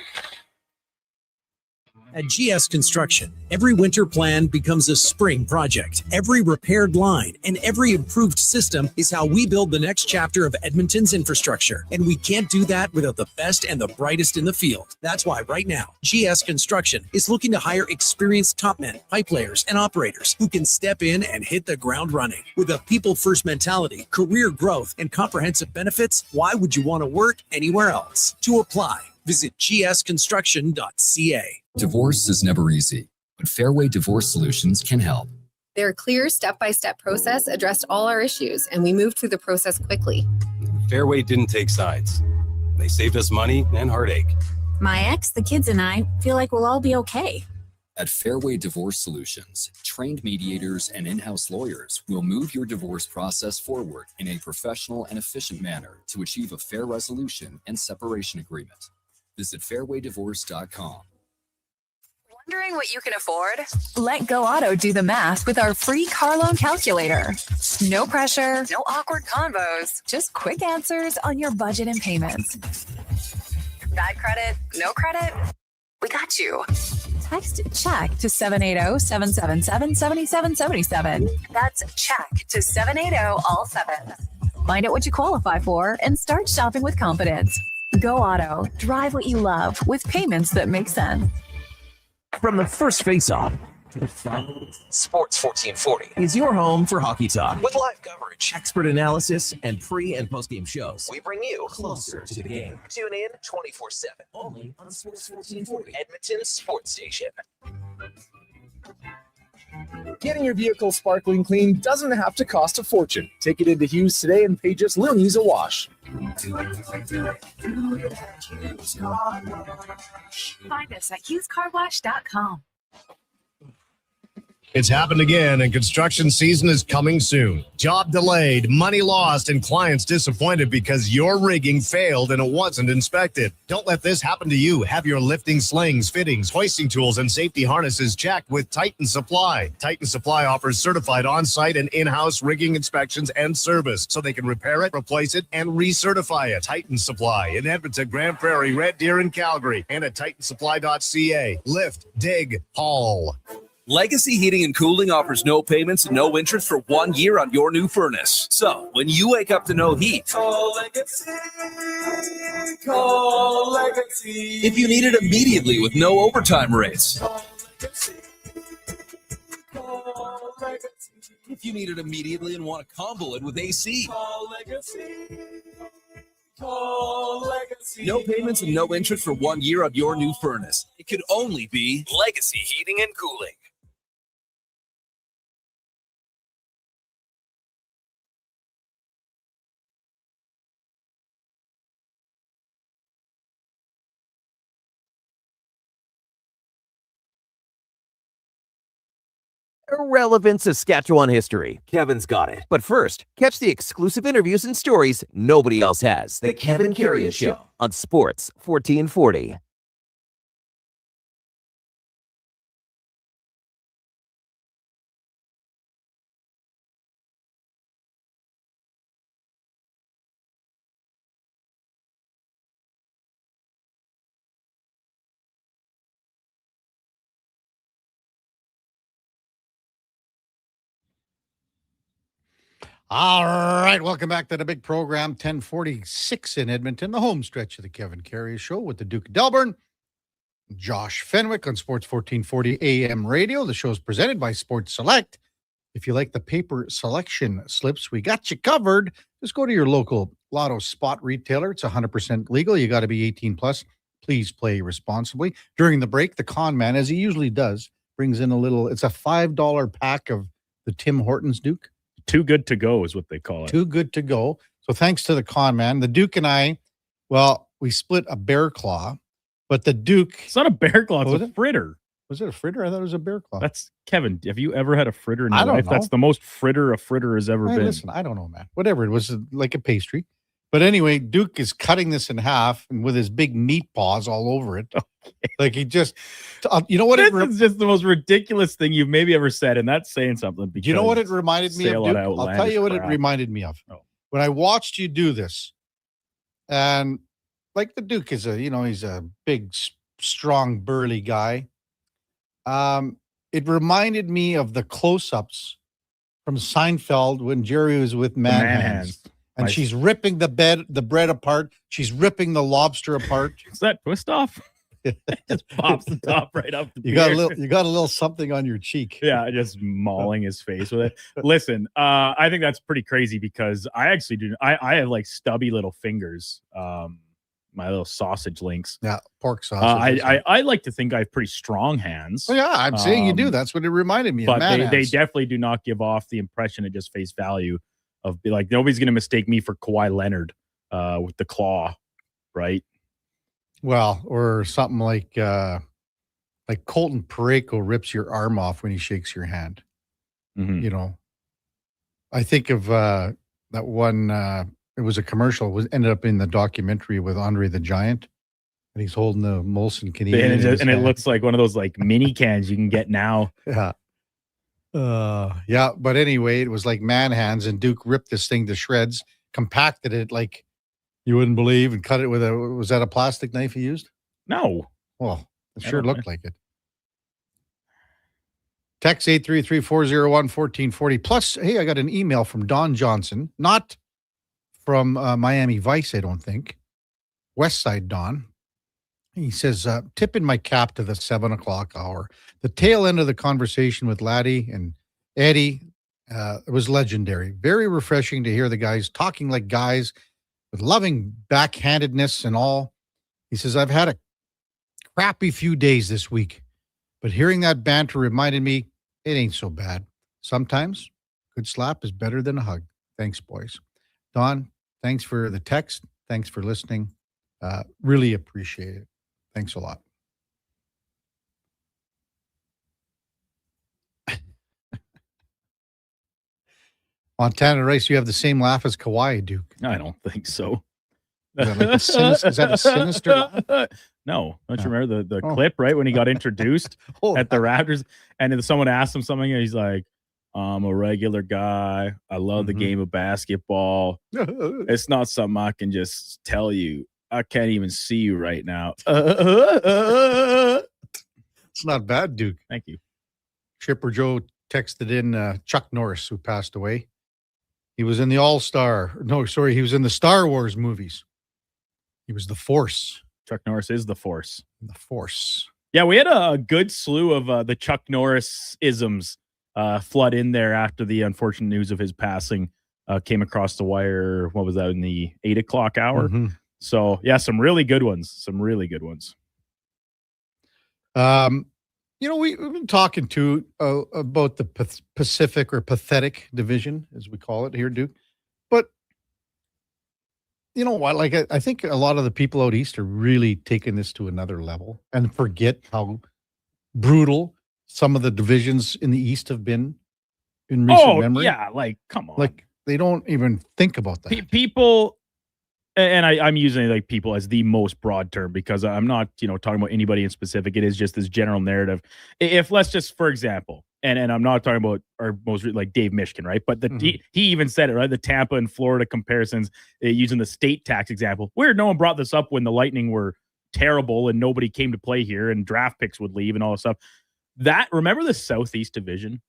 At GS Construction, every winter plan becomes a spring project. Every repaired line and every improved system is how we build the next chapter of Edmonton's infrastructure. And we can't do that without the best and the brightest in the field. That's why right now, GS Construction is looking to hire experienced top men, pipe layers, and operators who can step in and hit the ground running. With a people-first mentality, career growth, and comprehensive benefits, why would you want to work anywhere else? To apply, visit gsconstruction.ca. Divorce is never easy, but Fairway Divorce Solutions can help. Their clear step-by-step process addressed all our issues, and we moved through the process quickly. Fairway didn't take sides. They saved us money and heartache. My ex, the kids, and I feel like we'll all be okay. At Fairway Divorce Solutions, trained mediators and in-house lawyers will move your divorce process forward in a professional and efficient manner to achieve a fair resolution and separation agreement. Visit fairwaydivorce.com. Wondering what you can afford? Let Go Auto do the math with our free car loan calculator. No pressure, no awkward convos, just quick answers on your budget and payments. Bad credit, no credit? We got you. Text CHECK to 780-777-7777. That's CHECK to 780-all-7. Find out what you qualify for and start shopping with confidence. Go Auto. Drive what you love with payments that make sense. From the first face-off, Sports 1440 is your home for hockey talk with live coverage, expert analysis, and pre- and post-game shows. We bring you Closer to the game. Tune in 24/7 Only on Sports 1440. Edmonton Sports Station. Getting your vehicle sparkling clean doesn't have to cost a fortune. Take it into Hughes today and pay just loonies a wash. Find us at hughescarwash.com. It's happened again, and construction season is coming soon. Job delayed, money lost, and clients disappointed because your rigging failed and it wasn't inspected. Don't let this happen to you. Have your lifting slings, fittings, hoisting tools, and safety harnesses checked with Titan Supply. Titan Supply offers certified on-site and in-house rigging inspections and service, so they can repair it, replace it, and recertify it. Titan Supply in Edmonton, Grand Prairie, Red Deer, and Calgary, and at titansupply.ca. Lift, dig, haul. Legacy Heating and Cooling offers no payments and no interest for 1 year on your new furnace. So, when you wake up to no heat, call Legacy, call Legacy. If you need it immediately with no overtime rates, Call Legacy, call Legacy. If you need it immediately and want to combo it with AC, Call Legacy, call Legacy. No payments and no interest for 1 year on your new furnace. It could only be Legacy Heating and Cooling. Irrelevant Saskatchewan history. Kevin's got it. But first, catch the exclusive interviews and stories nobody else has. The Kevin Karius Show on Sports 1440. All right, welcome back to the big program, 1046 in Edmonton, the home stretch of the Kevin Karius Show with the Duke of Delburne. Josh Fenwick on Sports 1440 AM radio. The show is presented by Sports Select. If you like the paper selection slips, we got you covered. Just go to your local lotto spot retailer. It's 100% legal. You got to be 18 plus. Please play responsibly. During the break, the con man, as he usually does, brings in it's a $5 pack of the Tim Hortons, Duke. Too good to go is what they call it. Too good to go. So thanks to the con man, the Duke and I, we split a bear claw, but the Duke. It's not a bear claw, it's a fritter. Was it a fritter? I thought it was a bear claw. That's Kevin. Have you ever had a fritter in your I don't life? know. That's the most fritter a fritter has ever been. Listen, I don't know, man. Whatever. It was like a pastry. But anyway, Duke is cutting this in half and with his big meat paws all over it. Okay. Like he just, you know what? This is just the most ridiculous thing you've maybe ever said. And that's saying something. You know what it reminded me of, Duke? I'll tell you what it reminded me of. Oh. When I watched you do this, and like the Duke is he's a big, strong, burly guy. It reminded me of the close-ups from Seinfeld when Jerry was with Man Hands. And she's ripping the bread apart. She's ripping the lobster apart. Is that twist off? It just pops the top right up. You got a little something on your cheek. Yeah, just mauling his face with it. Listen, I think that's pretty crazy because I actually do. I have like stubby little fingers. My little sausage links. Yeah, pork sausage. I like to think I have pretty strong hands. Oh, yeah, I'm saying you do. That's what it reminded me of. But they definitely do not give off the impression at just face value of be like, nobody's going to mistake me for Kawhi Leonard with the claw, right? Well, or something like Colton Parayko rips your arm off when he shakes your hand. Mm-hmm. You know, I think of that one. It was a commercial. Ended up in the documentary with Andre the Giant, and he's holding the Molson Canadian. And it looks like one of those like mini cans you can get now. Yeah. Yeah, but anyway, it was like man hands, and Duke ripped this thing to shreds, compacted it like you wouldn't believe, and cut it with was that a plastic knife he used? No. Well, it sure looked like it. Text 833-401-1440. Plus, hey, I got an email from Don Johnson, not from Miami Vice, I don't think. West Side Don. He says, tipping my cap to the 7 o'clock hour. The tail end of the conversation with Laddie and Eddie it was legendary. Very refreshing to hear the guys talking like guys with loving backhandedness and all. He says, I've had a crappy few days this week, but hearing that banter reminded me it ain't so bad. Sometimes good slap is better than a hug. Thanks, boys. Don, thanks for the text. Thanks for listening. Really appreciate it. Thanks a lot. Montana Rice, you have the same laugh as Kawhi, Duke. I don't think so. Is that a sinister laugh? No. Don't you remember the clip, right? When he got introduced at the Raptors and then someone asked him something and he's like, I'm a regular guy. I love the game of basketball. It's not something I can just tell you. I can't even see you right now. It's not bad, Duke. Thank you. Shipper Joe texted in Chuck Norris, who passed away. He was in the he was in the Star Wars movies. He was the Force. Chuck Norris is the Force. The Force. Yeah, we had a good slew of the Chuck Norris isms flood in there after the unfortunate news of his passing came across the wire. What was that, in the 8 o'clock hour? Mm-hmm. So, yeah, some really good ones. Some really good ones. We've been talking too about the Pacific or pathetic division, as we call it here, Duke. But you know what? Like, I think a lot of the people out east are really taking this to another level and forget how brutal some of the divisions in the east have been in recent memory. Yeah, like, come on. Like, they don't even think about that. People, and I'm using like people as the most broad term because I'm not, talking about anybody in specific. It is just this general narrative. If let's just, for example, and I'm not talking about our most like Dave Mishkin, right? But he even said it, right? The Tampa and Florida comparisons using the state tax example. Weird, no one brought this up when the Lightning were terrible and nobody came to play here and draft picks would leave and all this stuff. Remember the Southeast Division?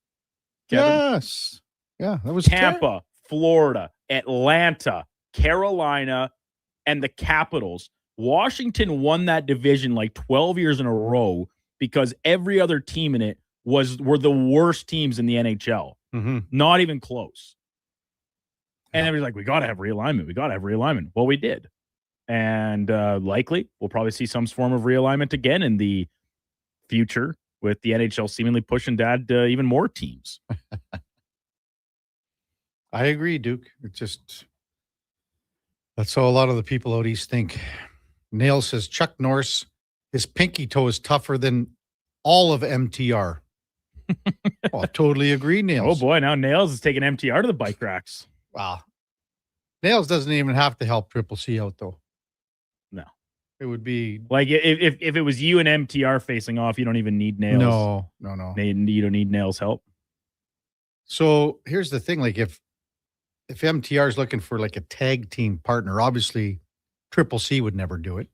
Kevin? Yes. Yeah, that was Tampa, Florida, Atlanta, Carolina, and the Capitals Washington won that division like 12 years in a row because every other team in it were the worst teams in the NHL. Not even close. And everybody's like, we got to have realignment. We got to have realignment. Well, we did. And likely we'll probably see some form of realignment again in the future with the NHL seemingly pushing to add even more teams. I agree, Duke. It's just, that's how a lot of the people out east think. Nail says, Chuck Norris, his pinky toe is tougher than all of MTR. Oh, totally agree, Nails. Oh, boy. Now Nails is taking MTR to the bike racks. Wow. Nails doesn't even have to help Triple C out, though. No. It would be... Like, if it was you and MTR facing off, you don't even need Nails. No. You don't need Nails' help. So, here's the thing. Like, if MTR is looking for, like, a tag team partner, obviously, Triple C would never do it.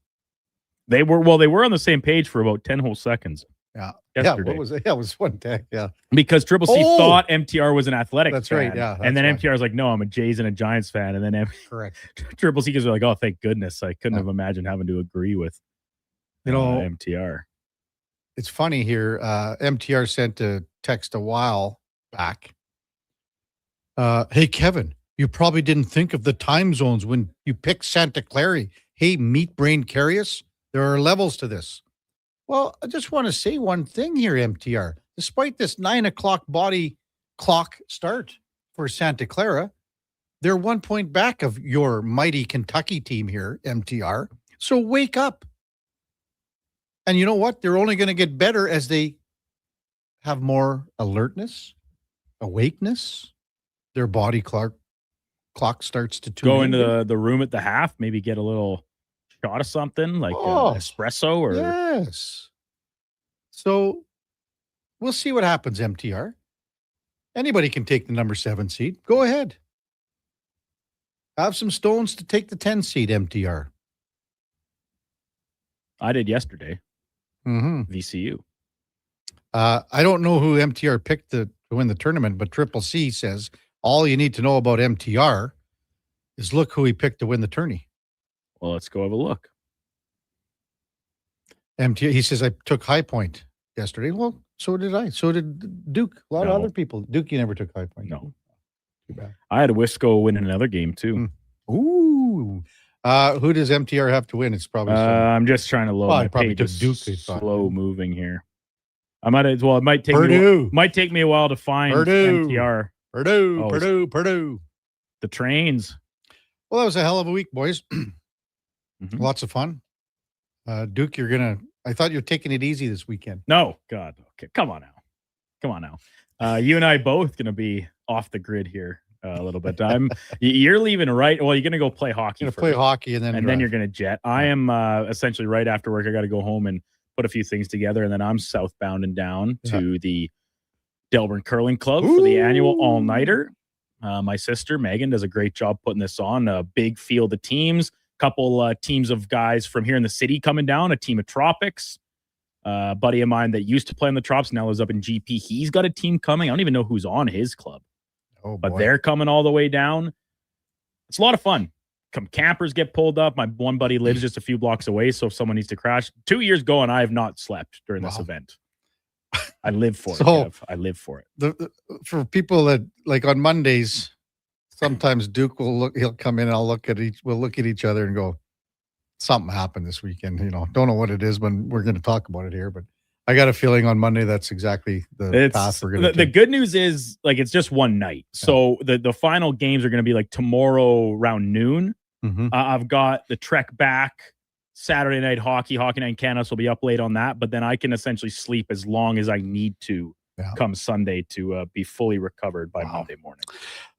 They were on the same page for about 10 whole seconds. Yeah. Yesterday. Yeah, what was it? Yeah, it was one tag, yeah. Because Triple C thought MTR was an Athletics That's fan. right, yeah. And then MTR is like, no, I'm a Jays and a Giants fan. And then Correct. Triple C goes like, oh, thank goodness. I couldn't have imagined having to agree with MTR. It's funny here. MTR sent a text a while back. Hey, Kevin, you probably didn't think of the time zones when you picked Santa Clara. Hey, meat brain Karius, there are levels to this. Well, I just want to say one thing here, MTR. Despite this 9 o'clock body clock start for Santa Clara, they're 1 point back of your mighty Kentucky team here, MTR. So wake up. And you know what? They're only going to get better as they have more alertness, awakeness. Their body clock starts to tune Go in. into the room at the half, maybe get a little shot of something like espresso or yes. So we'll see what happens, MTR. Anybody can take the number 7 seed. Go ahead. Have some stones to take the 10 seed, MTR. I did yesterday. Mm-hmm. VCU. I don't know who MTR picked to win the tournament, but Triple C says all you need to know about MTR is look who he picked to win the tourney. Well, let's go have a look. MTR, he says, I took High Point yesterday. Well, so did I. So did Duke. A lot of other people. Duke, you never took High Point. No. Too bad. I had Wisco win another game, too. Ooh. Who does MTR have to win? It's probably I'm just trying to load my probably page. took It's Duke. slow moving here. I might as well. It might take Purdue. might take me a while to find MTR. Purdue. The trains. Well, that was a hell of a week, boys. Lots of fun. Duke, I thought you were taking it easy this weekend. No, God. Okay, come on now. You and I both gonna be off the grid here a little bit. You're leaving right. Well, you're gonna go play hockey. You're gonna play hockey and then you're gonna jet. I am essentially right after work. I got to go home and put a few things together, and then I'm southbound and down to the Delburne Curling Club for the annual all-nighter. My sister Megan does a great job putting this on. A big field of teams. Couple teams of guys from here in the city coming down, a team of Tropics. A buddy of mine that used to play in the Trops now lives up in GP. He's got a team coming. I don't even know who's on his club. But they're coming all the way down. It's a lot of fun. Campers get pulled up. My one buddy lives just a few blocks away, so if someone needs to crash. 2 years ago, and I have not slept during this event. I live for it, Kev. I live for it. For people that, like on Mondays, sometimes Duke he'll come in and we'll look at each other and go, something happened this weekend. Don't know what it is, but we're going to talk about it here. But I got a feeling on Monday that's exactly the path we're going to take. The good news is, like, it's just one night. So the final games are going to be like tomorrow around noon. I've got the trek back Saturday night hockey night in Canada, so will be up late on that. But then I can essentially sleep as long as I need to come Sunday to be fully recovered by Monday morning.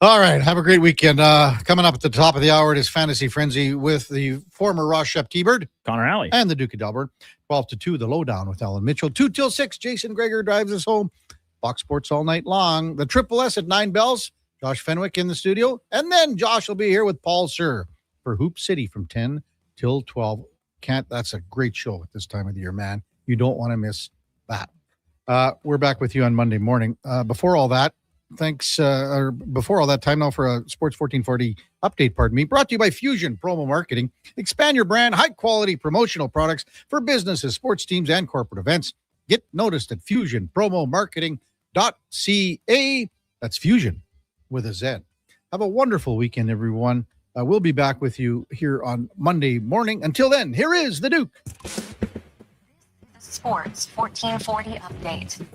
All right. Have a great weekend. Coming up at the top of the hour, it is Fantasy Frenzy with the former Ross Shep T-Bird, Connor Alley, and the Duke of Delburne. 12 to 2, the lowdown with Alan Mitchell. 2 till 6, Jason Greger drives us home. Fox Sports all night long. The Triple S at 9 bells. Josh Fenwick in the studio. And then Josh will be here with Paul Sir for Hoop City from 10 till 12. That's a great show at this time of the year, man. You don't want to miss that. We're back with you on Monday morning. Before all that, thanks, or before all that time now for a Sports 1440 update, brought to you by Fusion Promo Marketing. Expand your brand, high-quality promotional products for businesses, sports teams, and corporate events. Get noticed at fusionpromomarketing.ca. That's Fusion with a Z. Have a wonderful weekend, everyone. We'll be back with you here on Monday morning. Until then, here is the Duke. Sports 1440 update.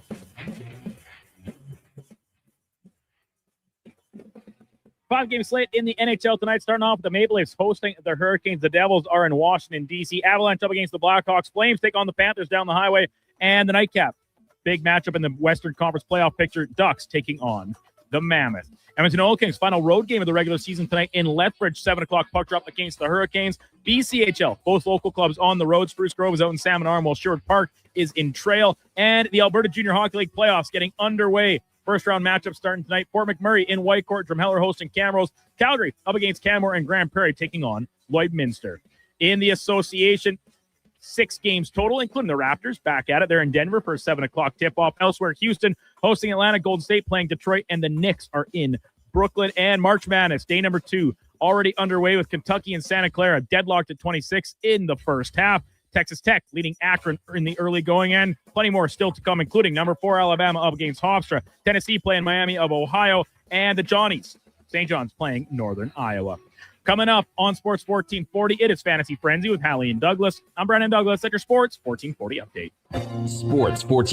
Five-game slate in the NHL tonight, starting off with the Maple Leafs hosting the Hurricanes. The Devils are in Washington, D.C. Avalanche up against the Blackhawks. Flames take on the Panthers down the highway. And the nightcap, big matchup in the Western Conference playoff picture, Ducks taking on the Mammoth. Edmonton Oil Kings, final road game of the regular season tonight in Lethbridge, 7 o'clock puck drop against the Hurricanes. BCHL, both local clubs on the road. Spruce Grove is out in Salmon Arm, while Sherwood Park is in Trail. And the Alberta Junior Hockey League playoffs getting underway. First round matchup starting tonight. Fort McMurray in Whitecourt, Drumheller hosting Camrose. Calgary up against Canmore, and Grand Prairie taking on Lloydminster. In the association, 6 games total, including the Raptors back at it. They're in Denver for a 7 o'clock tip-off. Elsewhere, Houston hosting Atlanta, Golden State playing Detroit, and the Knicks are in Brooklyn. And March Madness, day number 2, already underway with Kentucky and Santa Clara deadlocked at 26 in the first half. Texas Tech leading Akron in the early going end. Plenty more still to come, including number 4 Alabama up against Hofstra. Tennessee playing Miami of Ohio, and the Johnnies, St. John's playing Northern Iowa. Coming up on Sports 1440, it is Fantasy Frenzy with Hallie and Douglas. I'm Brandon Douglas at your Sports 1440 update. Sports 1440.